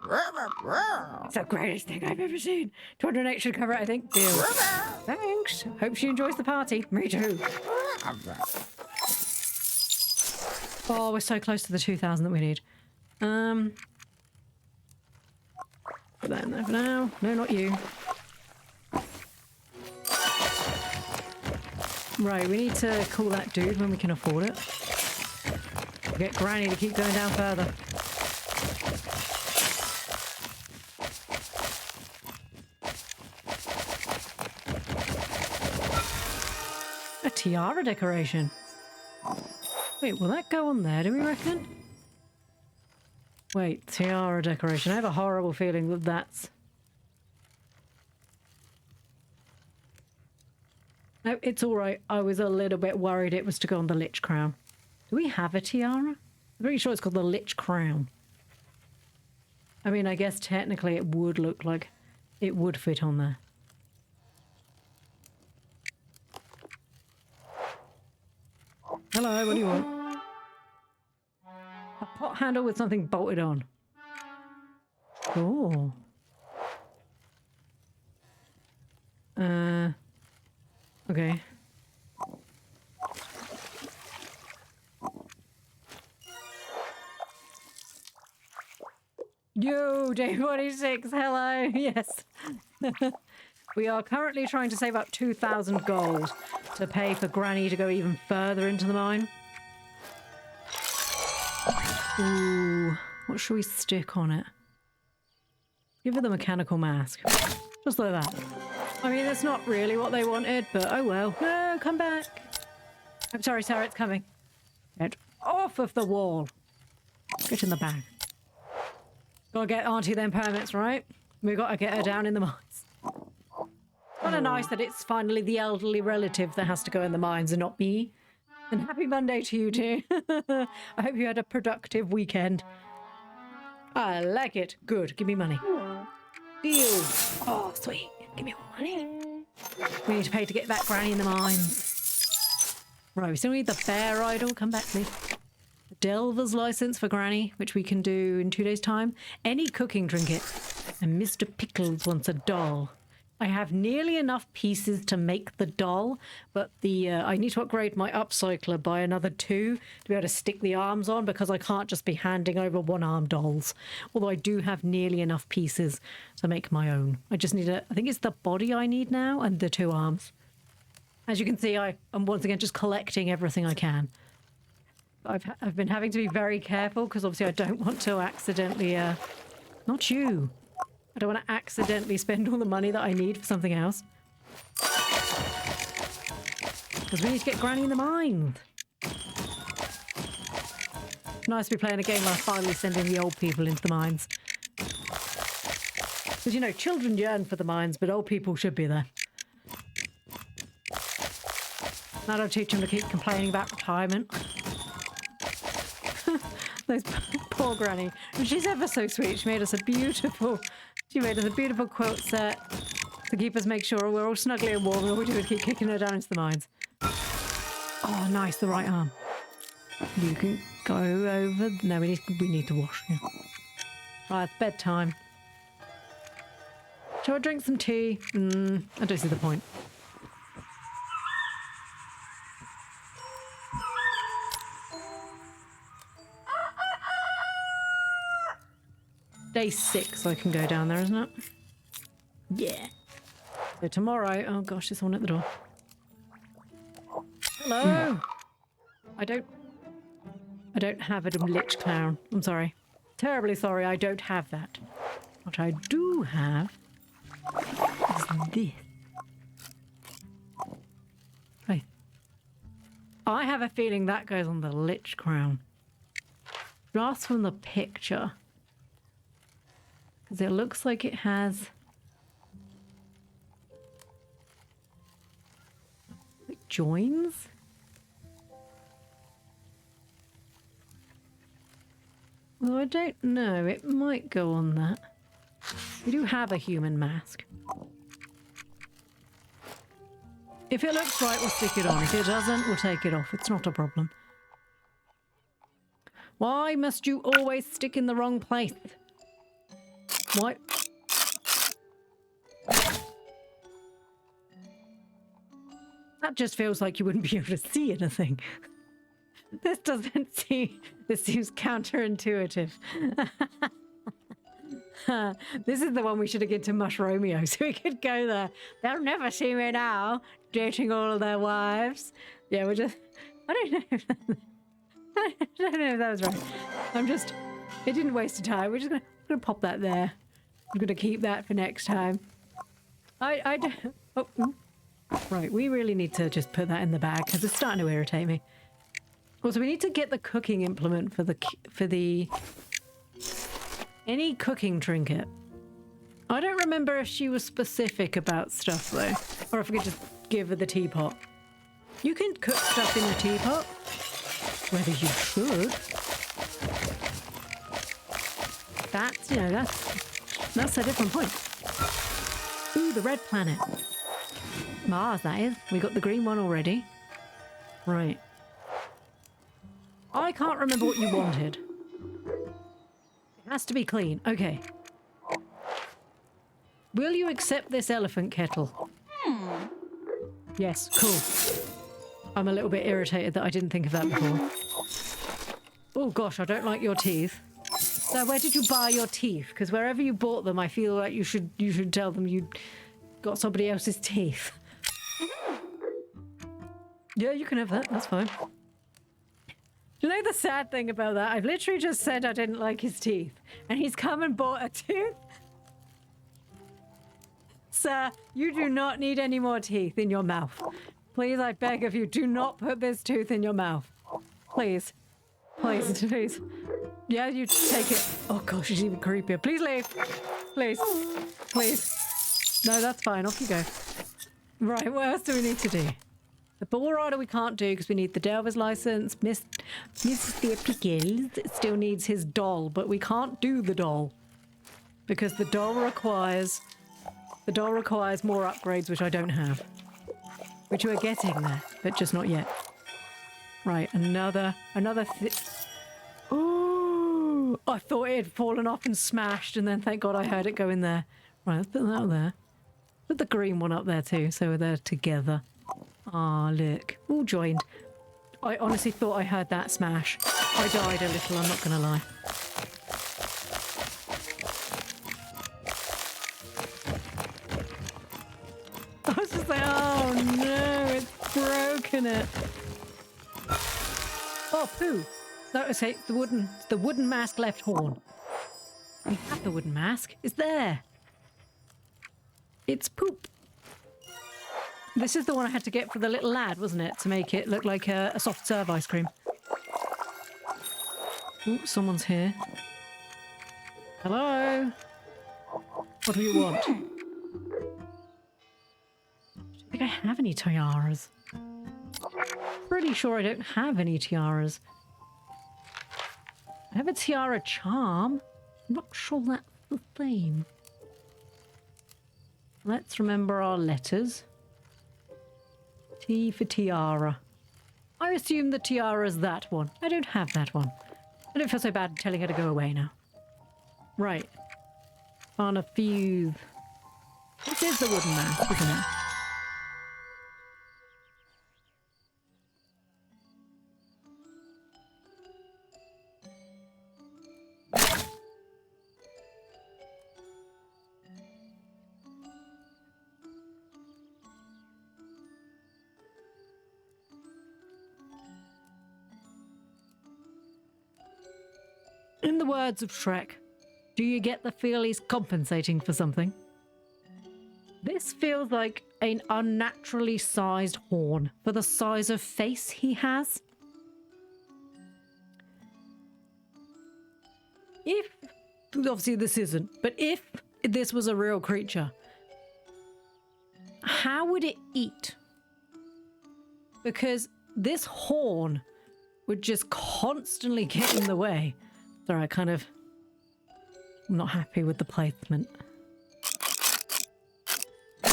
It's the greatest thing I've ever seen. 208 should cover it, I think. Deal. Thanks. Hope she enjoys the party. Me too. Oh, we're so close to the 2,000 that we need. Put that in there for now. No, not you. Right, we need to call that dude when we can afford it. Get Granny to keep going down further. A tiara decoration. Wait, will that go on there, do we reckon? Wait, tiara decoration. I have a horrible feeling that that's... No, it's all right. I was a little bit worried it was to go on the Lich Crown. Do we have a tiara? I'm pretty sure it's called the Lich Crown. I mean, I guess technically it would look like it would fit on there. Hello, what do you want? A pot handle with something bolted on. Oh. Okay. Yo, day 46, hello, yes. We are currently trying to save up 2,000 gold to pay for Granny to go even further into the mine. Ooh, what should we stick on it? Give her the mechanical mask. Just like that. I mean, that's not really what they wanted, but oh well. No, come back. I'm sorry, Sarah, it's coming. Get off of the wall. Get in the bag. Gotta get Auntie them permits, right? We gotta get her down in the mines. Kind of nice that it's finally the elderly relative that has to go in the mines and not me. And happy Monday to you too. I hope you had a productive weekend. I like it. Good. Give me money. Deal. Oh, sweet. Give me more money. We need to pay to get that Granny in the mines. Right, we still need the bear idol. Come back, please. The Delver's license for Granny, which we can do in 2 days' time. Any cooking trinket. And Mr. Pickles wants a doll. I have nearly enough pieces to make the doll, but I need to upgrade my upcycler by another 2 to be able to stick the arms on, because I can't just be handing over one-arm dolls. Although I do have nearly enough pieces to make my own. I just need I think it's the body I need now and the 2 arms. As you can see, I'm once again just collecting everything I can. I've been having to be very careful because obviously I don't want to accidentally... Not you. I don't want to accidentally spend all the money that I need for something else. Because we need to get Granny in the mine. Nice to be playing a game where I'm finally sending the old people into the mines. Because, you know, children yearn for the mines, but old people should be there. That'll teach him to keep complaining about retirement. Those poor granny. She's ever so sweet. She made us a beautiful quilt set to keep us, make sure we're all snuggly and warm. All we do is keep kicking her down into the mines. Oh, nice, the right arm. You can go over. No, we need to wash you. Right, it's bedtime. Shall I drink some tea? I don't see the point. Day 6 I can go down there, isn't it? Yeah. So tomorrow... Oh gosh, there's someone at the door. Hello! I don't have a lich clown. I'm sorry. Terribly sorry, I don't have that. What I do have is this. Hey. I have a feeling that goes on the lich crown. Just from the picture. Because it looks like it has... like joins? Well, I don't know. It might go on that. We do have a human mask. If it looks right, we'll stick it on. If it doesn't, we'll take it off. It's not a problem. Why must you always stick in the wrong place? Why? That just feels like you wouldn't be able to see anything. This doesn't seem... This seems counterintuitive. This is the one we should have given to Mush Romeo, so we could go there. They'll never see me now, dating all of their wives. Yeah, we're just... I don't know if that was right. I'm just... It didn't waste a time. We're just gonna pop that there. I'm gonna keep that for next time. I don't... Oh, right, we really need to just put that in the bag because it's starting to irritate me. Also, we need to get the cooking implement for the any cooking trinket. I don't remember if she was specific about stuff though, or if we could just give her the teapot. You can cook stuff in the teapot. Whether you should. That's, you know, that's a different point. Ooh, the red planet. Mars, that is. We got the green one already. Right. I can't remember what you wanted. It has to be clean. Okay. Will you accept this elephant kettle? Yes, cool. I'm a little bit irritated that I didn't think of that before. Oh gosh, I don't like your teeth. So where did you buy your teeth? Because wherever you bought them, I feel like you should tell them you got somebody else's teeth. Yeah, you can have that. That's fine. You know the sad thing about that? I've literally just said I didn't like his teeth, and he's come and bought a tooth. Sir, you do not need any more teeth in your mouth. Please, I beg of you, do not put this tooth in your mouth. Please. Please, please. Yeah, you take it. Oh gosh, it's even creepier. Please leave. Please. Please. No, that's fine. Off you go. Right, what else do we need to do? The ball rider we can't do because we need the Delver's license. Mr. Pickles still needs his doll, but we can't do the doll because the doll requires more upgrades, which I don't have. Which we're getting there, but just not yet. Right, another Oh, I thought it had fallen off and smashed, and then thank God I heard it go in there. Right, let's put that up there. Put the green one up there too, so they're together. Ah, look, all joined. I honestly thought I heard that smash. I died a little, I'm not gonna lie. I was just like, oh no, it's broken it. Oh, poo. That was it, the wooden mask left horn. We have the wooden mask. It's there. It's poop. This is the one I had to get for the little lad, wasn't it? To make it look like a soft serve ice cream. Ooh, someone's here. Hello? What do you want? I don't think I have any tiaras. pretty sure I don't have any tiaras. I have a tiara charm. I'm not sure that's the same. Let's remember our letters. T for tiara. I assume the tiara is that one. I don't have that one. I don't feel so bad telling her to go away now. Right. On a fuse. This is the wooden mouse, isn't it? In the words of Shrek, do you get the feel he's compensating for something? This feels like an unnaturally sized horn for the size of face he has. If, obviously this isn't, but if this was a real creature, how would it eat? Because this horn would just constantly get in the way. Sorry, I'm not happy with the placement. I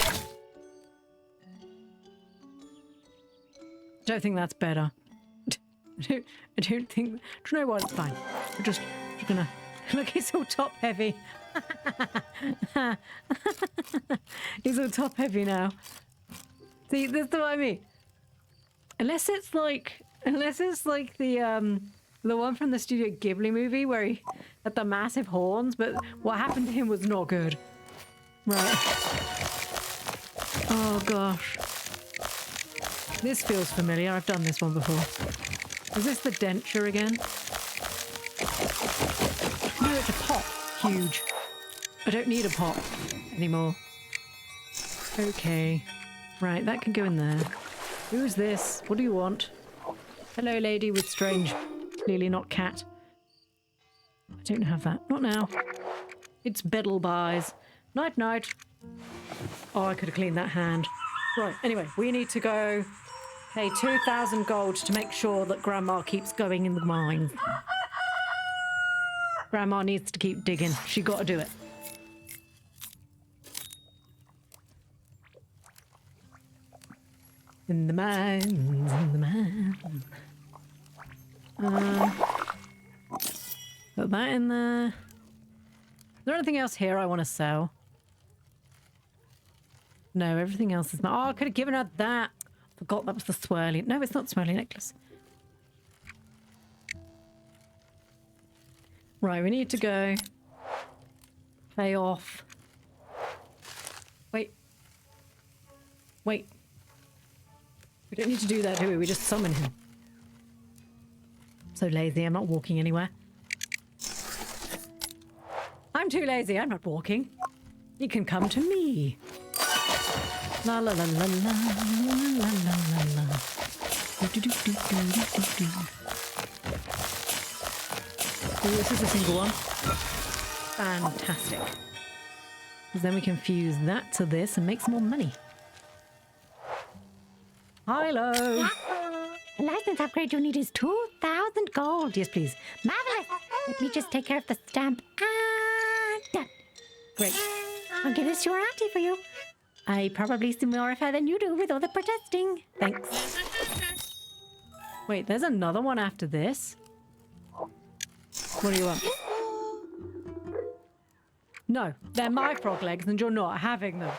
don't think that's better. I don't think... Do you know what? It's fine. We're just gonna... Look, he's all top heavy. He's all top heavy now. See, that's what I mean. Unless it's like the one from the Studio Ghibli movie where he had the massive horns, but what happened to him was not good. Right. Oh gosh. This feels familiar. I've done this one before. Is this the denture again? No, it's a pot. Huge. I don't need a pot anymore. Okay. Right, that can go in there. Who's this? What do you want? Hello, lady with strange, clearly not cat. I don't have that. Not now. It's Bedelbuys. Night, night. Oh, I could have cleaned that hand. Right, anyway, we need to go pay 2,000 gold to make sure that Grandma keeps going in the mine. Grandma needs to keep digging. She got to do it. In the mines, in the mines. Put that in there. Is there anything else here I want to sell? No, everything else is not. Oh, I could have given her that. Forgot that was the swirly. No, it's not swirly necklace. Right, we need to go pay off. Wait. Wait. We don't need to do that, do we? We just summon him. So lazy, I'm not walking anywhere. I'm too lazy, I'm not walking. You can come to me. La la la la la la la la la. Oh, this is a single one. Fantastic. Because then we can fuse that to this and make some more money. Hello. The license upgrade you need is 2,000 gold. Yes, please. Marvelous. Let me just take care of the stamp. And done. Great. I'll give this to your auntie for you. I probably see more of her than you do with all the protesting. Thanks. Wait, there's another one after this. What do you want? No, they're my frog legs and you're not having them.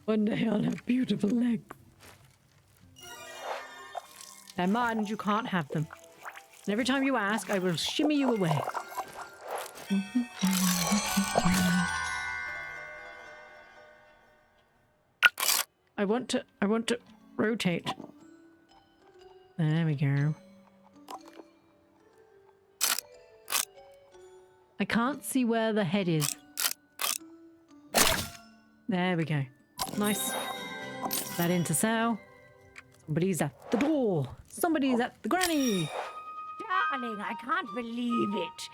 One day I'll have beautiful legs. They're mine and you can't have them. And every time you ask, I will shimmy you away. I want to rotate. There we go. I can't see where the head is. There we go. Nice. Put that into sell. Somebody's at the door. Somebody's at the granny. Darling, I can't believe it.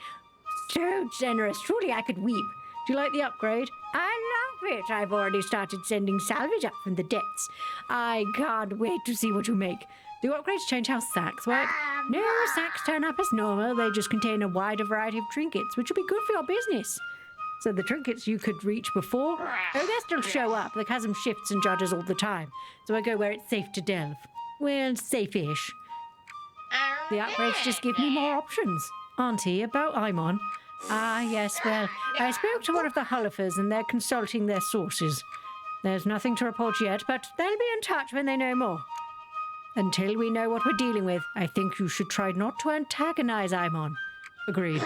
So generous. Truly, I could weep. Do you like the upgrade? I love it. I've already started sending salvage up from the depths. I can't wait to see what you make. Do upgrades change how sacks work? No, sacks turn up as normal. They just contain a wider variety of trinkets, which will be good for your business. So the trinkets you could reach before? Oh, they still show up. The chasm shifts and judges all the time. So I go where it's safe to delve. Well, safe-ish. The upgrades just give me more options. Auntie, about Imon. Ah, yes, well, I spoke to one of the Hullifers and they're consulting their sources. There's nothing to report yet, but they'll be in touch when they know more. Until we know what we're dealing with, I think you should try not to antagonize Imon. Agreed.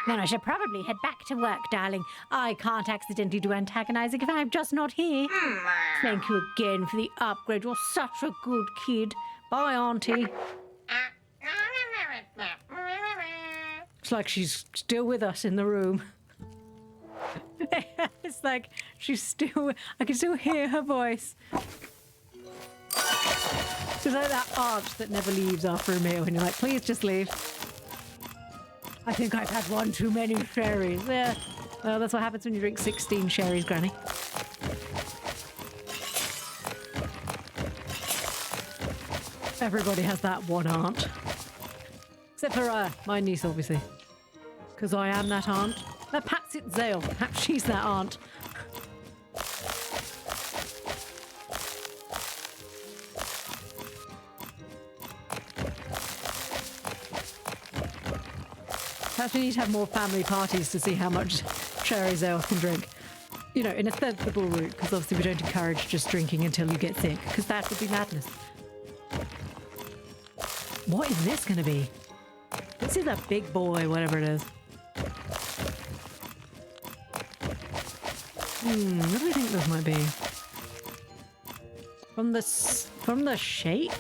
Then I should probably head back to work, darling. I can't accidentally do antagonizing if I'm just not here. Thank you again for the upgrade. You're such a good kid. Bye, Auntie. It's like she's still with us in the room. It's like she's still... I can still hear her voice. It's like that aunt that never leaves after a meal and you're like, please just leave. I think I've had one too many sherries. Yeah. Well, that's what happens when you drink 16 sherries, Granny. Everybody has that one aunt. Except for my niece, obviously. Because I am that aunt. Perhaps it's Zale. Perhaps she's that aunt. Perhaps we need to have more family parties to see how much sherry Zale can drink. You know, in a sensible route, because obviously we don't encourage just drinking until you get sick, because that would be madness. What is this going to be? This is a big boy, whatever it is. What do I think this might be? From the shape?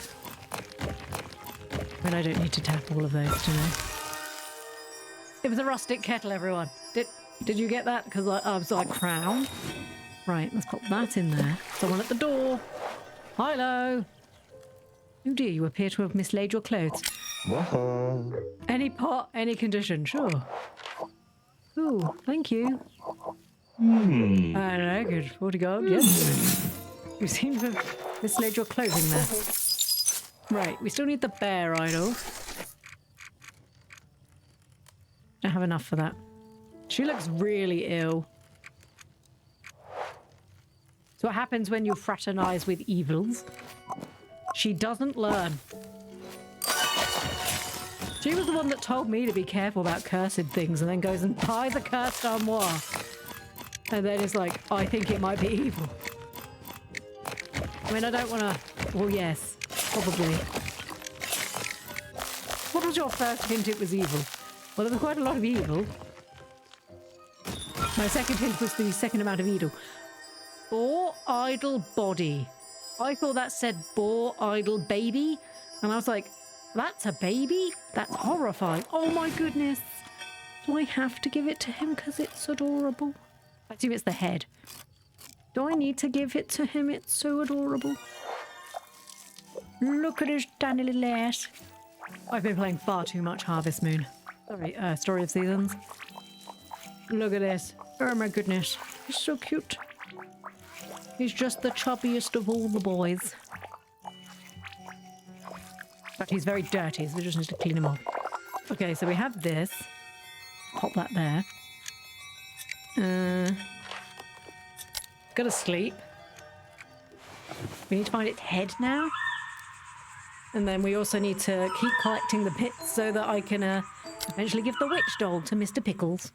I mean, I don't need to tap all of those to know. It was a rustic kettle, everyone. Did you get that? Because I was like, crown. Right, let's pop that in there. Someone at the door. Hello. Oh dear, you appear to have mislaid your clothes. Any pot, any condition, sure. Ooh, thank you. I like it. 40 gold, yes. You seem to have mislaid your clothing there. Right, we still need the bear idol. Don't have enough for that. She looks really ill. So what happens when you fraternize with evils? She doesn't learn. She was the one that told me to be careful about cursed things and then goes and buy the cursed armoire. And then it's like, I think it might be evil. I mean, I don't want to... Well, yes, probably. What was your first hint it was evil? Well, there was quite a lot of evil. My second hint was the second amount of evil. Boar idle body. I thought that said boar idle baby. And I was like, that's a baby? That's horrifying. Oh my goodness. Do I have to give it to him because it's adorable? I assume it's the head. Do I need to give it to him? It's so adorable. Look at his tiny little ass. I've been playing far too much Harvest Moon. Sorry, Story of Seasons. Look at this. Oh my goodness. He's so cute. He's just the chubbiest of all the boys. But he's very dirty, so we just need to clean him off. Okay, so we have this. Pop that there. Go to sleep. We need to find its head now. And then we also need to keep collecting the bits so that I can eventually give the witch doll to Mr. Pickles.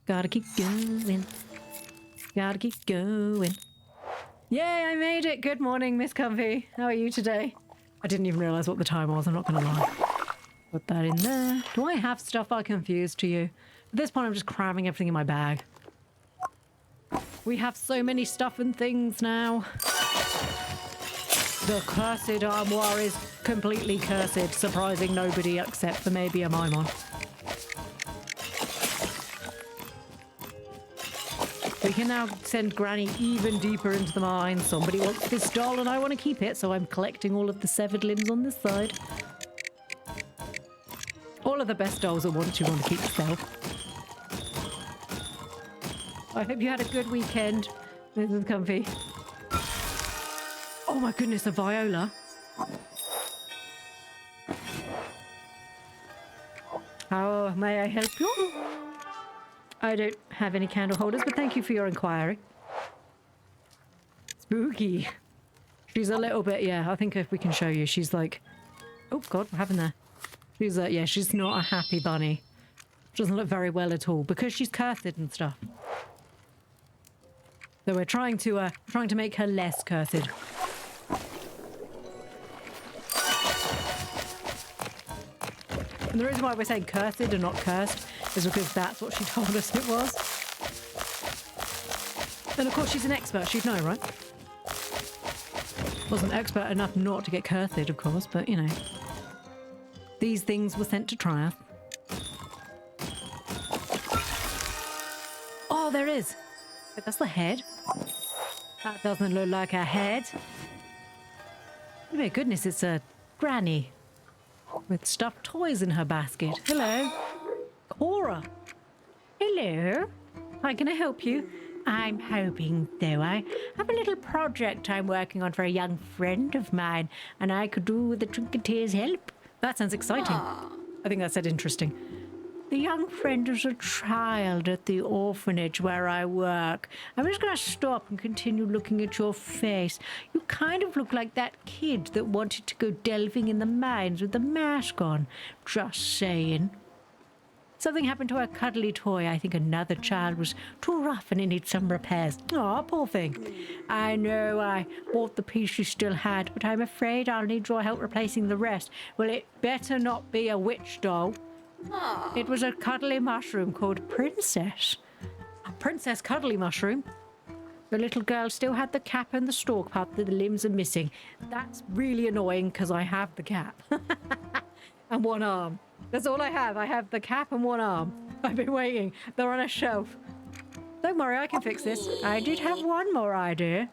Gotta keep going. Gotta keep going. Yay, I made it! Good morning, Miss Comfy. How are you today? I didn't even realise what the time was, I'm not gonna lie. Put that in there. Do I have stuff I confused to you? At this point, I'm just cramming everything in my bag. We have so many stuff and things now. The cursed armoire is completely cursed, surprising nobody except for maybe a Maimon. We can now send Granny even deeper into the mine. Somebody wants this doll and I want to keep it, so I'm collecting all of the severed limbs on this side. All of the best dolls are ones you want to keep yourself. I hope you had a good weekend, Mrs. Comfy. Oh my goodness, a viola. How may I help you? I don't have any candle holders, but thank you for your inquiry. Spooky. She's a little bit, yeah, I think if we can show you, she's like, oh God, what happened there? She's, yeah, she's not a happy bunny. She doesn't look very well at all because she's cursed and stuff. So we're trying to make her less cursed. And the reason why we're saying cursed and not cursed is because that's what she told us it was. And of course she's an expert, she'd know, right? Wasn't expert enough not to get cursed, of course, but you know. These things were sent to try us. Oh, there is. That's the head. That doesn't look like a head. Oh my goodness, it's a granny with stuffed toys in her basket. Hello. Cora. Hello. How can I help you? I'm hoping, though, I have a little project I'm working on for a young friend of mine, and I could do with the Trinketeer's help. That sounds exciting. I think that said interesting. The young friend is a child at the orphanage where I work. I'm just going to stop and continue looking at your face. You kind of look like that kid that wanted to go delving in the mines with the mask on. Just saying. Something happened to her cuddly toy. I think another child was too rough and it needs some repairs. Aw, poor thing. I know I bought the piece she still had, but I'm afraid I'll need your help replacing the rest. Well, it better not be a witch doll. It was a cuddly mushroom called Princess. A princess cuddly mushroom? The little girl still had the cap and the stalk part that the limbs are missing. That's really annoying because I have the cap. And one arm. That's all I have. I have the cap and one arm. I've been waiting. They're on a shelf. Don't worry, I can fix this. I did have one more idea.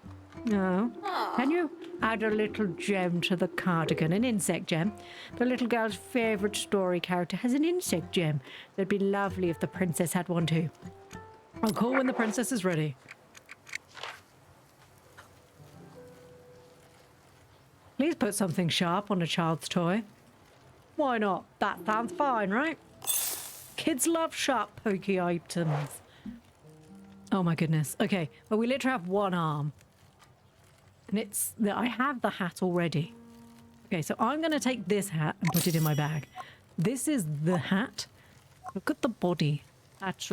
No. Can you add a little gem to the cardigan, an insect gem? The little girl's favourite story character has an insect gem. It'd be lovely if the princess had one too. I'll call when the princess is ready. Please put something sharp on a child's toy. Why not? That sounds fine, right? Kids love sharp, pokey items. Oh my goodness. Okay, well we literally have one arm. And it's that I have the hat already. Okay, so I'm going to take this hat and put it in my bag. This is the hat. Look at the body. That's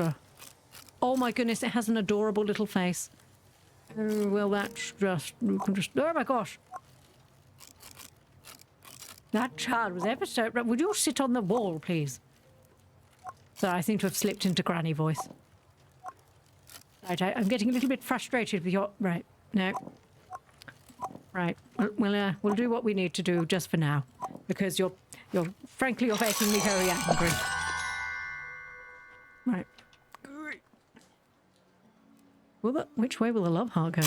oh my goodness, it has an adorable little face. Oh, well, that's just, you can just, oh my gosh. That child was ever so, would you sit on the wall, please? So I seem to have slipped into granny voice. Right, I'm getting a little bit frustrated with your, right, no. Right, we'll do what we need to do just for now. Because frankly, you're making me very angry. Right. Which way will the love heart go?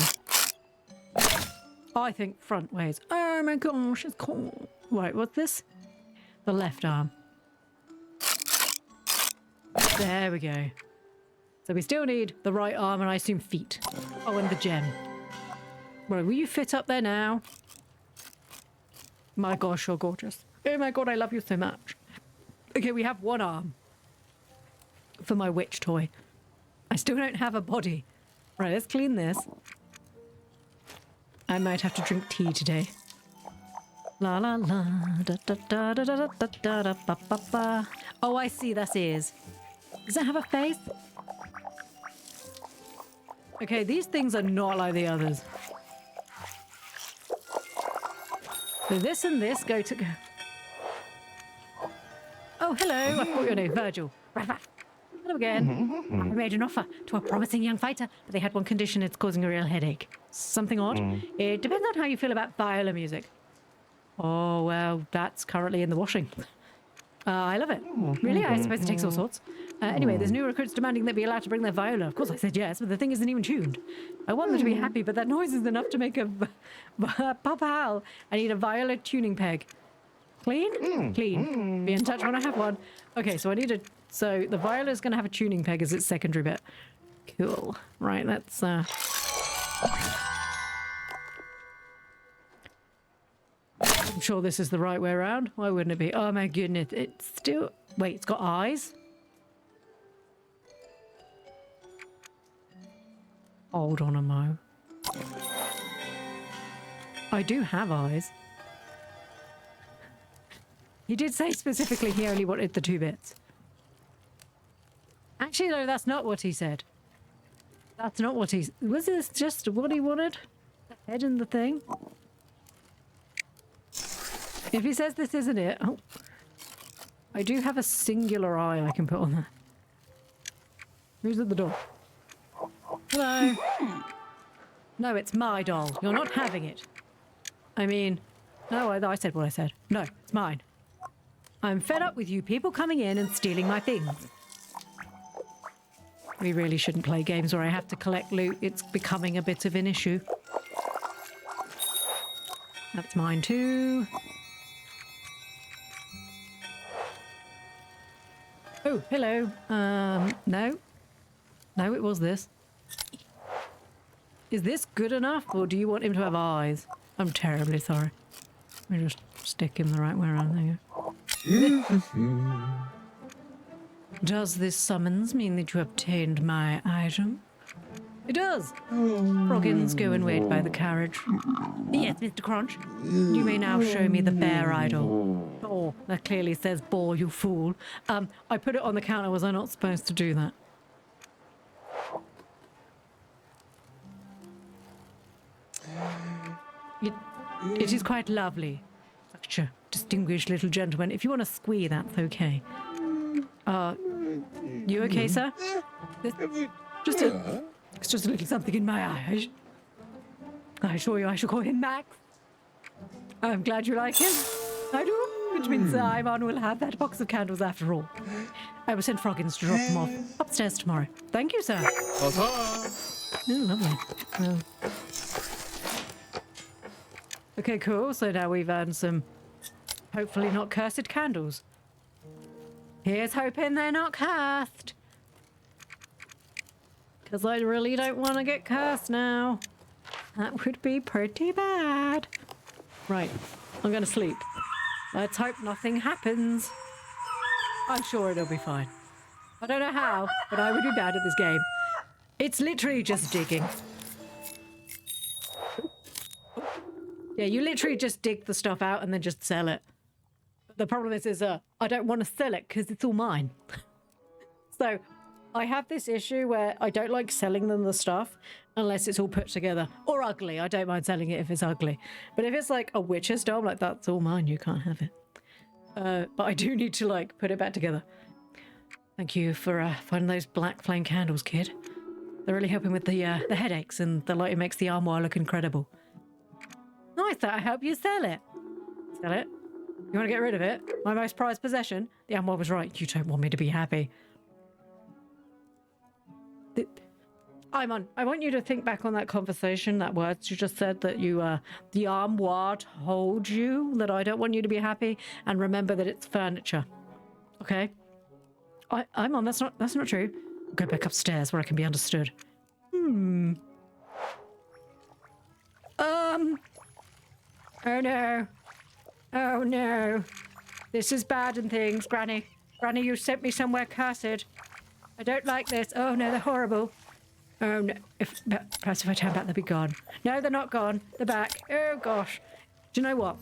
I think front ways. Oh my gosh, it's cool. Right, what's this? The left arm. There we go. So we still need the right arm and I assume feet. Oh, and the gem. Right, will you fit up there now? My gosh, you're gorgeous. Oh my god, I love you so much. Okay, we have one arm for my witch toy. I still don't have a body. Right, let's clean this. I might have to drink tea today. La la la da da da da da da da da ba ba ba. Oh, I see, that's ears. Does it have a face? Okay, these things are not like the others. So this and this go to... Oh, hello. I thought your name, Virgil. Hello again. I made an offer to a promising young fighter, but they had one condition. It's causing a real headache. Something odd? It depends on how you feel about viola music. Oh, well, that's currently in the washing. I love it. Really? I suppose it takes all sorts. Anyway, there's new recruits demanding they be allowed to bring their viola. Of course I said yes, but the thing isn't even tuned. I want them to be happy, but that noise is enough to make a Papa Hal. I need a viola tuning peg. Clean? Clean. Be in touch when I have one. Okay, so I need a... So the viola is going to have a tuning peg as its secondary bit. Cool. Right, let's... I'm sure this is the right way around. Why wouldn't it be? Oh my goodness. It's still... Wait, it's got eyes? Hold on a mo. I do have eyes. He did say specifically he only wanted the 2 bits. Actually, no, that's not what he said. That's not what he... Was this just what he wanted? The head and the thing? If he says this isn't it... Oh. I do have a singular eye I can put on there. Who's at the door? Hello? No, it's my doll. You're not having it. I mean... No, I said what I said. No, it's mine. I'm fed up with you people coming in and stealing my things. We really shouldn't play games where I have to collect loot. It's becoming a bit of an issue. That's mine too. Oh, hello. No. No, it was this. Is this good enough, or do you want him to have eyes? I'm terribly sorry. Let me just stick him the right way around there. Does this summons mean that you obtained my item? It does. Froggins, go and wait by the carriage. Yes, Mr. Crunch. You may now show me the bear idol. Oh, that clearly says bore, you fool. I put it on the counter. Was I not supposed to do that? It is quite lovely. Such a distinguished little gentleman. If you want to squee, that's okay. You okay, sir? It's just a little something in my eye. I assure you I shall call him Max. I'm glad you like him. I do, which means Imon will have that box of candles after all. I will send Froggins to drop them off upstairs tomorrow. Thank you, sir. Oh, lovely. Well. Okay, cool. So now we've earned some hopefully not cursed candles. Here's hoping they're not cursed. Because I really don't want to get cursed now. That would be pretty bad. Right, I'm going to sleep. Let's hope nothing happens. I'm sure it'll be fine. I don't know how, but I would be bad at this game. It's literally just digging. Yeah, you literally just dig the stuff out and then just sell it. The problem is I don't want to sell it because it's all mine. So I have this issue where I don't like selling them the stuff unless it's all put together. Or ugly. I don't mind selling it if it's ugly. But if it's like a witch's doll, I'm like, that's all mine. You can't have it. But I do need to like put it back together. Thank you for finding those black flame candles, kid. They're really helping with the headaches, and the lighting makes the armoire look incredible. Nice that I help you sell it. Sell it? You want to get rid of it? My most prized possession? The armoire was right. You don't want me to be happy. Imon, I want you to think back on that conversation, that words you just said, that you, the armoire told you that I don't want you to be happy, and remember that it's furniture. Okay? Imon, that's not true. I'll go back upstairs where I can be understood. Oh no. Oh no. This is bad and things, Granny. Granny, you sent me somewhere cursed. I don't like this. Oh no, they're horrible. Oh no. Perhaps if I turn back, they'll be gone. No, they're not gone. They're back. Oh gosh. Do you know what?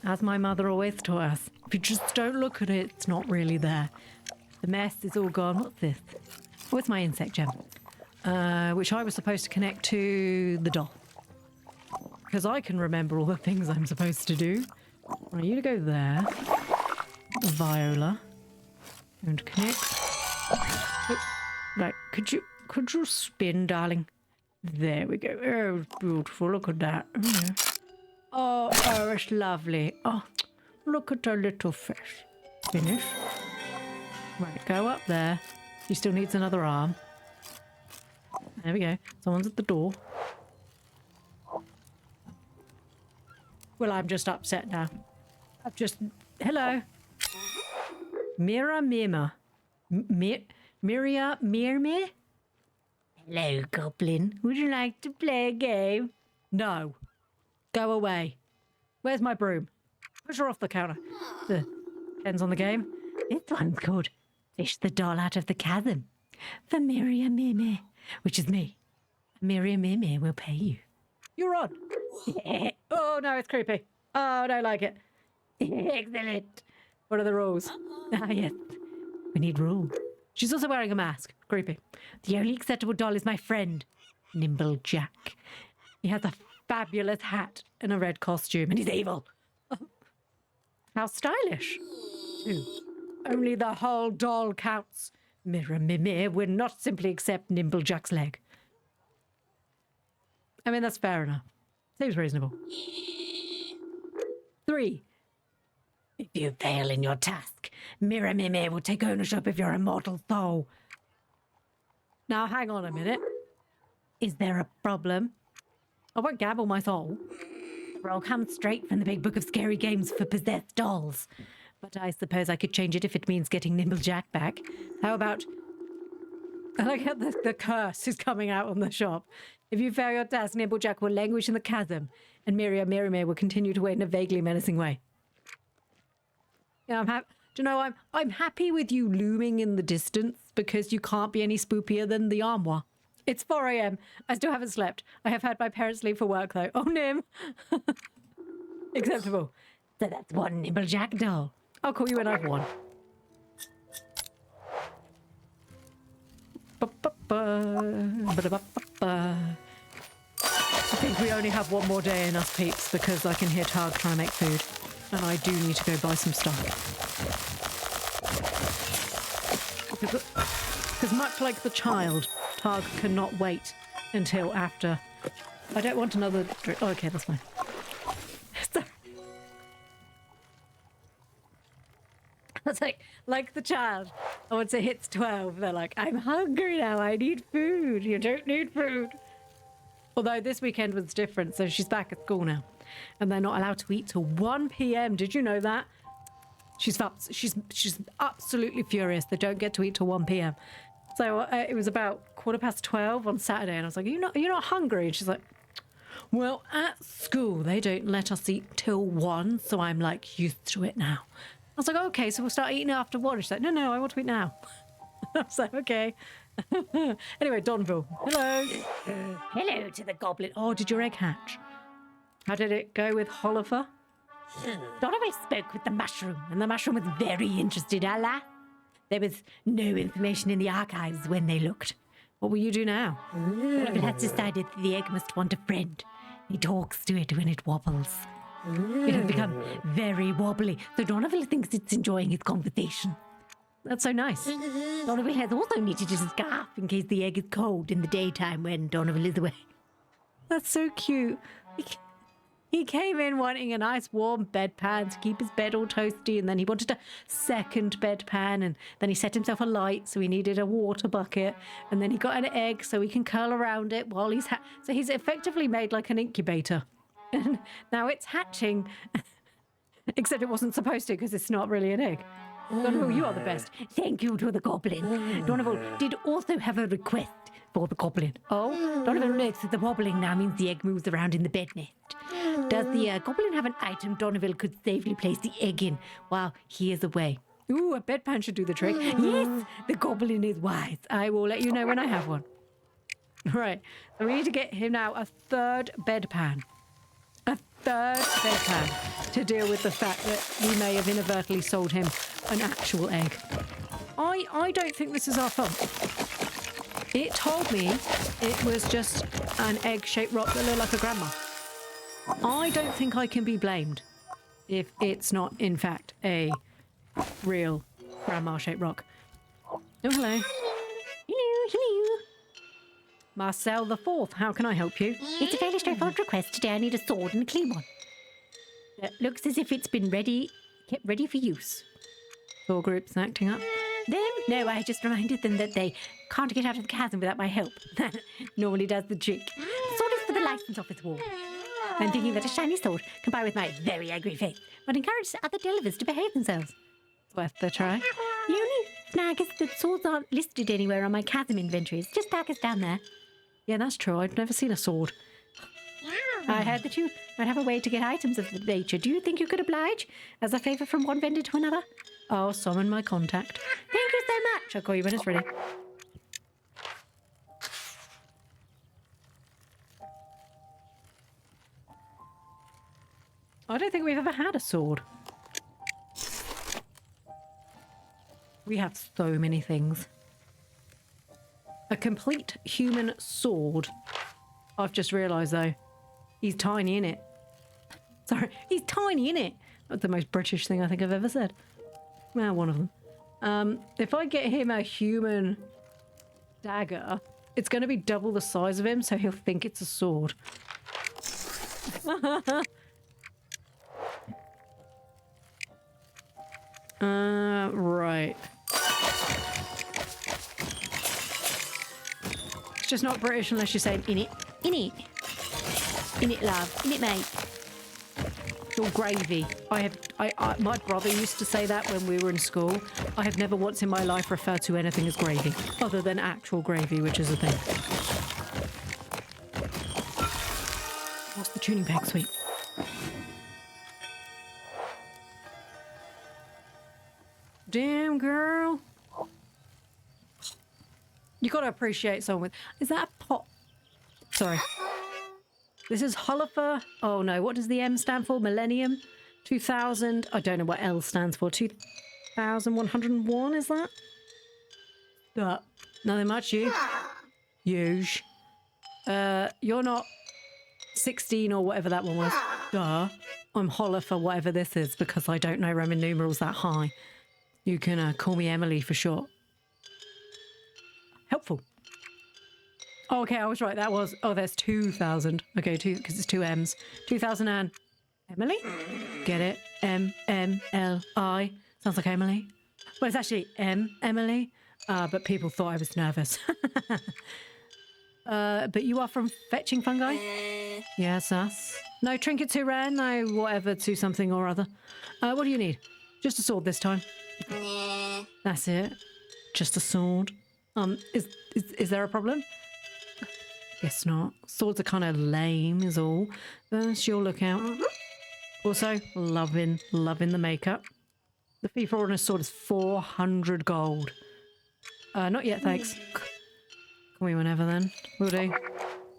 As my mother always taught us, if you just don't look at it, it's not really there. The mess is all gone. What's this? Oh, it's my insect gem. Which I was supposed to connect to the doll. Because I can remember all the things I'm supposed to do. I want you to go there. Viola. And connect. Oh, right, could you spin, darling? There we go. Oh, beautiful. Look at that. Oh, it's lovely. Oh, look at her little fish. Finish. Right, go up there. She still needs another arm. There we go. Someone's at the door. Well, I'm just upset now. Hello. Mira Mirma. Miria Mirme? Hello, Goblin. Would you like to play a game? No. Go away. Where's my broom? Push her off the counter. Depends on the game. This one's called Fish the Doll Out of the Chasm for Miriam Mimi, which is me. Miriam Mimi will pay you. You're on. Oh, no, it's creepy. Oh, I don't like it. Excellent. What are the rules? Ah, yes. We need rules. She's also wearing a mask. Creepy. The only acceptable doll is my friend, Nimble Jack. He has a fabulous hat and a red costume, and he's evil. How stylish. Only the whole doll counts. Mirror Mimir would not simply accept Nimble Jack's leg. I mean, that's fair enough. Seems reasonable. 3. If you fail in your task, Mirror Mimi will take ownership of your immortal soul. Now, hang on a minute. Is there a problem? I won't gamble my soul. The roll comes straight from the big book of scary games for possessed dolls. But I suppose I could change it if it means getting Nimble Jack back. How about... I like how the curse is coming out on the shop. If you fail your task, Nimble Jack will languish in the chasm, and Miriam Mirimir will continue to wait in a vaguely menacing way. Yeah, do you know, I'm happy with you looming in the distance because you can't be any spookier than the armoire. It's 4 a.m. I still haven't slept. I have had my parents leave for work, though. Oh, Nim. Acceptable. So that's one Nimble Jack doll. I'll call you when I've won. I think we only have one more day in us, peeps, because I can hear Targ trying to make food. And I do need to go buy some stuff. Because much like the child, Targ cannot wait until after. I don't want another drink. Oh, okay, that's fine. It's like the child. Once it hits 12, they're like, I'm hungry now. I need food. You don't need food. Although this weekend was different, so she's back at school now. And they're not allowed to eat till 1 p.m. Did you know that? She's absolutely furious. They don't get to eat till 1 p.m. So it was about 12:15 on Saturday, and I was like, you're not hungry? And she's like, well, at school, they don't let us eat till 1, so I'm like used to it now. I was like, okay, so we'll start eating after 1. She's like, no, I want to eat now. I was like, okay. Anyway, Donville. Hello. Hello to the goblin. Oh, did your egg hatch? How did it go with Holifer? Donovan spoke with the mushroom, and the mushroom was very interested, alas. There was no information in the archives when they looked. What will you do now? Donovan has decided that the egg must want a friend. He talks to it when it wobbles. It has become very wobbly, so Donovan thinks it's enjoying its conversation. That's so nice. Donovan has also knitted a scarf in case the egg is cold in the daytime when Donovan is away. That's so cute. He came in wanting a nice warm bedpan to keep his bed all toasty, and then he wanted a second bedpan, and then he set himself a light, so he needed a water bucket, and then he got an egg so he can curl around it while he's... So he's effectively made like an incubator. And now it's hatching. Except it wasn't supposed to because it's not really an egg. Donovan, you are the best. Thank you to the goblin. Donovan did also have a request for the goblin. Oh? Donovan notes that the wobbling now means the egg moves around in the bed nest. Does the goblin have an item Donovan could safely place the egg in while he is away? Ooh, a bedpan should do the trick. Yes, the goblin is wise. I will let you know when I have one. Right, so we need to get him now a third bedpan. A third bedpan to deal with the fact that we may have inadvertently sold him an actual egg. I don't think this is our fault. It told me it was just an egg-shaped rock that looked like a grandma. I don't think I can be blamed if it's not, in fact, a real grandma-shaped rock. Oh, hello. Hello. Marcel the Fourth, how can I help you? It's a fairly straightforward request. Today I need a sword and a clean one. It looks as if it's been kept ready for use. Four groups acting up. Them? No, I just reminded them that they can't get out of the chasm without my help. That normally does the trick. The sword is for the license office wall. I'm thinking that a shiny sword, combined with my very angry face, would encourage other delivers to behave themselves. Worth the try. The only snag is that swords aren't listed anywhere on my chasm inventories. Just daggers down there. Yeah, that's true. I've never seen a sword. I heard that you might have a way to get items of the nature. Do you think you could oblige as a favour from one vendor to another? I'll summon my contact. Thank you so much. I'll call you when it's ready. I don't think we've ever had a sword. We have so many things. A complete human sword. I've just realised though, he's tiny in it. Sorry, he's tiny in it. That's the most British thing I think I've ever said. Well, one of them. If I get him a human dagger, it's going to be double the size of him, so he'll think it's a sword. Right. It's just not British unless you're saying in it. In it. In it, love. In it, mate. Or gravy. My brother used to say that when we were in school. I have never once in my life referred to anything as gravy, other than actual gravy, which is a thing. What's the tuning peg, sweet? Damn, girl. You gotta appreciate someone with... Is that a pot? Sorry. This is Hullifer. Oh no, what does the M stand for? Millennium? 2000. I don't know what L stands for. 2101, is that? Nothing much, you. Huge. You're not 16 or whatever that one was. Duh. I'm Hullifer, whatever this is, because I don't know Roman numerals that high. You can call me Emily for short. Helpful. Oh, okay, I was right. That was... Oh, there's 2000. Okay, because it's two M's. 2000 and... Emily? Get it? M-M-L-I. Sounds like Emily. Well, it's actually Emily. But people thought I was nervous. But you are from fetching fungi? Yes, us. No trinket too rare? No whatever to something or other. What do you need? Just a sword this time. That's it. Just a sword. Is there a problem? Guess not. Swords are kind of lame is all. That's your lookout. Also, loving the makeup. The fee for ordering a sword is 400 gold. Not yet, thanks. Call me whenever then. Will do.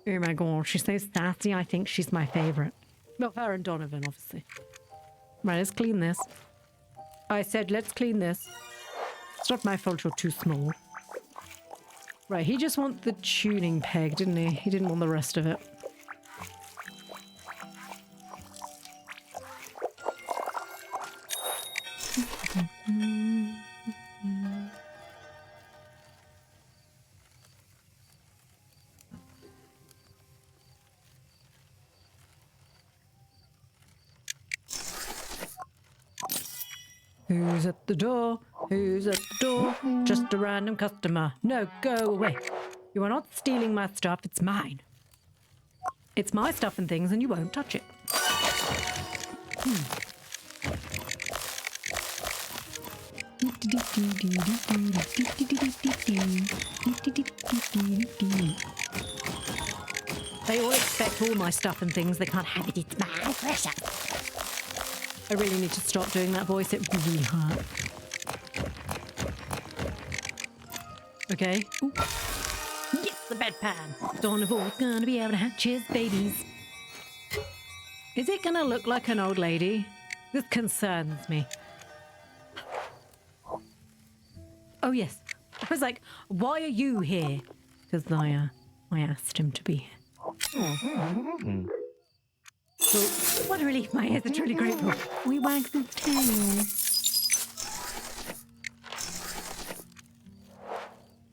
Oh my god, she's so sassy. I think she's my favourite. Well, her and Donovan, obviously. Right, let's clean this. I said, let's clean this. It's not my fault you're too small. Right, he just wanted the tuning peg, didn't he? He didn't want the rest of it. Who's at the door? Who's at the door? Just a random customer. No, go away. You are not stealing my stuff. It's mine. It's my stuff and things, and you won't touch it. They all expect all my stuff and things. They can't have it. It's my precious. I really need to stop doing that voice. It really hurt. Okay. Ooh. Yes, the bedpan. Donovan's gonna be able to hatch his babies. Is it gonna look like an old lady? This concerns me. Oh yes. I was like, why are you here? Because I asked him to be here. So, what a relief, my ears are truly grateful. We wag the tail.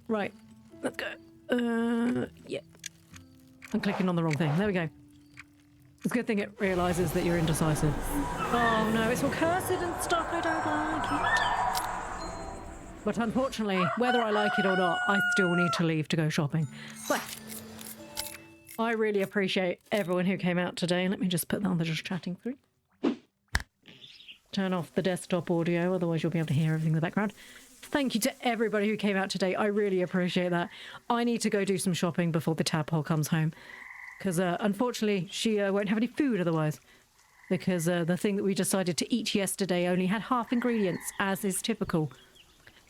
Right, let's go. Yeah. I'm clicking on the wrong thing. There we go. It's a good thing it realises that you're indecisive. Oh no, it's all cursed and stuff. I don't like it. But unfortunately, whether I like it or not, I still need to leave to go shopping. But I really appreciate everyone who came out today. Let me just put that on the just chatting through. Turn off the desktop audio, otherwise you'll be able to hear everything in the background. Thank you to everybody who came out today. I really appreciate that. I need to go do some shopping before the tadpole comes home, because unfortunately she won't have any food otherwise. Because the thing that we decided to eat yesterday only had half ingredients, as is typical.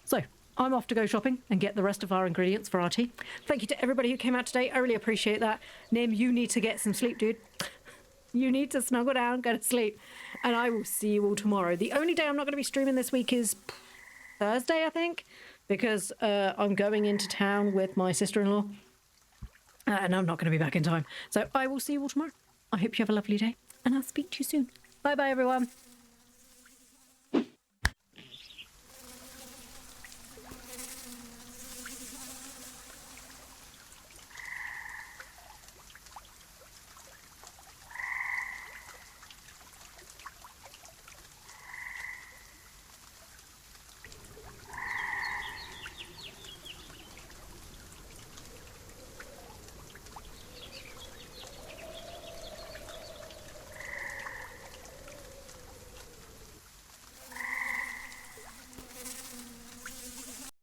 So, I'm off to go shopping and get the rest of our ingredients for our tea. Thank you to everybody who came out today. I really appreciate that. Nim, you need to get some sleep, dude. You need to snuggle down, go to sleep. And I will see you all tomorrow. The only day I'm not going to be streaming this week is Thursday, I think. Because I'm going into town with my sister-in-law. And I'm not going to be back in time. So I will see you all tomorrow. I hope you have a lovely day. And I'll speak to you soon. Bye-bye, everyone.